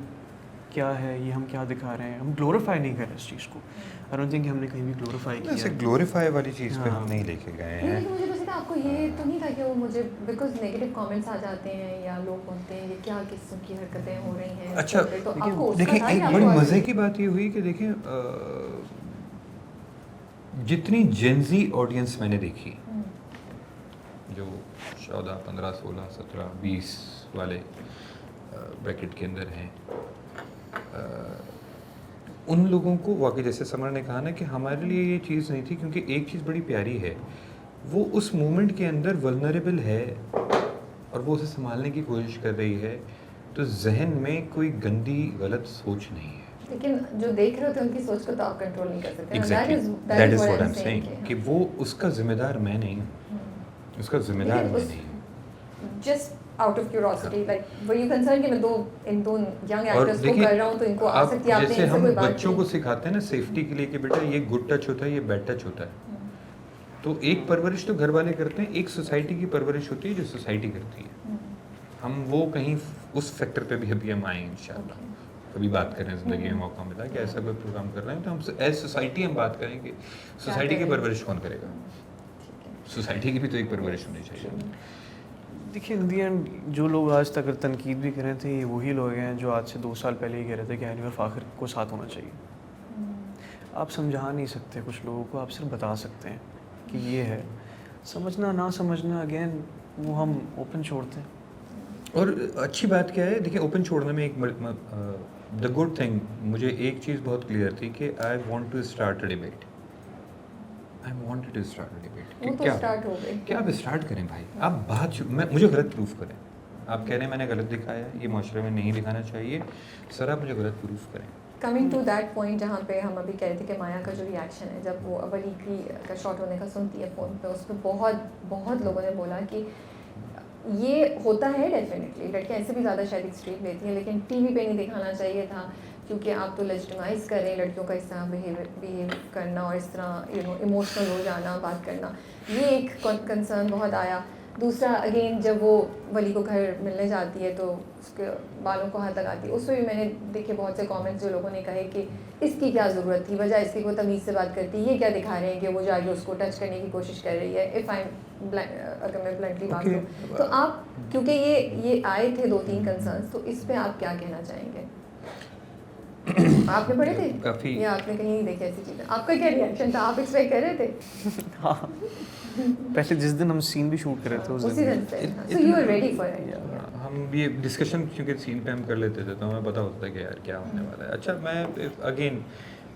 S3: क्या है, ये हम क्या दिखा रहे हैं, हम ग्लोरीफाई नहीं कर रहे इस चीज़ को। आई डोंट थिंक हमने कहीं भी ग्लोरीफाई किया।
S2: ऐसे ग्लोरीफाई वाली चीज़ पे हम नहीं लेके गए हैं।
S1: मुझे बस था, आपको ये तो नहीं था कि वो मुझे बिकॉज नेगेटिव कमेंट्स आ जाते हैं या लोग बोलते हैं ये क्या किस्म की हरकतें हो रही हैं।
S2: अच्छा,
S1: तो
S2: देखिए एक बड़ी मज़े की बात ये हुई कि देखिए जितनी जेंजी ऑडियंस मैंने देखी, जो 14, 15, 16, 17, 20 वाले ब्रैकेट के अंदर हैं, उन लोगों को वाकई जैसे समर ने कहा ना कि हमारे लिए ये चीज़ नहीं थी, क्योंकि एक चीज़ बड़ी प्यारी है वो उस मोमेंट के अंदर वल्नरेबल है और वो उसे संभालने की कोशिश कर रही है, तो जहन में कोई गंदी गलत सोच नहीं है।
S1: लेकिन जो देख रहे होते हैं उनकी सोच को तो आप कंट्रोल नहीं कर सकते।
S2: Exactly.
S1: That
S2: That
S1: is
S2: is
S1: what
S2: what
S1: I'm
S2: I'm
S1: saying
S2: saying कि वो उसका जिम्मेदार मैं नहीं हूँ, उसका जिम्मेदार मैं नहीं हूँ।
S1: Just out of curiosity, like were you concerned कि मैं इन दो young
S2: और
S1: actors को कर रहा हूँ तो इनको आ
S2: आप
S1: सकती है, आपने
S2: जैसे
S1: इनसे
S2: हम
S1: कोई बात
S2: बच्चों
S1: की?
S2: को सिखाते हैं ना सेफ्टी के लिए कि बेटा ये गुड टच होता है, ये बैड टच होता है, तो एक परवरिश तो घर वाले करते हैं, एक सोसाइटी की परवरिश होती है जो सोसाइटी करती है। हम वो कहीं उस फैक्टर पे भी अभी हम आए इंशाल्लाह, कभी बात करें ज़िंदगी में मौका मिला कि ऐसा कोई प्रोग्राम कर रहे हैं तो हम एज सोसाइटी हम बात करें कि सोसाइटी की परवरिश कौन करेगा। सोसाइटी की भी तो एक परवरिश होनी चाहिए।
S3: देखिए इन दी एंड जो लोग आज तक अगर तनकीद भी कर रहे थे, ये वही लोग हैं जो आज से 2 साल पहले ही कह रहे थे कि हनीफ फ़ाखर को साथ होना चाहिए। आप समझा नहीं सकते कुछ लोगों को, आप सिर्फ बता सकते हैं कि ये है। समझना ना समझना अगेन वो हम ओपन छोड़ते हैं।
S2: और अच्छी बात क्या है, देखिए ओपन छोड़ने में एक द गुड थिंग, मुझे एक चीज़ बहुत क्लियर थी कि I want to start a debate, I wanted to start a debate.
S1: वो तो स्टार्ट हो गई।
S2: क्या आप स्टार्ट करें भाई, आप बात मुझे गलत प्रूफ करें। आप कह रहे हैं मैंने गलत दिखाया, ये माशरे में नहीं दिखाना चाहिए, सर आप मुझे गलत प्रूफ करें।
S1: कमिंग टू दैट पॉइंट जहाँ पे हम अभी कह रहे थे कि माया का जो रिएक्शन है जब वो वली का शॉट होने का सुनती है फ़ोन पे, उस पर बहुत लोगों ने बोला कि ये होता है डेफिनेटली, लड़कियाँ ऐसे भी ज़्यादा शायद एक्सट्रीम लेती हैं, लेकिन टीवी पे नहीं दिखाना चाहिए था क्योंकि आप तो लेजिटिमाइज़ कर रहे हैं लड़कियों का इस तरह बिहेव करना और इस तरह इमोशनल हो जाना, बात करना। ये एक कंसर्न बहुत आया। दूसरा अगेन जब वो वली को घर मिलने जाती है तो उसके बालों को हाथ लगाती है, उसमें भी मैंने देखे बहुत से कमेंट्स जो लोगों ने कहे कि इसकी क्या ज़रूरत थी, वजह इसकी कोई तमीज़ से बात करती, ये क्या दिखा रहे हैं कि वो जाके उसको टच करने की कोशिश कर रही है। अगर मैं ब्लंटली बात करूँ तो आप, क्योंकि ये आए थे 2-3 कंसर्न्स, तो इस पर आप क्या कहना चाहेंगे? आपने पढ़े थे
S2: काफ़ी,
S1: या आपने कहीं नहीं देखे ऐसी चीज़ें? आपका क्या रिएक्शन था, आप एक्सपेक्ट कर रहे थे?
S3: हाँ पहले जिस दिन हम सीन भी शूट कर रहे थे
S1: उसी दिन से, so you were ready for it.
S2: हम ये डिस्कशन क्योंकि सीन पे हम कर लेते थे तो हमें पता होता है कि यार क्या होने वाला है। अच्छा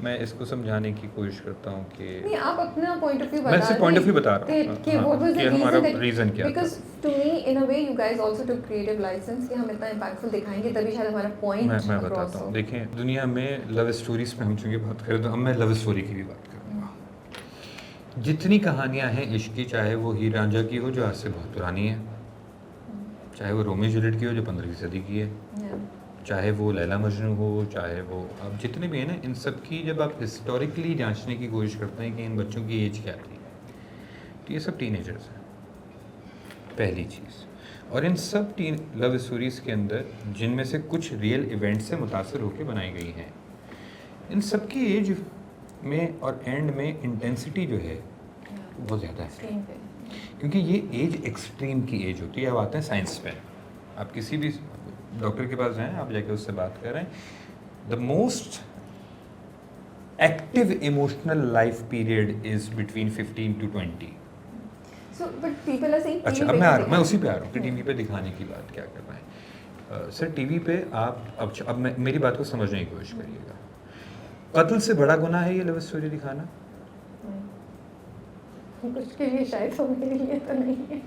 S2: मैं इसको समझाने की कोशिश करता हूँ कि
S1: नहीं, आप अपना पॉइंट ऑफ व्यू
S2: मैं सिर्फ पॉइंट ऑफ व्यू बता रहा हूँ
S1: कि what was the
S2: हमारा
S1: reason
S2: रीज़न क्या था।
S1: because to me in a way you guys also took creative license कि हम इतना impactful दिखाएंगे तभी शायद हमारा पॉइंट
S2: मैं बताता हूँ। देखें दुनिया में लव स्टोरीज पे हम चूँकि बात करें तो हम मैं लव स्टोरी की भी बात करूँगा। जितनी कहानियाँ हैं इश्क की, चाहे वो हीर रांझा की हो जो आज से बहुत पुरानी है, चाहे वो रोमियो जूलियट की हो जो 15वीं सदी की है, चाहे वो लैला मजनू हो, चाहे वो अब जितने भी हैं ना, इन सब की जब आप हिस्टोरिकली जांचने की कोशिश करते हैं कि इन बच्चों की एज क्या थी, तो ये सब टीनेजर्स हैं पहली चीज़। और इन सब लव स्टोरीज़ के अंदर जिनमें से कुछ रियल इवेंट से मुतासर होकर बनाई गई हैं, इन सब की एज में और एंड में इंटेंसिटी जो है बहुत ज़्यादा है, क्योंकि ये एज एक्सट्रीम की एज होती है। अब आते हैं साइंस पे, आप किसी भी डॉक्टर के पास जाएं, आप जाके उससे बात करें, the most active emotional life period is between 15 to 20।
S1: So, but people are saying
S2: अच्छा अब मैं उसी पे आ रहा हूँ कि टीवी पे दिखाने की बात क्या कर रहे हैं। सर टीवी पे आप अब मेरी बात को समझने की कोशिश करिएगा। कत्ल से बड़ा गुनाह है ये लव स्टोरी दिखाना?
S1: कुछ के लिए शायद, तो मेरे लिए तो नहीं है।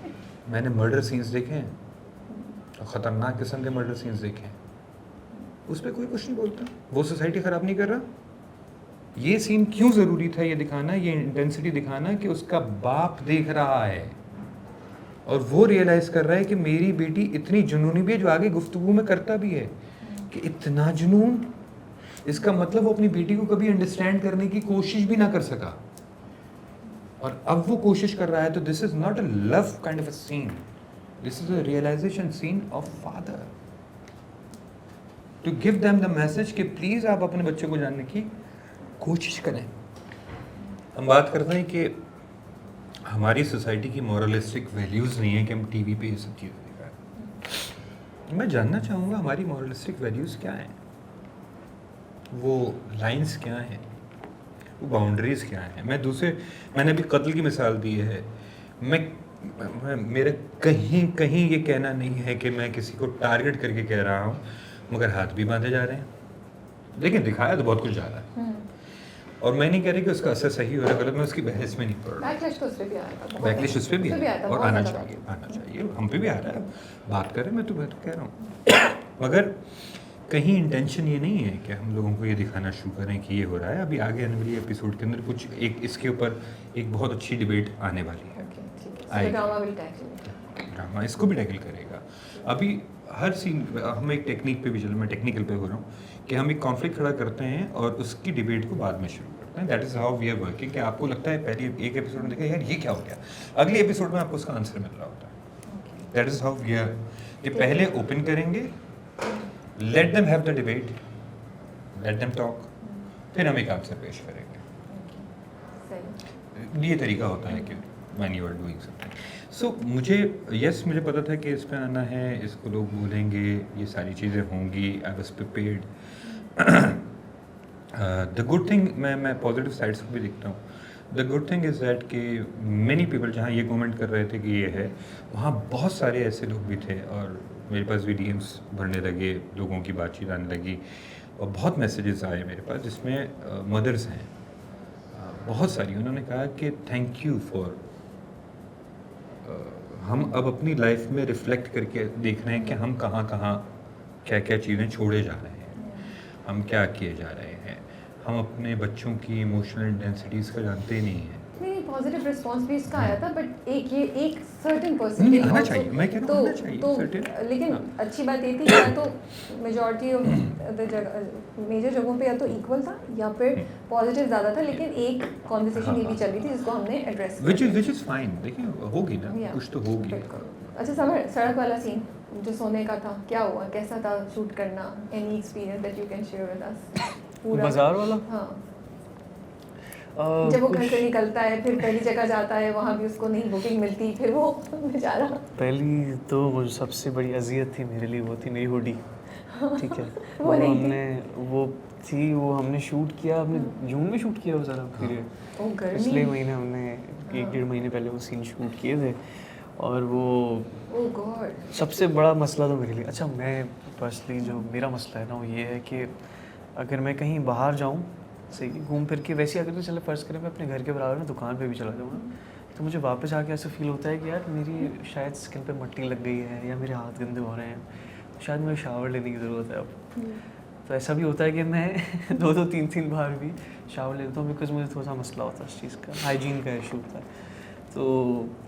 S2: मैंने मर्डर सीन्स देखे हैं, ख़तरनाक किस्म के मर्डर सीन्स देखे हैं, उस पर कोई कुछ नहीं बोलता। वो सोसाइटी ख़राब नहीं कर रहा। ये सीन क्यों ज़रूरी था ये दिखाना, ये इंटेंसिटी दिखाना कि उसका बाप देख रहा है और वो रियलाइज़ कर रहा है कि मेरी बेटी इतनी जुनूनी भी है, जो आगे गुफ्तगू में करता भी है कि इतना जुनून, इसका मतलब वो अपनी बेटी को कभी अंडरस्टैंड करने की कोशिश भी ना कर सका और अब वो कोशिश कर रहा है। तो this is not a love kind of a scene, this is a realization scene of father to give them the message कि प्लीज़ आप अपने बच्चे को जानने की कोशिश करें। हम बात करते हैं कि हमारी सोसाइटी की मॉरलिस्टिक वैल्यूज़ नहीं है कि हम टीवी पे ये सब चीज़ें दिखाएं। मैं जानना चाहूँगा हमारी मॉरलिस्टिक वैल्यूज़ क्या हैं, वो लाइंस क्या हैं, वो बाउंड्रीज़ क्या हैं। मैंने अभी कत्ल की मिसाल दी है। मेरा कहीं ये कहना नहीं है कि मैं किसी को टारगेट करके कह रहा हूँ, मगर हाथ भी बांधे जा रहे हैं, लेकिन दिखाया तो बहुत कुछ जा रहा है। और मैं नहीं कह रही कि उसका असर सही हो रहा है गलत, मैं उसकी बहस में नहीं पड़ रहा।
S1: बैकलैश तो उस पे भी आया था,
S2: बैकलिश उस पर भी
S1: आया
S2: है
S1: था,
S2: और
S1: बहुत
S2: आना
S1: ज़्यादा
S2: चाहिए,
S1: आया था।
S2: आना चाहिए, हम पे भी आ रहा है, बात करें, मैं तो कह रहा हूँ। मगर कहीं इंटेंशन ये नहीं है कि हम लोगों को ये दिखाना शुरू करें कि ये हो रहा है। अभी आगे आने वाली एपिसोड के अंदर कुछ एक इसके ऊपर एक बहुत अच्छी डिबेट आने वाली है।
S1: Okay, ठीक है।
S2: आएगी।
S1: So drama will tackle.
S2: Drama इसको भी टैकल करेगा। अभी हर सीन हम एक टेक्निक पे भी चल, मैं टेक्निकल पे हो रहा हूँ कि हम एक कॉन्फ्लिक्ट खड़ा करते हैं और उसकी डिबेट को बाद में शुरू करते हैं। That is how we are working. कि आपको लगता है पहले एक एपिसोड में देखा यार ये क्या हो गया, अगले एपिसोड में आपको उसका आंसर मिल रहा होता है। That is how we are. कि पहले ओपन करेंगे, let them have the debate, let them talk, फिर हम एक आंसर पेश करेंगे।
S1: सही।
S2: ये तरीका होता है कि when you are doing something. So मुझे मुझे पता था कि इस पे आना है, इसको लोग बोलेंगे, ये सारी चीज़ें होंगी। I was prepared. The good thing, मैं पॉजिटिव साइड्स को भी देखता हूँ। The good thing is that कि मेनी पीपल जहाँ ये कमेंट कर रहे थे कि ये है, वहाँ बहुत सारे ऐसे लोग भी थे और मेरे पास भी DMs भरने लगे, लोगों की बातचीत आने लगी और बहुत मैसेजेस आए मेरे पास जिसमें मदर्स हैं बहुत सारी। उन्होंने कहा कि थैंक यू फॉर, हम अब अपनी लाइफ में रिफ्लेक्ट करके देख रहे हैं कि हम कहाँ क्या क्या चीज़ें छोड़े जा रहे हैं, हम क्या किए जा रहे हैं। हम अपने बच्चों की इमोशनल इंटेंसिटीज़ का जानते ही नहीं हैं।
S1: नहीं, पॉजिटिव रिस्पांस भी इसका आया था, बट एक सर्टेन पर्सन
S2: नहीं, आना चाहिए, मैं कह रहा हूँ आना चाहिए,
S1: तो
S2: certain,
S1: लेकिन
S2: हाँ।
S1: अच्छी बात ये थी कि या तो मेजॉरिटी ऑफ द मेजर जगहों पे या तो इक्वल था या फिर पॉजिटिव ज़्यादा था, लेकिन एक कॉन्वर्सेशन ये भी चल रही थी जिसको हमने एड्रेस
S2: विच इज़ फाइन। देखिए होगी ना, कुछ तो होगी।
S1: अच्छा समर, सड़क वाला सीन जो सोने का था, क्या हुआ, कैसा था शूट करना? Any experience that you can share with us?
S3: बाजार वाला?
S1: हाँ, जब वो घर
S3: कुछ-
S1: से निकलता है, फिर पहली जगह जाता है, वहाँ भी उसको नहीं बुकिंग मिलती, फिर वो बेचारा।
S3: पहली तो वो सबसे बड़ी अजियत थी मेरे लिए, वो थी मेरी हुडी। ठीक है।
S1: वो नहीं थी।
S3: वो हमने शूट किया, हमने जून में शूट किया वो सारा पीरियड।
S1: ओ गर्मी।
S3: पिछले महीने हमने 1-1.5 महीने पहले वो सीन शूट किए थे और वो
S1: ओ गॉड।
S3: सबसे बड़ा मसला तो मेरे लिए, अच्छा मैं पर्सनली जो मेरा मसला है ना वो ये है कि अगर मैं कहीं बाहर जाऊँ सही घूम फिर के, वैसे अगर तो चले फ़र्ज़ करें मैं अपने घर के बराबर में दुकान पे भी चला जाऊँ ना, तो मुझे वापस आके ऐसा फील होता है कि यार मेरी शायद स्किन पे मट्टी लग गई है या मेरे हाथ गंदे हो रहे हैं, तो शायद मुझे शावर लेने की ज़रूरत है अब। तो ऐसा भी होता है कि मैं 2-2 3-3 बार भी शावर लेता हूँ बिकॉज मुझे थोड़ा सा मसला होता है इस चीज़ का, हाइजीन का इशू होता है। तो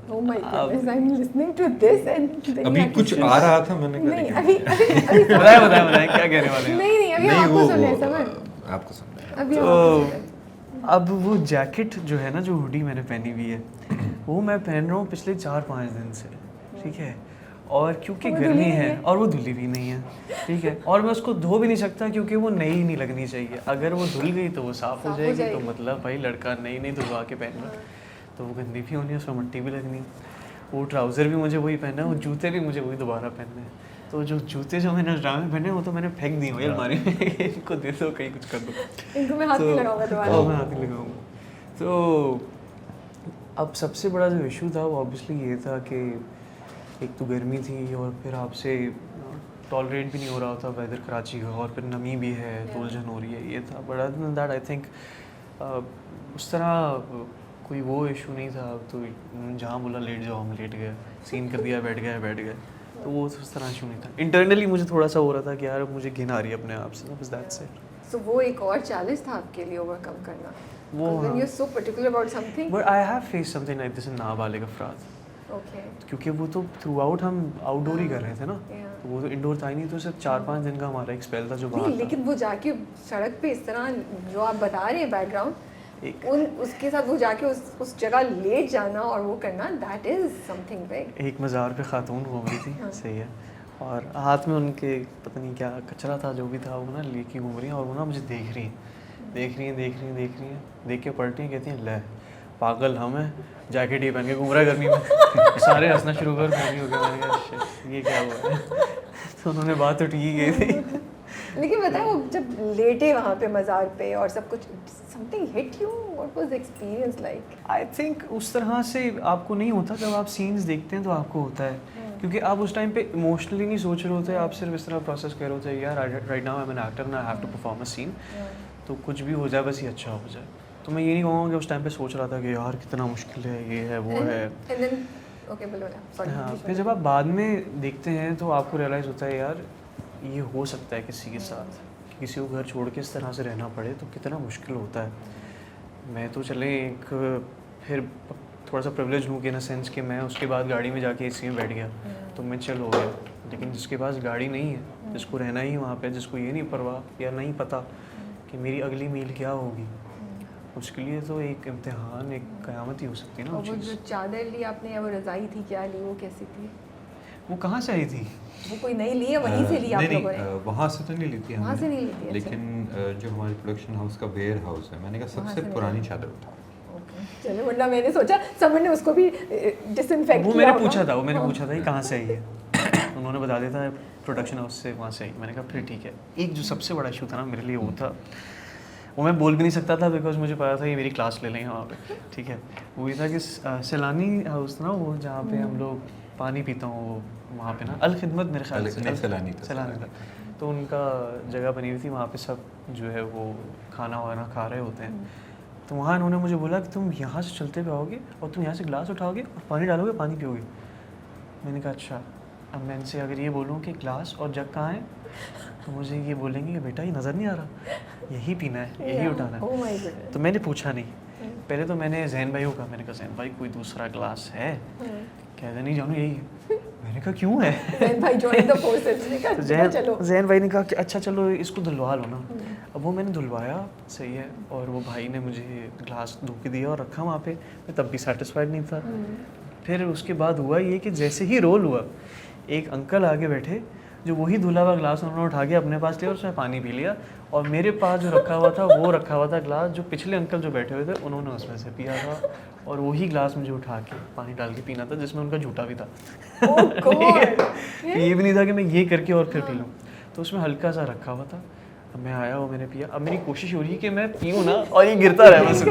S1: Oh my goodness, I'm listening to this and then
S2: अभी
S1: you have to
S2: कुछ
S1: choose.
S2: आ रहा था, मैंने कहा
S1: नहीं,
S2: लेकिन-
S1: अभी
S3: बताएं क्या कहने वाले हैं?
S1: नहीं अभी
S2: नहीं,
S1: आपको
S2: वो-
S1: सुनना है
S2: वो,
S1: समझ,
S2: आपको सुनना है।
S1: अभी
S3: तो
S1: आपको सुनना है।
S3: अब वो जैकेट जो है ना, जो हुडी मैंने पहनी हुई है, वो मैं पहन रहा हूँ पिछले 4-5 दिन से, ठीक है। और क्योंकि
S1: वो
S3: गर्मी
S1: धुली
S3: है
S1: नहीं है।
S3: और वो धुली भी नहीं है, ठीक है। और मैं उसको धो भी नहीं सकता क्योंकि वो नई नहीं लगनी चाहिए। अगर वो धुल गई तो वो साफ़ हो जाएगी, तो मतलब भाई लड़का नई धुलवा के पहन रहा, तो वो गंदी भी होनी है, उसमें मिट्टी भी लगनी। वो ट्राउज़र भी मुझे वही पहनना है, वो जूते भी मुझे वही दोबारा पहनने हैं। तो जो जूते जो मैंने ड्रामे पहने वो तो मैंने फेंक दिए हुए अलमारी में, इनको दे दो कहीं कुछ कर दो।
S1: इनको मैं हाथ नहीं लगाऊंगा दोबारा।
S3: मैं हाथ नहीं लगाऊंगा। तो अब सबसे बड़ा जो इशू था वो ऑब्वियसली ये था कि एक तो गर्मी थी और फिर आपसे टॉलरेट भी नहीं हो रहा था वेदर कराची का, और फिर नमी भी है, धुलझन हो रही है, ये था। But other than that I think उस तरह कोई वो इशू नहीं था। तो जहाँ बोला लेट जाओ हम लेट गए, सीन कर दिया बैठ गए, तो वो उस तरह इशू नहीं था। इंटरनली मुझे थोड़ा सा हो रहा था कि यार मुझे घिन आ रही है अपने आप से, बस दैट्स इट।
S1: सो वो एक और चैलेंज था आपके लिए ओवरकम करना,
S3: वो
S1: when you are so particular about something.
S3: But I have face something like this in Nabaligh Afraad,
S1: okay,
S3: क्योंकि वो तो थ्रू आउट हम आउटडोर ही कर रहे थे ना,
S1: Yeah.
S3: तो वो तो इंडोर था ही नहीं। तो सिर्फ 4-5 दिन का हमारा एक स्पेल था जो बाहर
S1: नहीं
S3: था।
S1: लेकिन वो जाके सड़क पे इस तरह जो आप बता रहे हैं बैकग्राउंड,
S3: एक
S1: उसके साथ वो जाके उस जगह लेट जाना और वो करना, दैट इज समथिंग बिग।
S3: एक मज़ार पे खातून घूम रही थी,
S1: हाँ।
S3: सही है, और हाथ में उनके पता नहीं क्या कचरा था, जो भी था वो ना लेके घूम रही हैं, और वो ना मुझे देख रही हैं, देख के पलटी हैं, कहती हैं ले पागल हम हैं, जैकेट ही पहन के घूम रहा है गर्मी में। सारे हंसना शुरू कर, गर्मी हो गया, मैंने कहा "Shit, ये क्या हुआ है?" तो उन्होंने बात तो ठीक ही गई थी।
S1: लेकिन बताए वो जब लेटे वहाँ पे मज़ार पे और सब कुछ, something hit you, what was the experience like?
S3: I think उस तरह से आपको नहीं होता, जब आप सीन्स देखते हैं तो आपको होता है, क्योंकि आप उस टाइम पे इमोशनली नहीं सोच रहे होते, आप सिर्फ इस तरह प्रोसेस कर रहे होते हैं यार right now I am an actor and I have to perform a scene, तो कुछ भी हो जाए बस ये अच्छा हो जाए। तो मैं ये नहीं कहूँगा कि उस टाइम पे सोच रहा था कि यार कितना मुश्किल है, ये है वो है।
S1: And then ओके बोलो ना, सॉरी।
S3: हाँ, फिर जब आप बाद में देखते हैं तो आपको रियलाइज़ होता है यार ये हो सकता है किसी के साथ, कि किसी को घर छोड़ के इस तरह से रहना पड़े तो कितना मुश्किल होता है। मैं तो चले एक फिर थोड़ा सा प्रिविलेज हूँ कि इन अ सेंस कि मैं उसके बाद गाड़ी में जाके एसी में बैठ गया तो मैं चिल हो गया। लेकिन जिसके पास गाड़ी नहीं है, जिसको रहना ही वहाँ पे, जिसको ये नहीं परवाह या नहीं पता कि मेरी अगली मील क्या होगी, उसके लिए तो एक इम्तिहान, एक क़यामत ही हो सकती है ना।
S1: और वो जो चादर ली आपने या वो रज़ाई थी, क्या ली, वो कैसी थी?
S3: वो कहाँ से आई थी?
S1: वो कोई नई ली है, वहीं से ली आप लोगों ने?
S2: वहाँ से तो नहीं ली थी हमने।
S1: वहाँ से नहीं ली थी, अच्छा।
S2: लेकिन जो हमारे प्रोडक्शन हाउस का वेयर हाउस है, मैंने कहा
S1: वहाँ
S2: सबसे
S1: से
S2: पुरानी चादर उठा।
S1: चलो, वरना मैंने सोचा समन ने उसको भी डिसइंफेक्ट
S3: वो
S1: किया
S3: मैंने
S1: होगा।
S3: पूछा था, वो मैंने
S1: हाँ।
S3: पूछा था कि कहाँ से आई है। उन्होंने बता दिया था प्रोडक्शन हाउस से वहाँ से आई। मैंने कहा फिर ठीक है। एक जो सबसे बड़ा इशू था ना मेरे लिए वो था, वो मैं बोल भी नहीं सकता था बिकॉज मुझे पता था ये मेरी क्लास ले लेंगे वहाँ पे, ठीक है। वो ये था कि सैलानी हाउस था ना वो, जहाँ पे हम लोग पानी पीता हूँ, वो वहाँ पे ना अल खिदमत मेरे ख्याल से
S2: सैलानी
S3: था। तो उनका जगह बनी हुई थी वहाँ पे, सब जो है वो खाना वाना खा रहे होते हैं। तो वहाँ इन्होंने मुझे बोला कि तुम यहाँ से चलते हुए आओगे और तुम यहाँ से ग्लास उठाओगे और पानी डालोगे, पानी पियोगे। मैंने कहा अच्छा। अब मैं इनसे अगर ये बोलूँ कि ग्लास और जग कहाँ है तो मुझे ये बोलेंगे कि बेटा ये नज़र नहीं आ रहा, यही पीना है, यही उठाना
S1: Oh my
S3: है।
S1: goodness.
S3: तो मैंने पूछा नहीं, पहले तो मैंने जैन भाई को कहा, मैंने कहा जैन भाई कोई दूसरा ग्लास है? कहते नहीं जानू यही है। मैंने कहा क्यों है?
S1: जैन भाई joined the forces, ने
S3: तो
S1: कहा चलो।
S3: जैन भाई ने कहा कि अच्छा चलो इसको धुलवा लो ना। अब वो मैंने धुलवाया, सही है, और वो भाई ने मुझे ग्लास धो के दिया और रखा वहाँ पे। मैं तब भी सेटिस्फाइड नहीं था। फिर उसके बाद हुआ ये कि जैसे ही रोल हुआ, एक अंकल आगे बैठे जो वही धुला हुआ ग्लास उन्होंने उठा के अपने पास लिया और उसमें पानी पी लिया, और मेरे पास जो रखा हुआ था वो रखा हुआ था ग्लास जो पिछले अंकल जो बैठे हुए थे उन्होंने उसमें से पिया था, और वही ग्लास मुझे उठा के पानी डाल के पीना था जिसमें उनका झूठा भी था।
S1: Oh God.
S3: ये भी नहीं था कि मैं ये करके और फिर पी लूँ, तो उसमें हल्का सा रखा हुआ था। अब मैं आया, वो मैंने पिया। अब मेरी कोशिश हो रही है कि मैं पीऊँ ना और ये गिरता रहे बस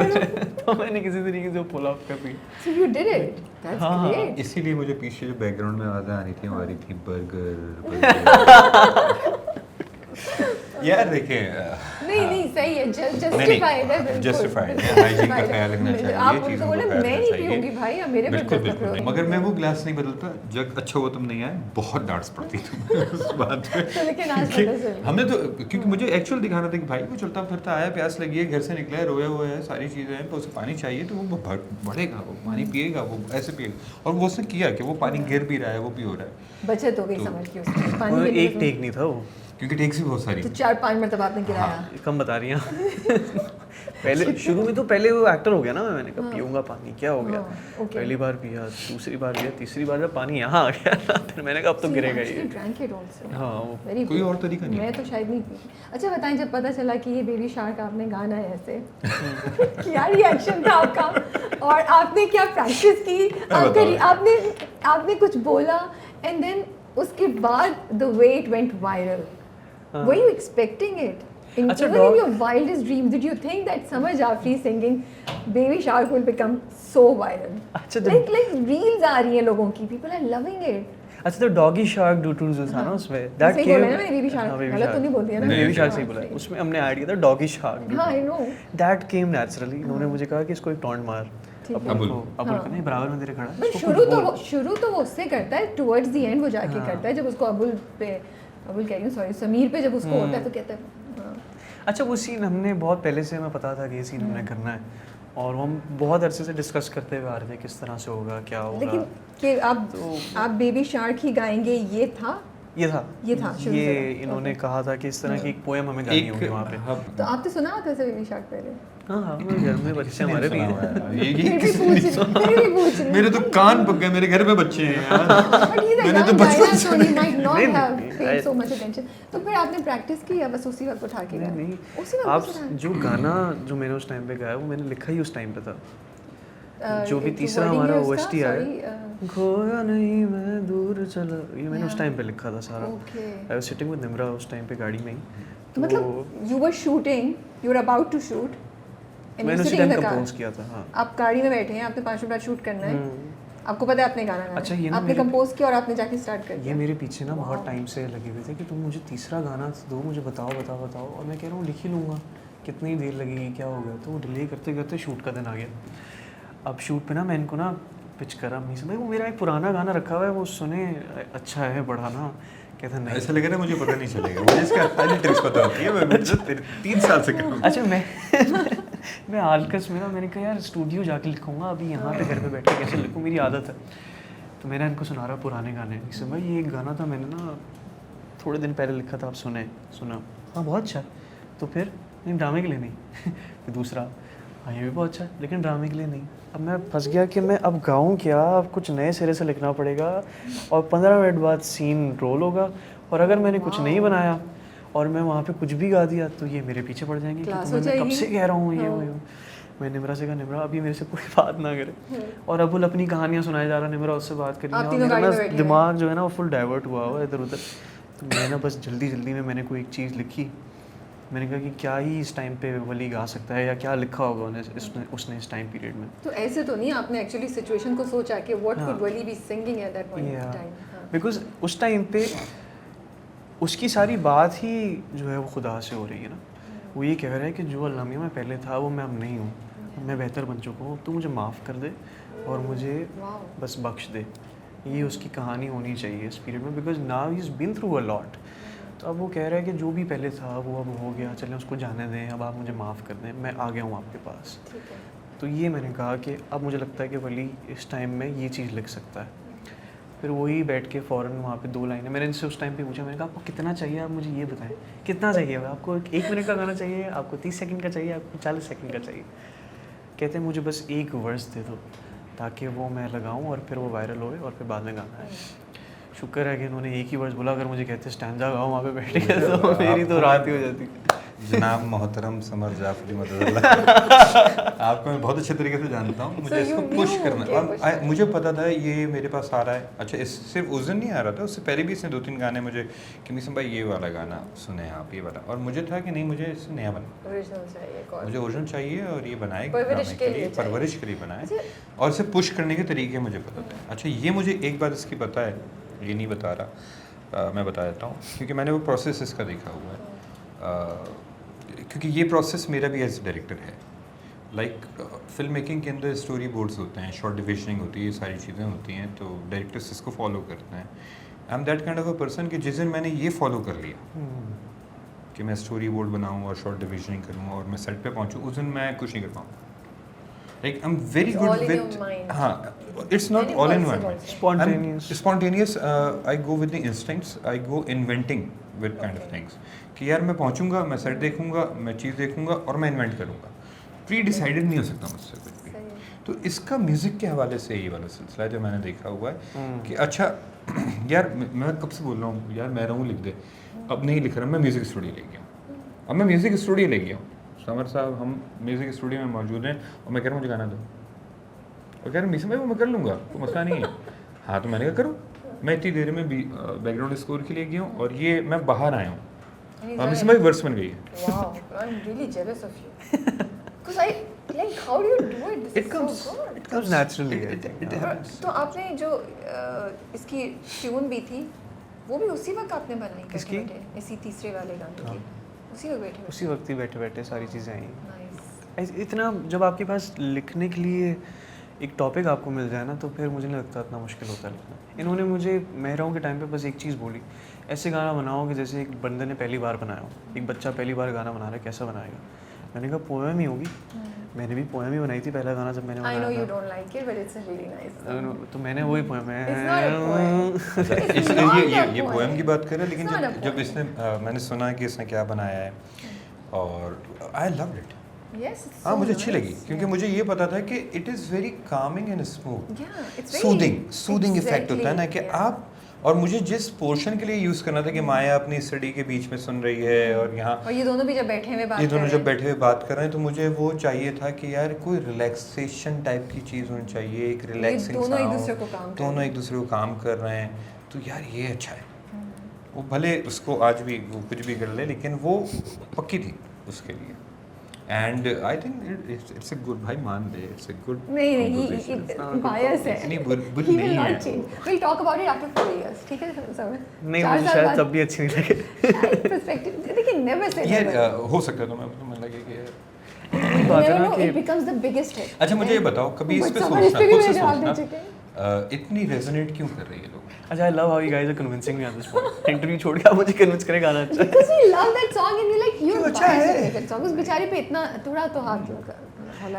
S3: तो मैंने किसी तरीके से पुल ऑफ कर P.
S1: So you did it. That's
S3: हाँ,
S1: great.
S2: इसीलिए मुझे पीछे जो बैकग्राउंड में आवाज़ें आ रही थी, वो आ रही थी बर्गर। यार देखें,
S1: नहीं सही है, जस्टिफाइड है, बिल्कुल
S2: जस्टिफाइड है, हाइजीन का ख्याल रखना चाहिए,
S1: आप
S2: चीज़ों
S1: उनको
S2: का
S1: बोले
S2: ख्याल
S1: मैं
S2: रखना
S1: नहीं
S2: चाहिए।
S1: पीऊंगी भाई, अब मेरे पे
S2: बिल्कुल
S1: जस्ट
S2: बिल्कुल, मगर मैं वो ग्लास नहीं बदलता। जग अच्छा हुआ तुम नहीं आए, बहुत डांट पड़ती थी उस बात पे।
S1: तो लेकिन आज पता चल
S2: हमने तो, क्योंकि मुझे एक्चुअल दिखाना था कि भाई वो चलता फिरता आया, प्यास लगी है, घर से निकला है, रोया हुआ है, सारी चीज़ें हैं, तो उसे पानी चाहिए तो वो बढ़ेगा, वो पानी पिएगा, वो ऐसे पिएगा। और वो उसने किया कि वो पानी गिर भी रहा है, वो पी हो रहा है।
S1: बचत हो गई समझ के उसमें पानी
S3: वो
S1: के लिए
S3: एक टेक नहीं था वो,
S2: क्योंकि टेक्स भी बहुत सारी
S1: तो 4-5 मरतबा आपने गिराया।
S3: कम बता रही हैं। पहले शुरू में तो पहले वो एक्टर हो गया ना, मैंने कहा पीऊंगा पानी, क्या हो गया।
S1: okay.
S3: पहली बार पिया, दूसरी बार पिया, तीसरी बार जब पानी यहाँ आ गया फिर मैंने कहा अब तो गिरेगा ही।
S1: Drank it also.
S3: हाँ वो
S1: Very
S2: कोई
S1: good.
S2: और तरीका नहीं।
S1: मैं तो शायद नहीं पी। अच्छा बताएं, जब पता चला कि ये बेबी शार्क आपने गाना है ऐसे क्या रिएक्शन था आपका, और आपने क्या प्रैक्टिस की, आपने कुछ बोला, एंड देन उसके बाद the way it went viral, were you expecting it? In
S3: अच्छा,
S1: even in your wildest dreams, did you think that Samar Jafri singing Baby Shark will become so viral?
S3: अच्छा,
S1: like reels आ रही हैं लोगों की, people are loving it.
S3: अच्छा, तो doggy shark डूटू जो था ना उसमें, दैट
S1: सही बोला ना मैंने, बेबी शार्क, गलत तो नहीं बोल दिया ना?
S3: बेबी शार्क सही
S1: हाँ,
S3: बोला।
S1: सही।
S3: उसमें हमने ऐड किया था डॉगी शार्क।
S1: हाँ, I know.
S3: That came naturally. इन्होंने मुझे कहा कि इसको एक टॉन्ट मार,
S1: ठीक है।
S2: अबुल।
S3: अबुल
S1: हाँ।
S3: का नहीं, बराबर में तेरे खड़ा है,
S1: बट
S3: इसको कुछ बोल।
S1: शुरू तो वो उससे करता है, टुवर्ड्स द एंड वो जाके
S3: हाँ।
S1: करता है, जब उसको अबुल कह रही हूँ, सॉरी, समीर पे जब उसको होता है तो कहता है हाँ।
S3: अच्छा, वो सीन हमने बहुत पहले से हमें पता था कि ये सीन हमने करना है, और वो हम बहुत अरसे से डिस्कस करते हुए आ रहे थे किस तरह से होगा, क्या होगा।
S1: लेकिन कि आप बेबी शार्क ही गाएंगे, ये था
S3: ये था
S1: शुरू
S3: ये
S1: से था।
S3: इन्होंने कहा था कि इस तरह की एक पोएम हमें गानी होगी वहाँ पे।
S1: तो आपने सुना होता है बेबी शार्क पहले?
S3: हाँ हाँ, मेरे घर में बच्चे हमारे भी हैं।
S1: फिर भी पूछ रही
S2: मेरे तो कान पक गए, मेरे घर में बच्चे हैं यार।
S1: But he's a
S2: मैंने
S1: young
S2: तो
S1: guy
S2: बचपन
S1: ना,
S2: से
S1: so he might not
S3: नहीं,
S1: have
S3: नहीं,
S1: paid so much attention. तो फिर आपने प्रैक्टिस की या बस उसी वक्त उठा के गाया?
S3: नहीं
S1: उसी वक्त
S3: आप
S1: उठा के?
S3: जो गाना जो मैंने उस टाइम पे गाया वो मैंने लिखा ही उस टाइम पे था। जो भी
S1: जो
S3: तीसरा
S1: wording
S3: हमारा
S1: है उसका,
S3: OST आया,
S1: sorry,
S3: खोया नहीं मैं दूर चला, ये मैंने उस टाइम पे लिखा था सारा।
S1: Okay.
S3: I was sitting with Nimra उस टाइम पे गाड़ी में ही।
S1: तो मतलब you were shooting, you were about to shoot, and
S3: मैंने
S1: you're
S3: उसी
S1: sitting in
S3: time
S1: the car.
S3: Compose किया था। हाँ
S1: आप गाड़ी में बैठे हैं, आपने 5 मिनट बाद शूट करना है, आपको पता है आपने गाना गाना
S3: अच्छा,
S1: है,
S3: ये ना
S1: आपने
S3: मेरे-
S1: कंपोज किया और आपने जाके स्टार्ट कर
S3: ये
S1: दिया।
S3: मेरे पीछे ना बहुत टाइम से लगे हुए थे कि तुम मुझे तीसरा गाना दो, मुझे बताओ। और मैं कह रहा हूँ लिख ही लूँगा, कितनी देर लगेगी, क्या हो गया, तो वो डिले करते करते शूट का दिन आ गया। अब शूट पे ना मैं इनको ना पिच करा, मैं भाई वो मेरा एक पुराना गाना रखा हुआ है, वो सुने, अच्छा है बढ़ाना। कहता नहीं,
S2: ऐसा लग रहा है मुझे पता नहीं चलेगा, मुझे इसका पहले ट्रिक्स पता होती है, मैं 3 साल से कर रहा हूँ।
S3: अच्छा मैं आलकस में ना मैंने कहा यार स्टूडियो जाके लिखूंगा, अभी यहाँ पे घर पे बैठ के कैसे लिखूँ, मेरी आदत है। तो मैंने इनको सुना रहा पुराने गाने, इससे भाई ये एक गाना था मैंने ना थोड़े दिन पहले लिखा था, आप सुना, हाँ बहुत अच्छा। तो फिर नहीं, ड्रामे के लिए नहीं। फिर दूसरा, हाँ ये भी बहुत अच्छा है, लेकिन ड्रामे के लिए नहीं। अब मैं फंस गया कि मैं अब गाऊँ क्या, अब कुछ नए सिरे से लिखना पड़ेगा, और 15 मिनट बाद सीन रोल होगा, और अगर मैंने कुछ नहीं बनाया और मैं वहाँ पे कुछ भी गा दिया तो ये मेरे पीछे पड़ जाएंगे कि मैं कब से कह रहा हूँ ये वो। मैं निम्रा से कहा, निम्रा अभी मेरे से कोई बात ना करे, और अबुल अपनी कहानियाँ सुनाए जा रहा, निम्रा उससे बात करी, और मेरा दिमाग जो है ना वो फुल डाइवर्ट हुआ हुआ इधर उधर। तो मैं ना बस जल्दी में मैंने कोई एक चीज़ लिखी, मैंने कहा कि क्या ही इस टाइम पे वली गा सकता है, या क्या लिखा होगा उसने इस टाइम पीरियड में।
S1: तो ऐसे तो नहीं आपने एक्चुअली सिचुएशन को सोचा कि what could Wali be singing at that point of time? Because
S3: उस टाइम पे उसकी सारी बात ही जो है वो खुदा से हो रही है ना। वो ये कह रहा है कि जो अल्लाह मियां मैं पहले था वो मैं अब नहीं हूँ, मैं बेहतर बन चुका हूँ, तो मुझे माफ़ कर दे और मुझे बस बख्श दे। ये उसकी कहानी होनी चाहिए इस पीरियड में, because now he is been through a lot. तो अब वो कह रहा है कि जो भी पहले था वो अब हो गया, चलें उसको जाने दें, अब आप मुझे माफ़ कर दें, मैं आ गया हूँ आपके पास। तो ये मैंने कहा कि अब मुझे लगता है कि वली इस टाइम में ये चीज़ लिख सकता है। फिर वही बैठ के फ़ौरन वहाँ पे 2 लाइनें मैंने इनसे उस टाइम पे पूछा, मैंने कहा आपको कितना चाहिए, आप मुझे ये बताएं कितना चाहिए, आपको 1 मिनट का गाना चाहिए, आपको 30 सेकंड का चाहिए, आपको 40 सेकंड का चाहिए? कहते हैं मुझे बस एक वर्स दे दो ताकि वो मैं लगाऊं और फिर वो वायरल होए और फिर बाद में गाना है। शुक्र है कि इन्होंने एक ही वर्स बोला, अगर मुझे कहते स्टैंजा गाओ वहाँ पे बैठ के तो मेरी तो रात ही हो जाती।
S2: जनाब मोहतरम समर जाफरी मददल्ला, आपको मैं बहुत अच्छे तरीके से जानता हूँ, मुझे इसको पुश करना, और मुझे पता था ये मेरे पास आ रहा है। अच्छा, इस सिर्फ उस दिन नहीं आ रहा था, उससे पहले भी इसने 2-3 गाने मुझे कि मिसम भाई ये वाला गाना सुने आप, ये वाला, और मुझे था कि नहीं मुझे इससे नया बना, मुझे ओरिजिनल चाहिए और ये बनाए परवरिश के लिए बनाए, और इसे पुश करने के तरीके मुझे पता था। अच्छा, ये मुझे एक बात इसकी पता है, ये नहीं बता रहा, मैं बता देता हूँ क्योंकि मैंने वो प्रोसेस इसका देखा हुआ है, क्योंकि ये प्रोसेस मेरा भी एज डायरेक्टर है। लाइक फिल्म मेकिंग के अंदर स्टोरी बोर्ड्स होते हैं, शॉर्ट डिविजनिंग होती है, ये सारी चीज़ें होती हैं, तो डायरेक्टर्स इसको फॉलो करते हैं। I am that kind of a person कि जिस दिन मैंने ये फॉलो कर लिया कि मैं स्टोरी बोर्ड बनाऊँ और शॉर्ट डिविजनिंग करूँ और मैं सेट पे पहुँचूँ, उस दिन मैं कुछ नहीं कर पाऊँ। Like I am very good with, हाँ, it's not all in one, spontaneous, I go with the instincts, I go inventing with kind of things कि यार मैं पहुंचूंगा, मैं सेट देखूंगा, मैं चीज़ देखूंगा और मैं इन्वेंट करूंगा। प्री डिसाइडेड नहीं हो सकता मुझसे कुछ भी। तो इसका म्यूज़िक के हवाले से ये वाला सिलसिला है जो मैंने देखा हुआ है कि अच्छा यार मैं कब से बोल रहा हूँ यार मैं रहूँ लिख दे, अब नहीं लिख रहा, मैं म्यूज़िक स्टूडियो ले गया हूँ, अब मैं म्यूज़िक स्टूडियो ले गया हूँ, समर साहब हम म्यूज़िक स्टूडियो में मौजूद हैं और मैं कह रहा हूँ मुझे गाना दो, और कह रहा मिसम भाई वो मैं कर लूँगा, तो मसला नहीं है। हाँ, तो मैंने कहा करो, मैं इतनी देर में बैकग्राउंड स्कोर के लिए गया हूँ और ये मैं बाहर आया हूँ, मिसम भाई वर्स बन गई है।
S1: Wow, I'm really jealous of you. Because I like how do you do it? This is so good.
S3: It comes naturally.
S2: It happens.
S1: तो आपने जो इसकी ट्यून भी थी वो भी उसी वक्त आपने बनाई?
S3: किसकी?
S1: इसी तीसरे वाले गाने की उसी वक्त बैठे?
S3: उसी वक्त ही बैठे सारी चीज़ें आई।
S1: Nice.
S3: इतना जब आपके पास लिखने के लिए एक टॉपिक आपको मिल जाए ना तो फिर मुझे नहीं लगता इतना मुश्किल होता लिखना। इन्होंने मुझे मेहराओं के टाइम पे बस एक चीज़ बोली, ऐसे गाना बनाओ कि जैसे एक बंदे ने पहली बार बनाया हो, एक बच्चा पहली बार गाना बना रहा है, कैसा बनाएगा? मैंने कहा पोएम ही होगी। मैंने भी पोएम ही बनाई थी पहला गाना जब मैंने बनाया था।
S1: I know you don't like it but it's a really nice song.
S3: तो मैंने वही पोएम है।
S1: It's not a poem.
S2: ये पोएम की बात कर रहे हैं, लेकिन जब इसने मैंने सुना कि इसने क्या बनाया है और आई लव्ड इट। हाँ, मुझे अच्छी लगी क्योंकि मुझे ये पता था कि it is very Kameng and smooth, soothing effect होता है ना कि आप, और मुझे जिस पोर्शन के लिए यूज़ करना था कि माया अपनी स्टडी के बीच में सुन रही है और यहाँ
S1: और ये दोनों भी जब बैठे हुए
S2: बात कर रहे हैं तो मुझे वो चाहिए था कि यार कोई रिलैक्सेशन टाइप की चीज़ होनी चाहिए, एक रिलैक्सिंग
S1: दोनों एक
S2: दूसरे को काम कर रहे हैं, तो यार ये अच्छा है। वो भले उसको आज भी वो कुछ भी कर ले लेकिन वो पक्की थी उसके लिए। And I think it's a good, भाई मान ले, इट्स अ गुड।
S1: नहीं बायस है,
S2: नहीं बुरी नहीं है।
S1: we'll talk about it after 4 years, ठीक है सर?
S3: नहीं, मुझे शायद तब भी अच्छी नहीं लगे।
S1: पर्सपेक्टिव देखिए, नेवर से
S2: यार हो सकता है, तो मैं लगे कि
S3: वही बात है ना
S1: it
S3: कि
S1: becomes the biggest hit.
S2: अच्छा मुझे ये बताओ, कभी इस पे
S1: But समझ
S2: सोचना,
S1: पे भी
S2: खुद से
S1: मेरे जवाब
S2: सोचना,
S1: दे चुके हैं।
S2: इतनी रेजोनेट क्यों कर रही है लोग?
S3: अच्छा I love how you guys are convincing me at this point interview छोड़ के आप मुझे कन्विंस करें गाना अच्छा है
S1: Because we love that song and we like you
S2: क्यों अच्छा है?
S1: that song. उस बेचारे पे इतना थोड़ा तो हाथ लगा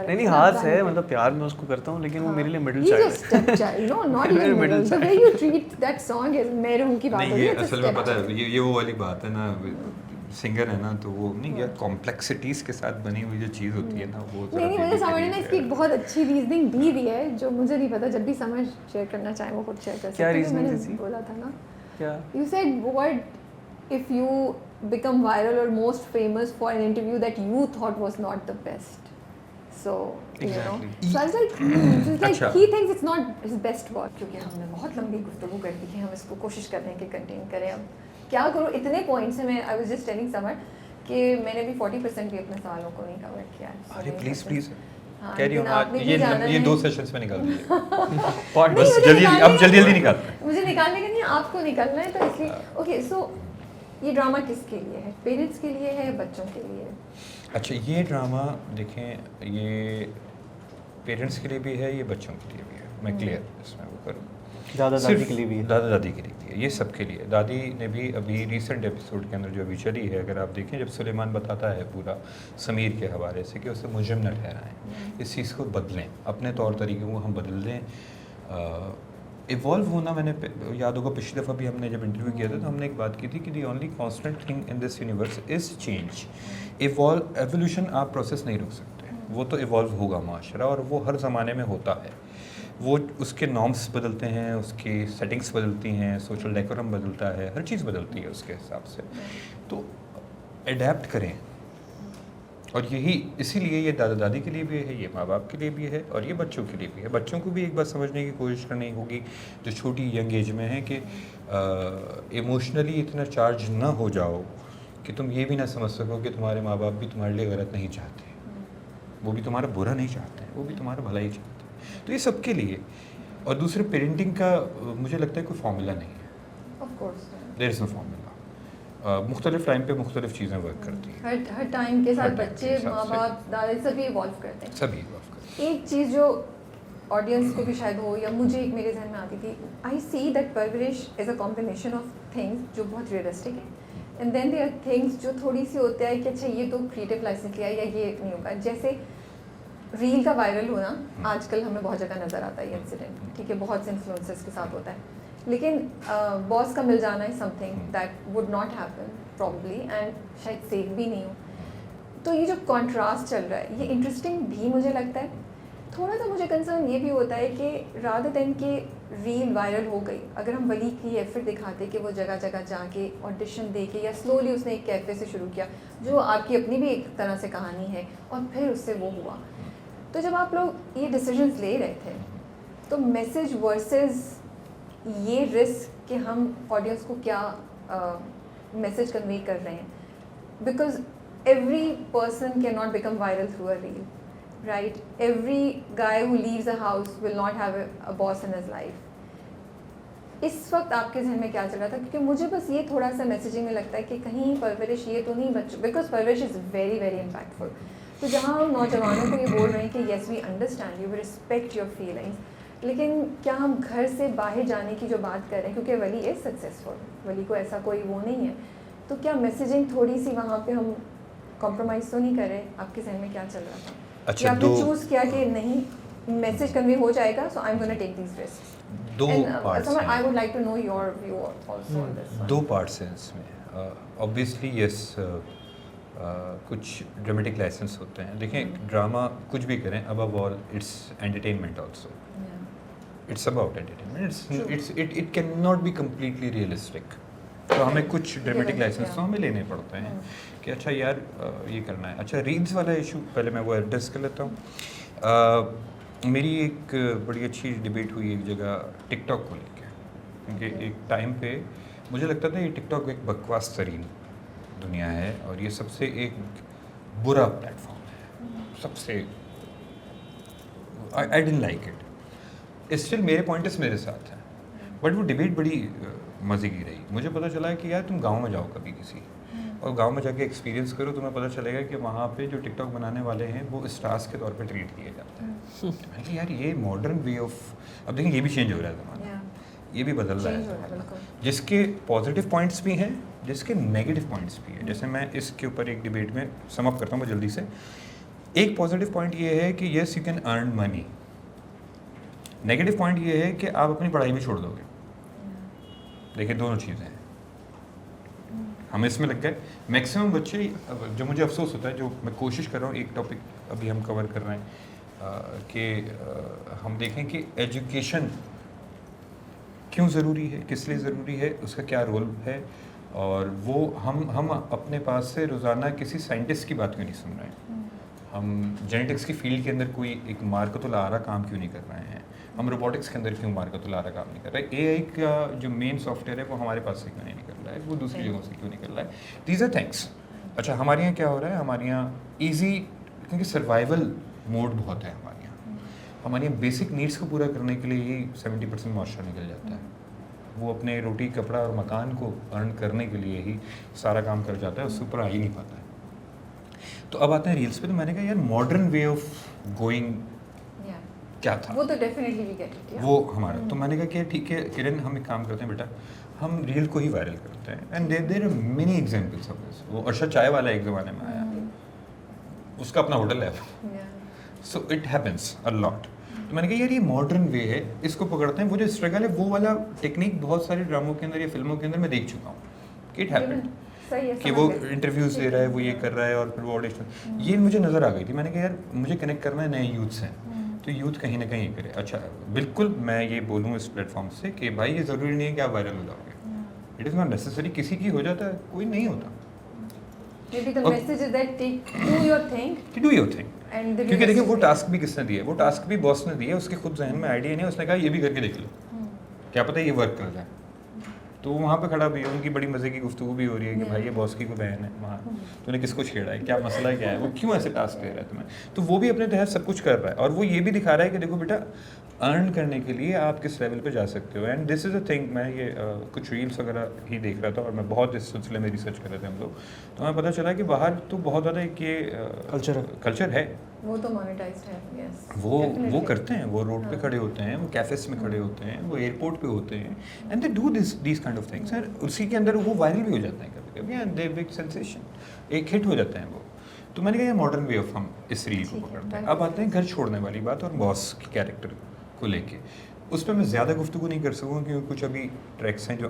S3: नहीं हाथ है मतलब प्यार मैं उसको करता हूँ लेकिन वो मेरे लिए middle
S1: He's a
S3: child
S1: step child, no, not
S3: Very
S1: even
S3: middle
S1: middle. The way you treat that song is मेरे उनकी बात
S2: नहीं
S1: हो रही
S2: ये
S1: है, it's a
S2: असल में
S1: step
S2: पता
S1: child.
S2: है, ये वो वाली बात है ना, सिंगर है ना, तो वो नहीं यार कॉम्प्लेक्सिटीज के साथ बनी हुई जो चीज़ होती है ना, वो
S1: नहीं नहीं मुझे समझ ना इसकी एक बहुत अच्छी रीजनिंग दी हुई है जो मुझे नहीं पता, जब भी समझ शेयर करना चाहे वो खुद शेयर कर सकते
S3: क्या
S1: हैं।
S3: reasoning
S1: मैंने
S3: दी थी?
S1: बोला था ना,
S3: क्या
S1: you said what if you become viral or most famous for an interview that you thought was not the best, so you know,
S3: Exactly.
S1: so I was like, it's like
S2: अच्छा।
S1: he thinks it's not his best work, क्योंकि हमने बहुत लंबी गुफ्तगू कर दी कि हम इसको कोशिश कर रहे हैं कि कंटेन करें, अब क्या करूँ, इतने पॉइंट्स हैं। मैं I was just telling summer कि मैंने भी 40% भी अपने सवालों को नहीं कवर किया है। So
S2: अरे
S1: नहीं
S2: प्लीज
S1: पता।
S2: प्लीज
S1: हाँ,
S2: कैरी ऑन,
S1: लेकिन आपने भी जाना
S2: ये
S1: है।
S2: 2 सेशंस में निकाल दिए
S3: पॉइंट
S1: नहीं,
S2: बस
S1: मुझे
S2: जल्दी
S1: निकालने
S2: अब
S1: का
S2: जल्दी
S1: नहीं-
S2: निकालते हैं।
S1: मुझे निकालने का नहीं, आपको निकालना है, तो इसलिए ओके। सो ये ड्रामा किसके लिए है? पेरेंट्स के लिए है, बच्चों के लिए है?
S2: अच्छा ये ड्रामा देखें, ये पेरेंट्स के लिए भी है, ये बच्चों के लिए भी है, मैं क्लियर इसमें वो करूँ,
S3: दादा दादी के लिए भी है
S2: दादा दादी के लिए भी है, ये सबके लिए। दादी ने भी अभी रिसेंट एपिसोड के अंदर जो अभी चली है, अगर आप देखें, जब सुलेमान बताता है पूरा समीर के हवाले से कि उसे मुजरिम न ठहराएं, इस चीज़ को बदलें, अपने तौर तरीक़ों को हम बदल दें, इवॉल्व होना। मैंने याद होगा पिछली दफ़ा भी हमने जब इंटरव्यू किया था तो हमने एक बात की थी कि the only constant thing in this universe is change. Evolution आप प्रोसेस नहीं रोक सकते, वो तो इवॉल्व होगा माशरा, और वो हर ज़माने में होता है। वो उसके नॉर्म्स बदलते हैं, उसकी सेटिंग्स बदलती हैं, सोशल डेकोरम बदलता है, हर चीज़ बदलती है उसके हिसाब से, तो अडेप्ट करें। और यही इसीलिए ये दादा दादी के लिए भी है, ये माँ बाप के लिए भी है, और ये बच्चों के लिए भी है। बच्चों को भी एक बात समझने की कोशिश करनी होगी जो छोटी यंग एज में है कि इमोशनली इतना चार्ज ना हो जाओ कि तुम ये भी ना समझ सको कि तुम्हारे माँ बाप भी तुम्हारे लिए गलत नहीं चाहते, वो भी तुम्हारा बुरा नहीं चाहते हैं, वो भी तुम्हारा भला ही चाहते हैं। तो ये सबके लिए। और दूसरे पेरेंटिंग का मुझे लगता है कोई फार्मूला नहीं है,
S1: of course
S2: there is no formula. मुख्तलिफ टाइम पे मुख्तलिफ चीज़ें वर्क करती हैं,
S1: हर टाइम के
S2: हर
S1: साथ
S2: time के
S1: बच्चे,
S2: हिसाब
S1: माँ
S2: से।
S1: बाप, दादा सभी इवॉल्व करते हैं।
S2: सभी वर्क करती हैं।
S1: एक चीज़ जो ऑडियंस को भी शायद हो, या मुझे एक मेरे जहन में आती थी, I see that Parwarish is a combination of things जो बहुत रियलिस्टिक है, and then there are things जो थोड़ी सी होता है कि अच्छा ये तो क्रिएटिव लाइसेंस लिया या ये नहीं होगा। जैसे रील का वायरल होना आजकल हमें बहुत जगह नज़र आता है, ये इंसिडेंट, ठीक है, बहुत से इन्फ्लुएंसर्स के साथ होता है, लेकिन बॉस का मिल जाना है something that would not happen probably, and शायद सेफ भी नहीं हो। तो ये जो कॉन्ट्रास्ट चल रहा है ये इंटरेस्टिंग भी मुझे लगता है। थोड़ा सा मुझे कंसर्न ये भी होता है कि रादर देन कि रील वायरल हो गई, अगर हम वली की एफर्ट दिखाते कि वो जगह जगह जाके ऑडिशन दे के, या स्लोली उसने एक कैफ़े से शुरू किया जो आपकी अपनी भी एक तरह से कहानी है, और फिर उससे वो हुआ। तो जब आप लोग ये डिसीजंस ले रहे थे, तो मैसेज वर्सेस ये रिस्क कि हम ऑडियंस को क्या मैसेज कन्वे कर रहे हैं, because every person can not become viral through a reel, right? Every guy who leaves a house will not have a boss in his life. इस वक्त आपके जहन में क्या चल रहा था? क्योंकि मुझे बस ये थोड़ा सा मैसेजिंग में लगता है कि कहीं परवरिश ये तो नहीं बच्चों, बिकॉज परवरिश इज़ वेरी वेरी इम्पैक्टफुल। तो जहाँ हम नौजवानों को ये बोल रहे हैं कि yes we understand you, we respect your feelings, लेकिन क्या हम घर से बाहर जाने की जो बात कर रहे हैं, क्योंकि वली इज़ सक्सेसफुल, वली को ऐसा कोई वो नहीं है, तो क्या मैसेजिंग थोड़ी सी वहाँ पे हम कॉम्प्रोमाइज़ तो नहीं कर रहे? आपके जहन में क्या चल रहा था?
S2: अच्छा,
S1: आपने चूज किया कि नहीं मैसेज कन्वे हो जाएगा, so I am gonna take these risks?
S2: दो पार्ट्स हैं।
S1: I would like to know your view also on this.
S2: दो पार्ट्स हैं इसमें। ऑब्वियसली यस, कुछ ड्रामेटिक लाइसेंस होते हैं। देखें, ड्रामा कुछ भी करें, above all it's entertainment also, it's about entertainment, it can not be completely realistic. तो हमें कुछ ड्रामेटिक लाइसेंस तो हमें लेने पड़ते हैं कि अच्छा यार ये करना है। अच्छा, रील्स वाला इशू पहले मैं वो एड्रेस कर लेता हूँ। मेरी एक बड़ी अच्छी डिबेट हुई एक जगह टिकटॉक को लेकर, क्योंकि एक टाइम पे मुझे लगता था ये टिकटॉक एक बकवास तरीन दुनिया है और ये सबसे एक बुरा प्लेटफॉर्म है, सबसे I didn't like it. Still मेरे पॉइंट्स मेरे साथ हैं, बट वो डिबेट बड़ी मज़े की रही। मुझे पता चला है कि यार तुम गांव में जाओ कभी किसी, और गांव में जाके एक्सपीरियंस करो, तुम्हें पता चलेगा कि वहाँ पे जो टिकटॉक बनाने वाले हैं वो स्टार्स के तौर पे ट्रीट किए जाते हैं। मैं कि यार ये मॉडर्न वे ऑफ, अब देखिए ये भी चेंज हो रहा है ज़माना, ये भी बदल रहा है, जिसके पॉजिटिव पॉइंट्स भी हैं, जिसके नेगेटिव पॉइंट्स भी हैं। जैसे मैं इसके ऊपर एक डिबेट में सम अप करता हूँ मैं जल्दी से। एक पॉजिटिव पॉइंट ये है कि yes you can earn money, negative point ये है कि आप अपनी पढ़ाई भी छोड़ दोगे। देखिए दोनों चीज़ें हैं, हम इसमें लग गए। मैक्सिमम बच्चे, जो मुझे अफसोस होता है, जो मैं कोशिश कर रहा हूँ, एक टॉपिक अभी हम कवर कर रहे हैं कि हम देखें कि एजुकेशन क्यों ज़रूरी है, किस लिए ज़रूरी है, उसका क्या रोल है, और वो हम अपने पास से रोज़ाना किसी साइंटिस्ट की बात क्यों नहीं सुन रहे हैं, हम जेनेटिक्स की फील्ड के अंदर कोई एक मार्कतुल-आरा काम क्यों नहीं कर रहे हैं, हम रोबोटिक्स के अंदर क्यों मार्कतुल-आरा काम नहीं कर रहे, एआई का जो मेन सॉफ्टवेयर है वो हमारे पास से क्यों नहीं निकल रहा है, वो दूसरी जगहों से क्यों निकल रहा है, दीज आर थिंग्स। अच्छा, हमारे यहाँ क्या हो रहा है, हमारे यहाँ ईजी, क्योंकि सर्वाइवल मोड बहुत है हमारे यहाँ, हमारे यहाँ बेसिक नीड्स को पूरा करने के लिए ही 70% मॉइस्चर निकल जाता है। वो अपने रोटी, कपड़ा और मकान को अर्न करने के लिए ही सारा काम कर जाता है, उससे ऊपर आ ही नहीं पाता है। तो अब आते हैं रील्स पे। तो मैंने कहा यार मॉडर्न वे ऑफ गोइंग क्या था,
S1: वो तो डेफिनेटली भी गेट इट,
S2: वो हमारा। तो मैंने कहा कि ठीक है किरण, हम एक काम करते हैं बेटा, हम रील को ही वायरल करते हैं। And there are many examples of this. वो अर्शद चाय वाला एक ज़माने में आया, उसका अपना होटल है, so it happens a lot. तो मैंने कहा यार ये मॉडर्न वे है, इसको पकड़ते हैं। वो जो स्ट्रगल है, वो वाला टेक्निक बहुत सारे ड्रामों के अंदर या फिल्मों के अंदर मैं देख चुका हूँ कि इट हैपेंड, कि वो इंटरव्यूज़ दे रहा है, वो ये कर रहा है, और फिर वो ऑडिशन, ये मुझे नज़र आ गई थी। मैंने कहा यार मुझे कनेक्ट करना है नए यूथ से, तो यूथ कहीं ना कहीं करे। अच्छा, बिल्कुल मैं ये बोलूँ इस प्लेटफॉर्म से कि भाई ये ज़रूरी नहीं है कि आप वायरल हो जाओगे, इट इज़ नॉट नेसेसरी। किसी की हो जाता है, कोई नहीं होता।
S1: Maybe the message is that do your thing.
S2: Do your thing. क्योंकि देखिए वो टास्क भी किसने दिया है, वो टास्क भी बॉस ने दिया है, उसके खुद जहन में आइडिया नहीं है, उसने कहा ये भी करके देख लो, क्या पता ये वर्क कर जाए। तो वहाँ पे खड़ा भी है, उनकी बड़ी मज़े की गुफ्तगू भी हो रही है कि भाई ये बॉस की कोई बहन है, वहाँ तूने किसको छेड़ा है, क्या मसला क्या है, वो क्यों ऐसे टास्क दे रहा है तुम्हें। तो वो भी अपने तहत सब कुछ कर रहा है, और वो ये भी दिखा रहा है कि देखो बेटा, अर्न करने के लिए आप किस लेवल पे जा सकते हो। And this is a thing. मैं ये कुछ रील्स वगैरह ही देख रहा था, और मैं बहुत इस सिलसिले में रिसर्च कर रहे थे हम लोग, तो हमें पता चला कि बाहर तो बहुत ज़्यादा एक ये कल्चर है,
S1: वो तो मोनेटाइज्ड है, यस।
S2: वो करते हैं, वो रोड पे खड़े होते हैं, वो कैफेस में खड़े होते हैं, वो एयरपोर्ट पे होते हैं, and they do this kind of things. And उसी के अंदर वो वायरल भी हो जाते हैं कभी कभी, एंड दे बिग सेंसेशन, एक हिट हो जाते हैं वो। तो मैंने कहा ये मॉडर्न वे ऑफ हम इस रील को पकड़ते हैं। अब आते हैं घर छोड़ने वाली बात और बॉस की कैरेक्टर को लेके। उस पर मैं ज़्यादा गुफ्तगू नहीं कर सकूँगा क्योंकि कुछ अभी ट्रैक्स हैं जो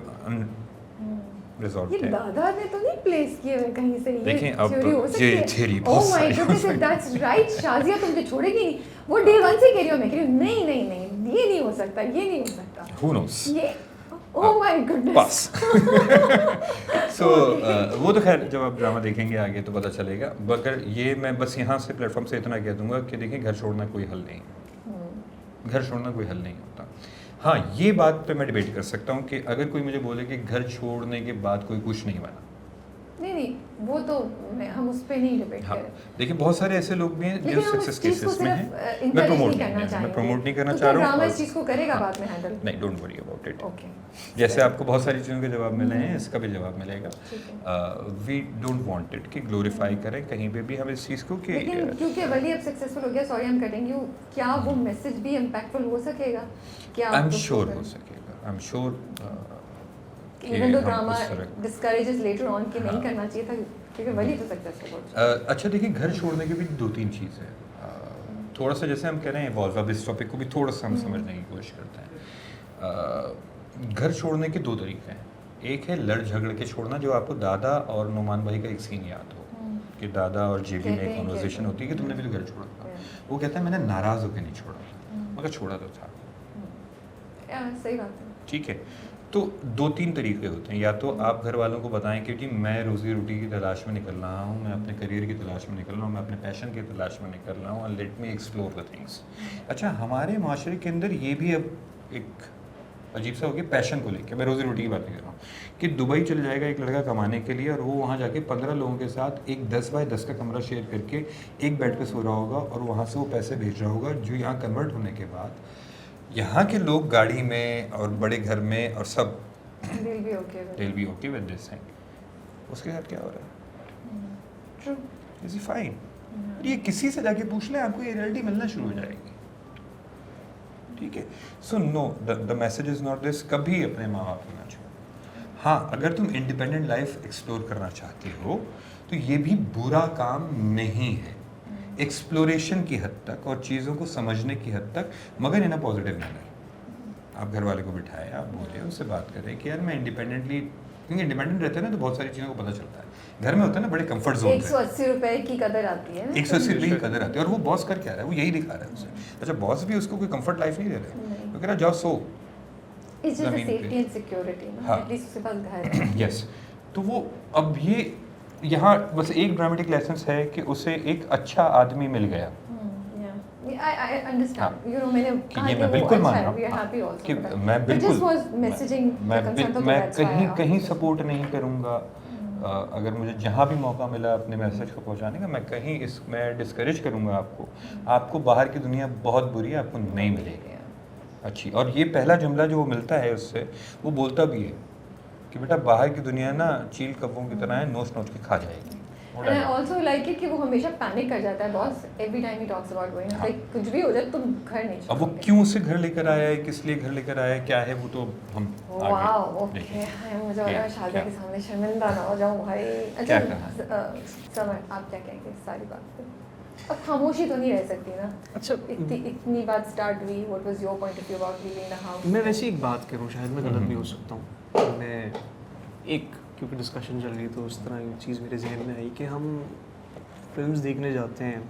S2: रिजॉल्व
S1: ये दादा ने तो नहीं प्लेस किए हुए कहीं से,
S2: देखें अब ये theory
S1: oh my goodness, that's right. Shazia तुम तो छोड़ेगी नहीं, वो डे 1 से कह रही हो, मैं कह रही हूं नहीं नहीं नहीं, ये नहीं हो सकता, ये नहीं हो सकता,
S2: हु नोस,
S1: ये ओह माय गुडनेस
S2: बस। सो वो तो खैर जब आप ड्रामा देखेंगे आगे तो पता चलेगा। मगर ये मैं बस यहाँ से प्लेटफॉर्म से इतना कह दूंगा कि देखिए घर छोड़ना कोई हल नहीं, घर छोड़ना कोई हल नहीं होता। हाँ, ये बात पे मैं डिबेट कर सकता हूँ कि अगर कोई मुझे बोले कि घर छोड़ने के बाद कोई कुछ नहीं बना,
S1: नहीं, वो तो हम उस पे नहीं डिबेट
S2: हाँ,
S1: करें।
S2: देखिए बहुत सारे ऐसे लोग भी हैं जो सक्सेस केसेस में हैं। मैं प्रमोट नहीं करना चाह रहा हूँ।
S1: इस चीज़ को करेगा बाद में हैंडल,
S2: नहीं, don't worry about it.
S1: Okay,
S2: जैसे आपको बहुत सारी चीज़ों के जवाब मिले हैं, इसका भी जवाब मिलेगा। वी डोंट वांट इट कि ग्लोरीफाई करें कहीं पे भी हम इस चीज़ को कि,
S1: लेकिन क्योंकि वली अब सक्सेसफुल हो गया, sorry I am cutting you, क्या वो मैसेज भी इम्पैक्टफुल हो सकेगा? क्या
S2: आई एम श्योर हो सकेगा, I am sure.
S1: Even though drama discourages later on कि नहीं करना चाहिए था, क्योंकि वली तो सक्सेसफुल हो।
S2: अच्छा देखिए, घर छोड़ने की भी 2-3 चीज़ है। थोड़ा सा जैसे हम कह रहे हैं इवॉल्व, अब इस टॉपिक को भी थोड़ा सा हम समझने की कोशिश करते हैं। घर छोड़ने के 2 तरीके हैं। एक है लड़ झगड़ के छोड़ना, जो आपको दादा और नोमान भाई का एक सीन याद हो कि दादा और जेबी में एक कन्वर्सेशन होती है कि तुमने भी तो घर छोड़ा था। वो कहता है मैंने नाराज़ होकर नहीं छोड़ा था, मगर छोड़ा तो था।
S1: सही बात है,
S2: ठीक है। तो 2-3 तरीके होते हैं। या तो आप घर वालों को बताएं कि जी मैं रोज़ी रोटी की तलाश में निकल रहा हूँ, मैं अपने करियर की तलाश में निकल रहा हूँ, मैं अपने पैशन की तलाश में निकल रहा हूँ, let me explore the things. अच्छा, हमारे माशरे के अंदर ये भी अब एक अजीब सा हो गया पैशन को लेकर। मैं रोज़ी रोटी की बात कर रहा हूँ कि दुबई चले जाएगा एक लड़का कमाने के लिए, और वो वहाँ जाके 15 लोगों के साथ एक 10 बाय 10 का कमरा शेयर करके एक बेड पे सो रहा होगा, और वहाँ से वो पैसे भेज रहा होगा, जो यहाँ कन्वर्ट होने के बाद यहाँ के लोग गाड़ी में और बड़े घर में और सब
S1: दिल भी ओके
S2: विद दिस थिंग। उसके साथ क्या हो रहा है?
S1: True.
S2: Is he fine? ये किसी से जाके पूछ लें, आपको ये रियलिटी मिलना शुरू हो जाएगी, ठीक है? So no, the message is not this, कभी अपने माँ बाप को ना छोड़ो। हाँ, अगर तुम इंडिपेंडेंट लाइफ एक्सप्लोर करना चाहते हो तो ये भी बुरा काम नहीं है, एक्सप्लोरेशन की हद तक और चीज़ों को समझने की हद तक, मगर इन अ पॉजिटिव मैनर। आप घर वाले को बिठाएं, आप बोले, उससे बात करें कि यार मैं इंडिपेंडेंटली, क्योंकि इंडिपेंडेंट रहते हैं ना तो बहुत सारी चीज़ों को पता चलता है। घर में होता है ना बड़े कंफर्ट जोन
S1: 180 रुपए की कदर आती है,
S2: 180 रुपये की कदर आती है, और वो बॉस कर क्या रहा है, वो यही दिखा रहा है उसे। अच्छा, बॉस भी उसको कोई कंफर्ट लाइफ नहीं दे रहा है, वो कह रहा है जाओ सो,
S1: इट्स जस्ट
S2: ज़मीन पे।
S1: सेफ्टी एंड सिक्योरिटी ना,
S2: हाँ।
S1: एटलीस्ट उसके पास घर है।
S2: यस। तो वो अब ये यहाँ बस एक ड्रामेटिक लेसन है कि उसे एक अच्छा आदमी मिल गया,
S1: I understand. You know, मैंने
S2: कि ये मैं बिल्कुल मान रहा
S1: We are
S2: हूँ
S1: happy also.
S2: कि
S1: for that.
S2: मैं
S1: But just was
S2: बिल्कुल
S1: messaging the concern तो
S2: मैं
S1: that's why
S2: कहीं
S1: I
S2: कहीं
S1: asked.
S2: सपोर्ट नहीं करूँगा। अगर मुझे जहाँ भी मौका मिला अपने मैसेज को पहुँचाने का, मैं डिस्करेज करूँगा आपको। आपको बाहर की दुनिया बहुत बुरी है, आपको नहीं मिलेगी अच्छी। और ये पहला जुमला जो वो मिलता है उससे, वो बोलता भी है कि बेटा बाहर की दुनिया ना चील कब्बों की तरह है, नोच नोच के खा जाएगी।
S1: And I also like it कि वो हमेशा पैनिक कर जाता है boss, every time he talks about going, like कुछ भी हो जाए तुम घर नहीं
S2: अब वो क्यों उसे घर लेकर आया है, किस लिए घर लेकर आया है, क्या है, वो तो हम
S1: वाओ,
S2: आगे
S1: ओके, मुझे
S2: क्या-
S1: लगा शादी
S2: क्या?
S1: के सामने शर्मिंदा ना हो जाऊं भाई।
S2: क्या
S1: अच्छा समर, आप क्या कहेंगे इस सारी बात पे? अब खामोशी तो नहीं रह सकती ना।
S3: अच्छा,
S1: इतनी बात स्टार्ट हुई, what was your point of view about leaving the house?
S3: मैं वैसे एक बात करूँ, शायद मैं गलत भी हो सकता हूँ। मैं एक, क्योंकि डिस्कशन चल रही तो उस तरह की चीज़ मेरे जहन में आई कि हम फिल्म्स देखने जाते हैं,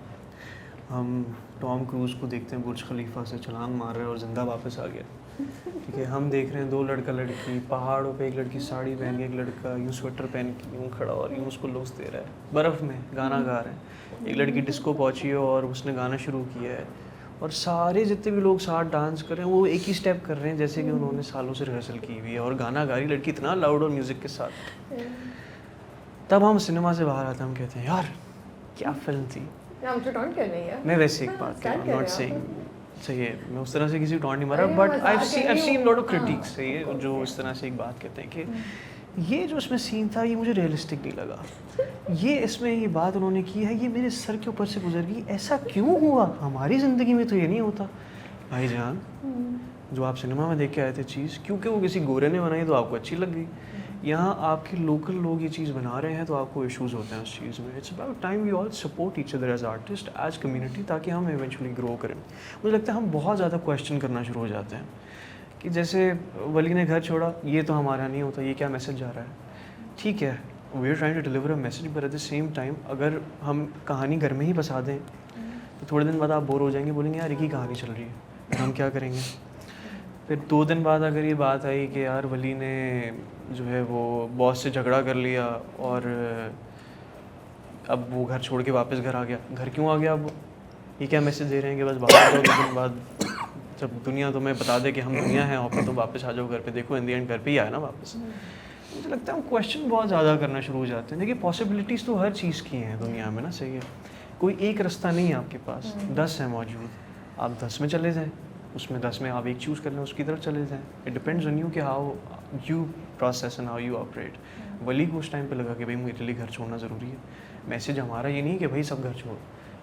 S3: हम टॉम क्रूज़ को देखते हैं बुर्ज खलीफा से छलांग मार रहे हैं और ज़िंदा वापस आ गया, ठीक है। हम देख रहे हैं दो लड़का लड़की पहाड़ों पे, एक लड़की साड़ी पहन के, एक लड़का यूँ स्वेटर पहन के यूँ खड़ा और यूँ उसको लुत्फ़ दे रहा है, बर्फ़ में गाना गा रहे हैं। एक लड़की डिस्को पहुंची है और उसने गाना शुरू किया है, और सारे जितने भी लोग साथ डांस कर रहे हैं वो एक ही स्टेप कर रहे हैं जैसे कि उन्होंने सालों से रिहर्सल की हुई है, और गाना गा रही लड़की इतना लाउड और म्यूज़िक के साथ। तब हम सिनेमा से बाहर आते हैं, हम कहते हैं यार क्या फिल्म थी।
S1: हम तो टॉन्ट कर रही है।
S3: मैं वैसे एक बात कर रहा हूँ, नॉट सेइंग सही है, मैं उस तरह से किसी को टॉन्ट नहीं मारा, but I seen lot of critics सही है जो इस तरह से एक बात कहते हैं कि ये जो इसमें सीन था ये मुझे रियलिस्टिक नहीं लगा, ये इसमें ये बात उन्होंने की है ये मेरे सर के ऊपर से गुजर गई, ऐसा क्यों हुआ, हमारी ज़िंदगी में तो ये नहीं होता। भाईजान, जो आप सिनेमा में देख के आए थे चीज़, क्योंकि वो किसी गोरे ने बनाई तो आपको अच्छी लग गई, यहाँ आपके लोकल लोग ये चीज़ बना रहे हैं तो आपको इश्यूज़ होते हैं उस चीज़ में। It's about time we all support each other as artist, as community, ताकि हम इवेंचुअली ग्रो करें। मुझे लगता है हम बहुत ज़्यादा क्वेश्चन करना शुरू हो जाते हैं कि जैसे वली ने घर छोड़ा, ये तो हमारा नहीं होता, ये क्या मैसेज जा रहा है। ठीक है, we are trying to deliver a message, but at the same time अगर हम कहानी घर में ही बसा दें तो थोड़े दिन बाद आप बोर हो जाएंगे, बोलेंगे यार एक ही कहानी चल रही है, फिर हम क्या करेंगे। फिर 2 दिन बाद अगर ये बात आई कि यार वली ने जो है वो बॉस से झगड़ा कर लिया और अब वो घर छोड़ के वापस घर आ गया, घर क्यों आ गया, अब ये क्या मैसेज दे रहे हैं कि बस बाहर जाओ, 2 दिन बाद जब दुनिया तुम्हें बता दे कि हम दुनिया हैं और फिर तुम वापस आ जाओ घर पे, देखो इन दी एंड घर पे ही आया ना वापस। मुझे लगता है हम क्वेश्चन बहुत ज़्यादा करना शुरू हो जाते हैं। देखिए पॉसिबिलिटीज़ तो हर चीज़ की हैं दुनिया में ना, सही है, कोई एक रास्ता नहीं है आपके पास, 10 है मौजूद, आप 10 में चले जाएँ, उसमें 10 में आप एक चूज़ कर लें, उसकी तरफ चले जाएँ। इट डिपेंड्स ऑन यू कि how you process and how you operate. Wali को उस टाइम पे लगा कि भाई मेरे लिए घर छोड़ना ज़रूरी है। मैसेज हमारा ये नहीं कि भाई सब घर छोड़ो,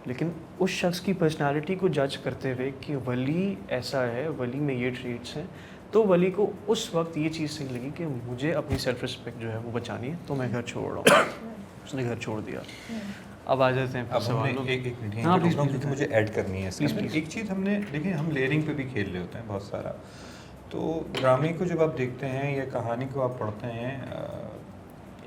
S3: लेकिन उस शख्स की पर्सनालिटी को जज करते हुए कि वली ऐसा है, वली में ये ट्रेट्स हैं, तो वली को उस वक्त ये चीज़ सही लगी कि मुझे अपनी सेल्फ रिस्पेक्ट जो है वो बचानी है, तो मैं घर छोड़ रहा हूँ। उसने घर छोड़ दिया। अब आ जाते हैं
S2: अब हमने एक मिनट,
S3: हाँ प्लीज़
S2: क्योंकि मुझे ऐड करनी है इसमें।
S3: प्लीज़।
S2: एक चीज़ हमने देखिए, हम लेयरिंग पे भी खेल रहे होते हैं बहुत सारा। तो ड्रामे को जब आप देखते हैं या कहानी को आप पढ़ते हैं,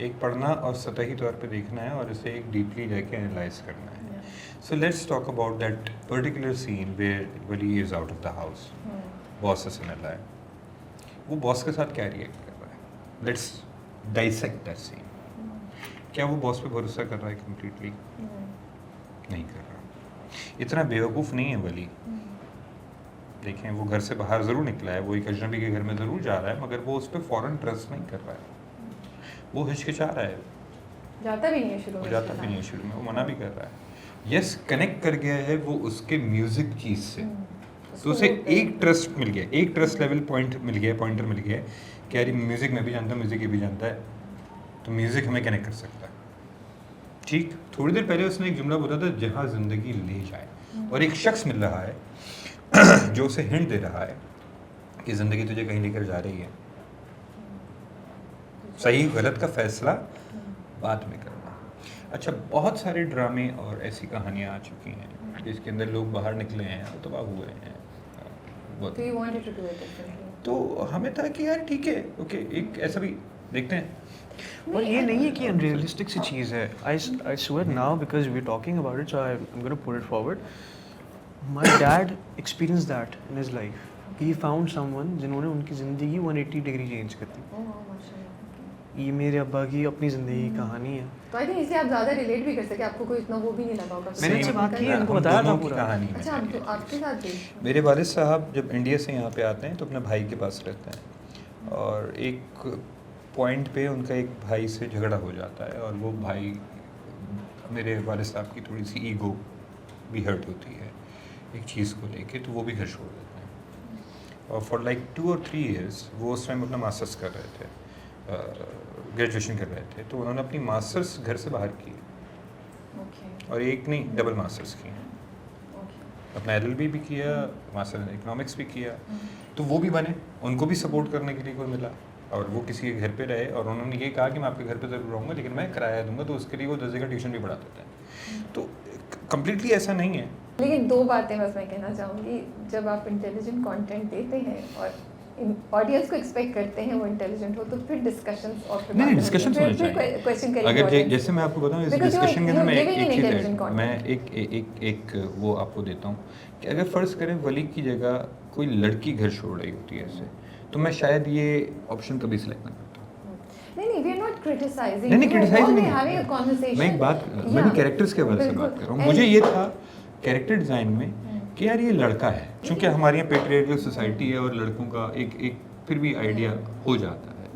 S2: एक पढ़ना और सतही तौर पे देखना है और इसे एक डीपली जाके एनालाइज करना है। So let's talk about that particular scene where Wali is out of the house, boss से मिला है, वो बॉस के साथ क्या रिएक्ट कर रहा है। Let's dissect that scene. क्या वो बॉस पे भरोसा कर रहा है कम्प्लीटली? नहीं कर रहा। इतना बेवकूफ़ नहीं है वली। देखें, वो घर से बाहर ज़रूर निकला है, वो एक अजनबी के घर में ज़रूर जा रहा है, मगर वो उस पर फ़ौरन ट्रस्ट नहीं कर रहा है। वो हिचकिचा रहा है,
S1: जाता भी नहीं है शुरू में,
S2: वो जाता भी नहीं है शुरू में, वो मना भी कर रहा है। यस, कनेक्ट कर गया है वो उसके म्यूज़िक चीज़ से, तो उसे एक ट्रस्ट मिल गया, एक ट्रस्ट लेवल पॉइंट मिल गया, पॉइंटर मिल गया कि यार म्यूज़िक में भी जानता हूँ, म्यूज़िक ये भी जानता है, तो म्यूज़िक हमें कनेक्ट कर सकता है। ठीक थोड़ी देर पहले उसने एक जुमला बोला था, जहाँ ज़िंदगी ले जाए, और एक शख्स मिल रहा है जो उसे हिंट दे रहा है कि ज़िंदगी तुझे कहीं लेकर जा रही है, सही गलत का फैसला बाद में करना। अच्छा, बहुत सारे ड्रामे और ऐसी कहानियाँ आ चुकी हैं जिसके अंदर लोग बाहर निकले हैं और तबाह हुए हैं।
S1: तो you wanted to do it differently?
S2: तो हमें था कि यार ठीक है, ओके, एक ऐसा भी देखते हैं।
S3: और ये नहीं है कि अनरियलिस्टिक सी चीज़ है। I swear now because we talking about it, so I am gonna put it forward. My dad experience that in his life. He found someone जिन्होंने उनकी ज़िंदगी 180 डिग्री चेंज कर दी।
S1: Oh, माशाल्लाह।
S3: ये मेरे अब्बा की अपनी ज़िंदगी की कहानी है।
S1: तो आई थिंक इसलिए आप ज़्यादा रिलेट भी कर सके, आपको कोई इतना वो भी नहीं लगा होगा।
S3: मैंने इनसे बात की है,
S2: हम
S3: इनको बताया था
S2: दोनों की
S3: पूरा।
S2: कहानी में
S1: अच्छा, आप आपके साथ भी?
S2: मेरे वालिद साहब जब इंडिया से यहाँ पे आते हैं तो अपने भाई के पास रहते हैं, और एक पॉइंट पे उनका एक भाई से झगड़ा हो जाता है, और वो भाई, मेरे वालिद साहब की थोड़ी सी ईगो भी हर्ट होती है एक चीज़ को लेके, तो वो भी घर छोड़ देते हैं। और फॉर लाइक 2 और 3 years वो उस टाइम अपना मास्टर्स कर रहे थे, ग्रेजुएशन कर रहे थे, तो उन्होंने अपनी मास्टर्स घर से बाहर की,
S1: Okay,
S2: और एक नहीं डबल मास्टर्स की,
S1: okay.
S2: अपना LLB भी किया, मास्टर इन इकोनॉमिक्स भी किया। तो वो भी बने, उनको भी सपोर्ट करने के लिए कोई मिला, और वो किसी के घर पे रहे, और उन्होंने ये कहा कि मैं आपके घर पे ज़रूर रहूँगा लेकिन मैं किराया दूंगा, तो उसके लिए वो 10 का ट्यूशन भी पढ़ाते थे। तो कम्प्लीटली ऐसा नहीं है।
S1: लेकिन 2 बातें बस मैं कहना चाहूँगी, जब आप इंटेलिजेंट कंटेंट देते हैं और ऑडियंस को एक्सपेक्ट करते हैं वो इंटेलिजेंट हो, तो फिर डिस्कशंस और फिर
S2: नहीं, डिस्कशंस होने चाहिए।
S1: क्वेश्चन करिए
S2: अगर जैसे मैं आपको बताऊं, इस
S1: Because you are-
S2: डिस्कशन के अंदर मैं
S1: you are
S2: एक
S1: giving
S2: चीज़
S1: intelligent
S2: है, मैं एक वो आपको देता हूँ कि अगर फ़र्ज़ करें वली की जगह कोई लड़की घर छोड़ रही होती है ऐसे, तो मैं शायद ये ऑप्शन कभी सिलेक्ट ना करता।
S1: नहीं, we are not criticizing.
S2: नहीं, क्रिटिसाइज नहीं
S1: having a conversation.
S2: मैं एक बात, मैंने कैरेक्टर्स के बारे में बात कर रहा हूँ। मुझे ये था कैरेक्टर डिज़ाइन में कि यार ये लड़का है, क्योंकि हमारी यहाँ पेट्रियार्कल सोसाइटी है और लड़कों का एक फिर भी आइडिया हो जाता है,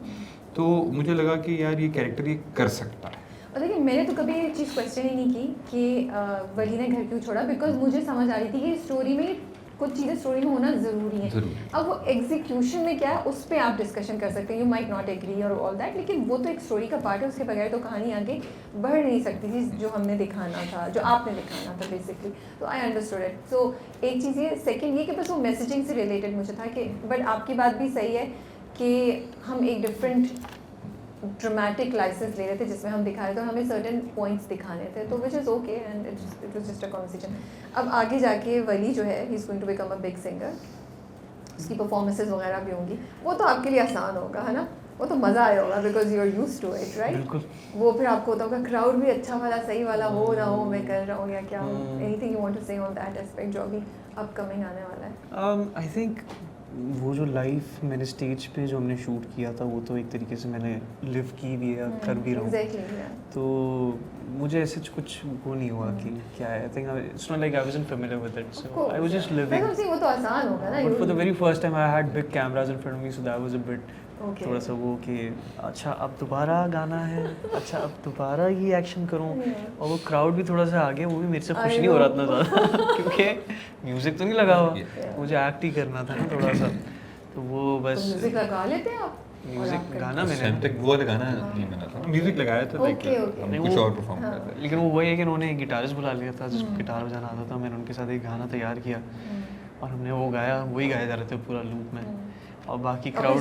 S2: तो मुझे लगा कि यार ये कैरेक्टर ये कर सकता है।
S1: और देखिए, मैंने तो कभी ये चीज़ क्वेश्चन ही नहीं की कि वली ने घर क्यों छोड़ा, बिकॉज मुझे समझ आ रही थी कि स्टोरी में कुछ चीज़ें स्टोरी में होना ज़रूरी है। अब वो एग्जीक्यूशन में क्या है उस पर आप डिस्कशन कर सकते हैं, यू माइट नॉट एग्री और ऑल दैट, लेकिन वो तो एक स्टोरी का पार्ट है, उसके बगैर तो कहानी आगे बढ़ नहीं सकती थी जो हमने दिखाना था, जो आपने दिखाना था बेसिकली। तो आई अंडरस्टूड इट। सो एक चीज़ ये, सेकेंड ये कि बस वो मैसेजिंग से रिलेटेड मुझे था कि, बट आपकी बात भी सही है कि हम एक डिफरेंट ड्रामेटिक लाइसेंस ले रहे थे जिसमें हम दिखा रहे थे और हमें सर्टेन पॉइंट्स दिखाने थे, तो which is okay and it was just a conversation. अब आगे जाके वली जो है, he is going to become a big singer, उसकी परफॉर्मेंसेज वगैरह भी होंगी, वो तो आपके लिए आसान होगा, है ना, वो तो मज़ा आया होगा because you are used to it, right. वो फिर आपको होता होगा क्राउड भी अच्छा वाला सही वाला हो ना हो, मैं कर रहा हूँ या क्या हो, एनीथिंग यू वांट टू से ऑन दैट एस्पेक्ट जो अभी अपकमिंग आने वाला है।
S3: आई थिंक वो जो लाइव मैंने स्टेज पे जो हमने शूट किया था वो तो एक तरीके से मैंने लिव की भी है, कर भी रहा हूँ।
S1: Exactly, yeah.
S3: तो मुझे ऐसे कुछ वो नहीं हुआ कि क्या है। I think it's not like I wasn't familiar with it, so I was just living.
S1: वो तो आसान होगा ना।
S3: But for the very first time I had big cameras in front of me, so that was a bit
S1: Okay.
S3: थोड़ा सा वो कि अच्छा अब दोबारा गाना है, अच्छा अब दोबारा ये एक्शन करूँ। और वो क्राउड भी थोड़ा सा आगे, वो भी मेरे से खुश नहीं हो रहा इतना ज़्यादा क्योंकि म्यूज़िक तो नहीं लगा हुआ, मुझे एक्ट ही करना था ना थोड़ा सा, तो वो बस
S1: म्यूजिक लगा लेते हैं आप।
S3: म्यूजिक गाना मैंने
S2: तक वो वाला गाना नहीं बना था, म्यूजिक लगाया था,
S1: Okay, okay.
S2: हम कुछ और परफॉर्म कर रहे थे।
S3: लेकिन वो वही है कि उन्होंने एक गिटारिस्ट बुला लिया था जिसको गिटार बजाना आता था। मैंने उनके साथ एक गाना तैयार किया और हमने वो गाया, वही गाए जा रहे थे पूरा लूप में। और बाकी क्राउड,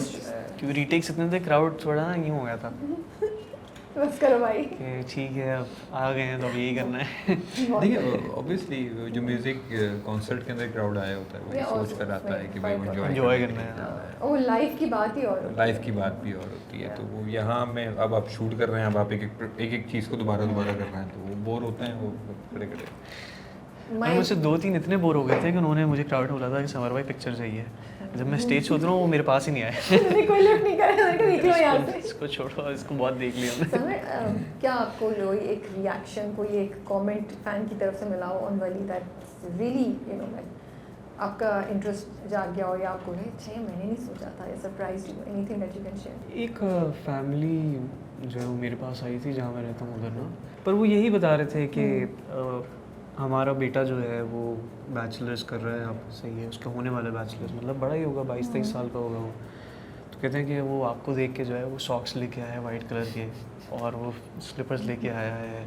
S3: क्योंकि रीटेक्स इतने थे, क्राउड थोड़ा ना यूँ हो गया था
S1: बस करो भाई
S3: कि ठीक है अब आ गए हैं तो अब यही करना है।
S2: देखिए ऑब्वियसली जो म्यूजिक कॉन्सर्ट के अंदर क्राउड आया होता है वो
S1: Yeah,
S2: सोच कर आता है कि भाई
S1: enjoy
S3: एंजॉय करना है।
S1: वो लाइफ की बात ही और
S2: लाइफ की बात भी और होती है। तो वो यहाँ में अब आप शूट कर रहे हैं, अब आप एक चीज़ को दोबारा कर रहे हैं, तो वो बोर होते हैं वो खड़े खड़े।
S3: मुझसे 2-3 इतने बोर हो गए थे कि उन्होंने मुझे क्राउड में बोला था कि समर भाई पिक्चर चाहिए। जब मैं स्टेज पे उतरा वो मेरे पास ही नहीं आए।
S1: कोई लिफ्ट नहीं कर रहा, निकलो यहाँ से।
S3: इसको छोड़ो, इसको बहुत देख लिया हमने।
S1: समर, क्या आपको कोई एक रिएक्शन, कोई एक कमेंट फैन की तरफ से मिला हो on Wali that really you know like आपका इंटरेस्ट जाग गया हो, या आपको लगे अच्छा मैंने नहीं सोचा था, या surprise you, anything that you can share?
S3: एक फैमिली जो है वो मेरे पास आई थी जहाँ मैं रहता हूँ उधर ना, पर वो यही बता रहे थे कि हमारा बेटा जो है वो बैचलर्स कर रहा है, अब सही है, उसका होने वाला बैचलर्स, मतलब बड़ा ही होगा, 22-23 साल का होगा वो। तो कहते हैं कि वो आपको देख के जो है वो सॉक्स लेके आया है वाइट कलर के, और वो स्लीपर्स लेके आया है,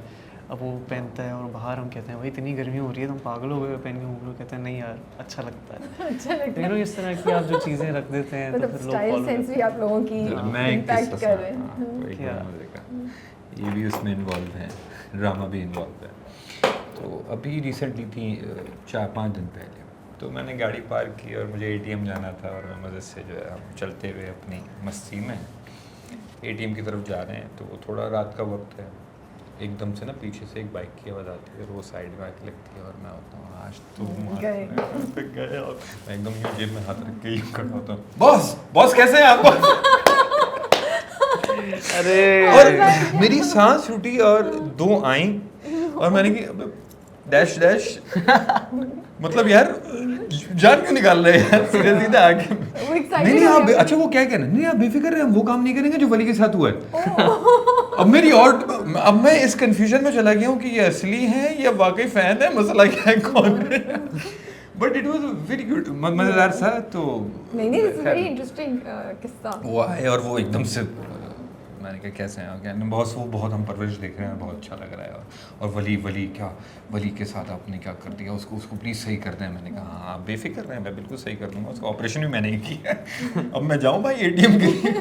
S3: अब वो पहनता है और बाहर हम कहते हैं भाई इतनी गर्मी हो रही है तुम पागल हो गए पहन के घूम रहे हो, कहते हैं नहीं यार अच्छा लगता है।
S1: अच्छा लगता
S3: है इस तरह की आप जो चीज़ें रख देते हैं तो
S1: मतलब
S3: फिर लोग
S1: स्टाइल
S3: फॉलो
S1: सेंस भी आप लोगों की
S2: मैं एक
S1: इम्पैक्ट
S2: किस्सा
S1: कर रहे हैं।
S2: सुनाता हूँ, एक
S3: क्या?
S2: बड़ा मजे का, ये भी उसमें इन्वॉल्व है, ड्रामा भी इन्वॉल्व है। तो अभी रिसेंटली थी 4-5 दिन पहले, तो मैंने गाड़ी पार्क की और मुझे एटीएम जाना था और मैं मदद से जो है हम चलते हुए अपनी मस्ती में एटीएम की तरफ जा रहे हैं, तो वो थोड़ा रात का वक्त है, एकदम से ना पीछे से एक बाइक की आवाज़ आती है और वो साइड में आके लगती है और मैं होता हूँ आज तो गए और मैं एकदम यूँ जेब में हाथ रख के यूँ खड़ा होता हूँ, बॉस बॉस कैसे हैं आप?
S3: अरे
S2: और मेरी सांस छूटी और 2 आई और मैंने की डैश डैश मतलब यार जान क्यों निकाल रहे हैं यार, सीधे सीधे आके नहीं आप अच्छा वो क्या कहना नहीं आप बेफिक्र रहे, हम वो काम नहीं करेंगे जो वली के साथ हुआ है। अब मैं इस कंफ्यूजन में चला गया हूँ कि ये असली है या वाकई फैन है, मसला क्या है कौन है। But it was very good, मजेदार सा। तो
S1: नहीं वेरी इंटरेस्टिंग किस्सा।
S2: वो आए और वो एकदम से मैंने कहा कैसे हैं क्या बॉस, वो बहुत हम परवरिश देख रहे हैं, बहुत अच्छा लग रहा है और वली क्या वली के साथ आपने क्या कर दिया, उसको प्लीज़ सही कर दें। मैंने कहा हाँ आप बेफिक्र रहें, मैं बिल्कुल सही कर दूंगा, उसका ऑपरेशन भी मैंने ही किया है, अब मैं जाऊँ भाई एटीएम के लिए।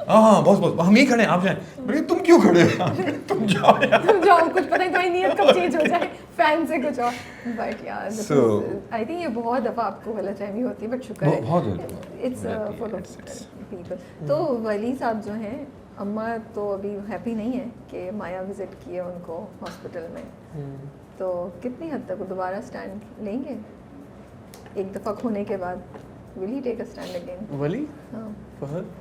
S2: हाँ बॉस हम यही खड़े हैं, आप जाएं। बोले तुम क्यों खड़े हैं, तुम जाओ
S1: कुछ पता नहीं तुम्हारी नीयत कब चेंज हो जाए फैन से कुछ और। बट यार आई थिंक ये बहुत दफ़ा आपको गलतफहमी होती है, बट शुक्र है
S2: बहुत
S1: इट्स फुल ऑफ पीपल। तो वली साहब जो हैं, अम्मा तो अभी हैप्पी नहीं है कि माया विजिट किए उनको हॉस्पिटल में, तो कितनी हद तक वो दोबारा स्टैंड लेंगे एक दफ़ा खोने के बाद? Will he take a stand again?
S3: Wali
S1: हाँ
S3: फहद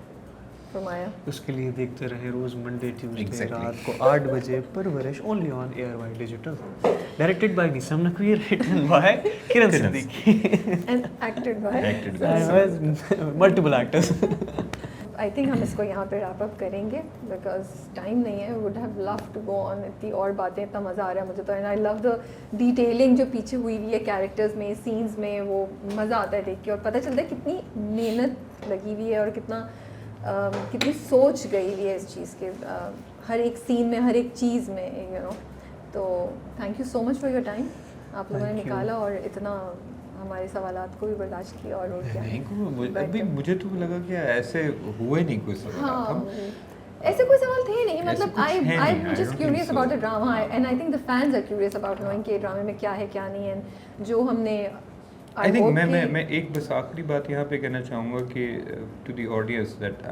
S1: फॉर माया।
S3: उसके लिए देखते रहे रोज मंडे ट्यूसडे
S2: Exactly.
S3: रात को 8 बजे Parwarish only on ARY digital, directed by Nisam Naqvi, written by Kiran Siddiqui
S1: and acted by
S3: multiple actors.
S1: I think हम इसको यहाँ पे रैप अप करेंगे बिकॉज टाइम नहीं है। Would have love to go on, इतनी और बातें, इतना मज़ा आ रहा है मुझे तो। And I love the detailing जो पीछे हुई हुई है कैरेक्टर्स में, सीन्स में, वो मज़ा आता है देख के और पता चलता है कितनी मेहनत लगी हुई है और कितनी सोच गई हुई है इस चीज़ के हर एक सीन में, हर एक चीज़ में, यू नो। तो thank you so much for your time, आप लोगों ने निकाला और इतना हमारे सवालात को भी बर्दाश्त किया। और क्या
S2: अभी मुझे तो लगा कि ऐसे हुए नहीं कोई सवाल।
S1: हाँ, ऐसे कोई सवाल थे नहीं, मतलब I just curious about the drama and I think the fans are curious about knowing कि ड्रामे में क्या है क्या नहीं है। जो हमने
S2: आई थिंक मैं एक बस आखिरी बात यहाँ पे कहना चाहूँगा कि to the audience that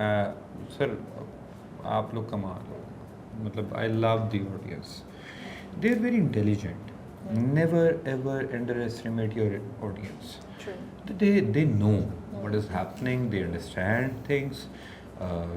S2: sir आप लोग कमाल हो, मतलब I love the audience, they are very intelligent, never ever underestimate your audience, they know what is happening, they understand things.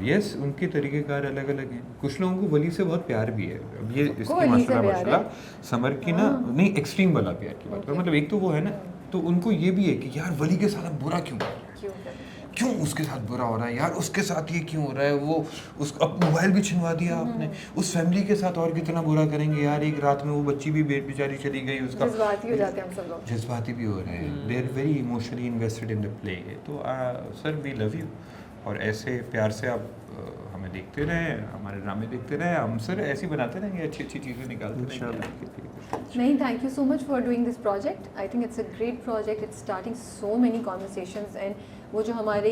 S2: Yes उनके तरीक़ेकार अलग अलग हैं, कुछ लोगों को वली से बहुत प्यार भी है। अब ये इसकी माशाल्लाह समर की ना नहीं एक्सट्रीम वाला प्यार की बात करो, मतलब एक तो वो है ना, तो उनको ये भी है कि यार वली के साथ बुरा क्यों कर रहा है, क्यों उसके साथ बुरा हो रहा है यार, उसके साथ ये क्यों हो रहा है, वो उसको अब मोबाइल भी छिनवा दिया आपने, उस फैमिली के साथ और कितना बुरा करेंगे यार, एक रात में वो बच्ची भी बेचारी चली गई, उसका
S1: जज्बाती हो जाते हैं हम सब लोग,
S2: जज्बाती भी हो रहे हैं, they are very emotionally invested in the play. तो सर वी लव यू, और ऐसे प्यार से आप हमें देखते रहें, हमारे ड्रामे देखते रहें, हम सर ऐसे ही बनाते रहेंगे, अच्छी अच्छी चीज़ें निकालते रहेंगे।
S1: नहीं, thank you so much for doing this project. I think it's a great project, it's starting so many conversations and वो जो हमारे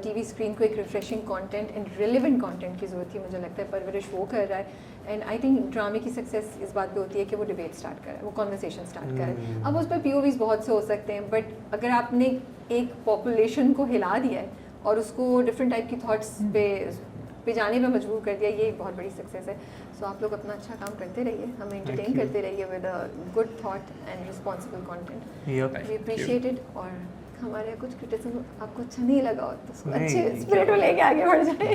S1: टीवी स्क्रीन को एक refreshing content and relevant content की ज़रूरत थी, मुझे लगता है परवरिश वो कर रहा है। एंड आई थिंक ड्रामे की सक्सेस इस बात पे होती है कि वो डिबेट स्टार्ट करे, वो कॉन्वर्सेशन स्टार्ट करे। अब उस पर POVs बहुत से हो सकते हैं, बट अगर आपने एक पॉपुलेशन को हिला दिया है और उसको डिफरेंट टाइप की थॉट्स पे जाने पे मजबूर कर दिया, ये एक बहुत बड़ी सक्सेस है। सो आप लोग अपना अच्छा काम करते रहिए, हमें एंटरटेन करते रहिए with a good thought and responsible content. We appreciate it. और हमारे कुछ क्रिटिसिज्म आपको अच्छा नहीं लगा हो तो उसको अच्छे स्पिरिट में लेके आगे बढ़ जाए,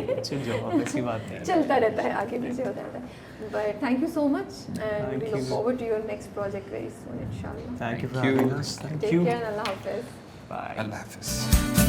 S3: ऐसी बात नहीं,
S1: चलता रहता है, आगे पीछे होता रहता है। But thank you so much and we look forward to your next project very soon इंशाल्लाह।
S3: Thank you for having us.
S1: Take care, अल्लाह हाफिज़।
S3: बाय।
S2: अल्लाह हाफिज़।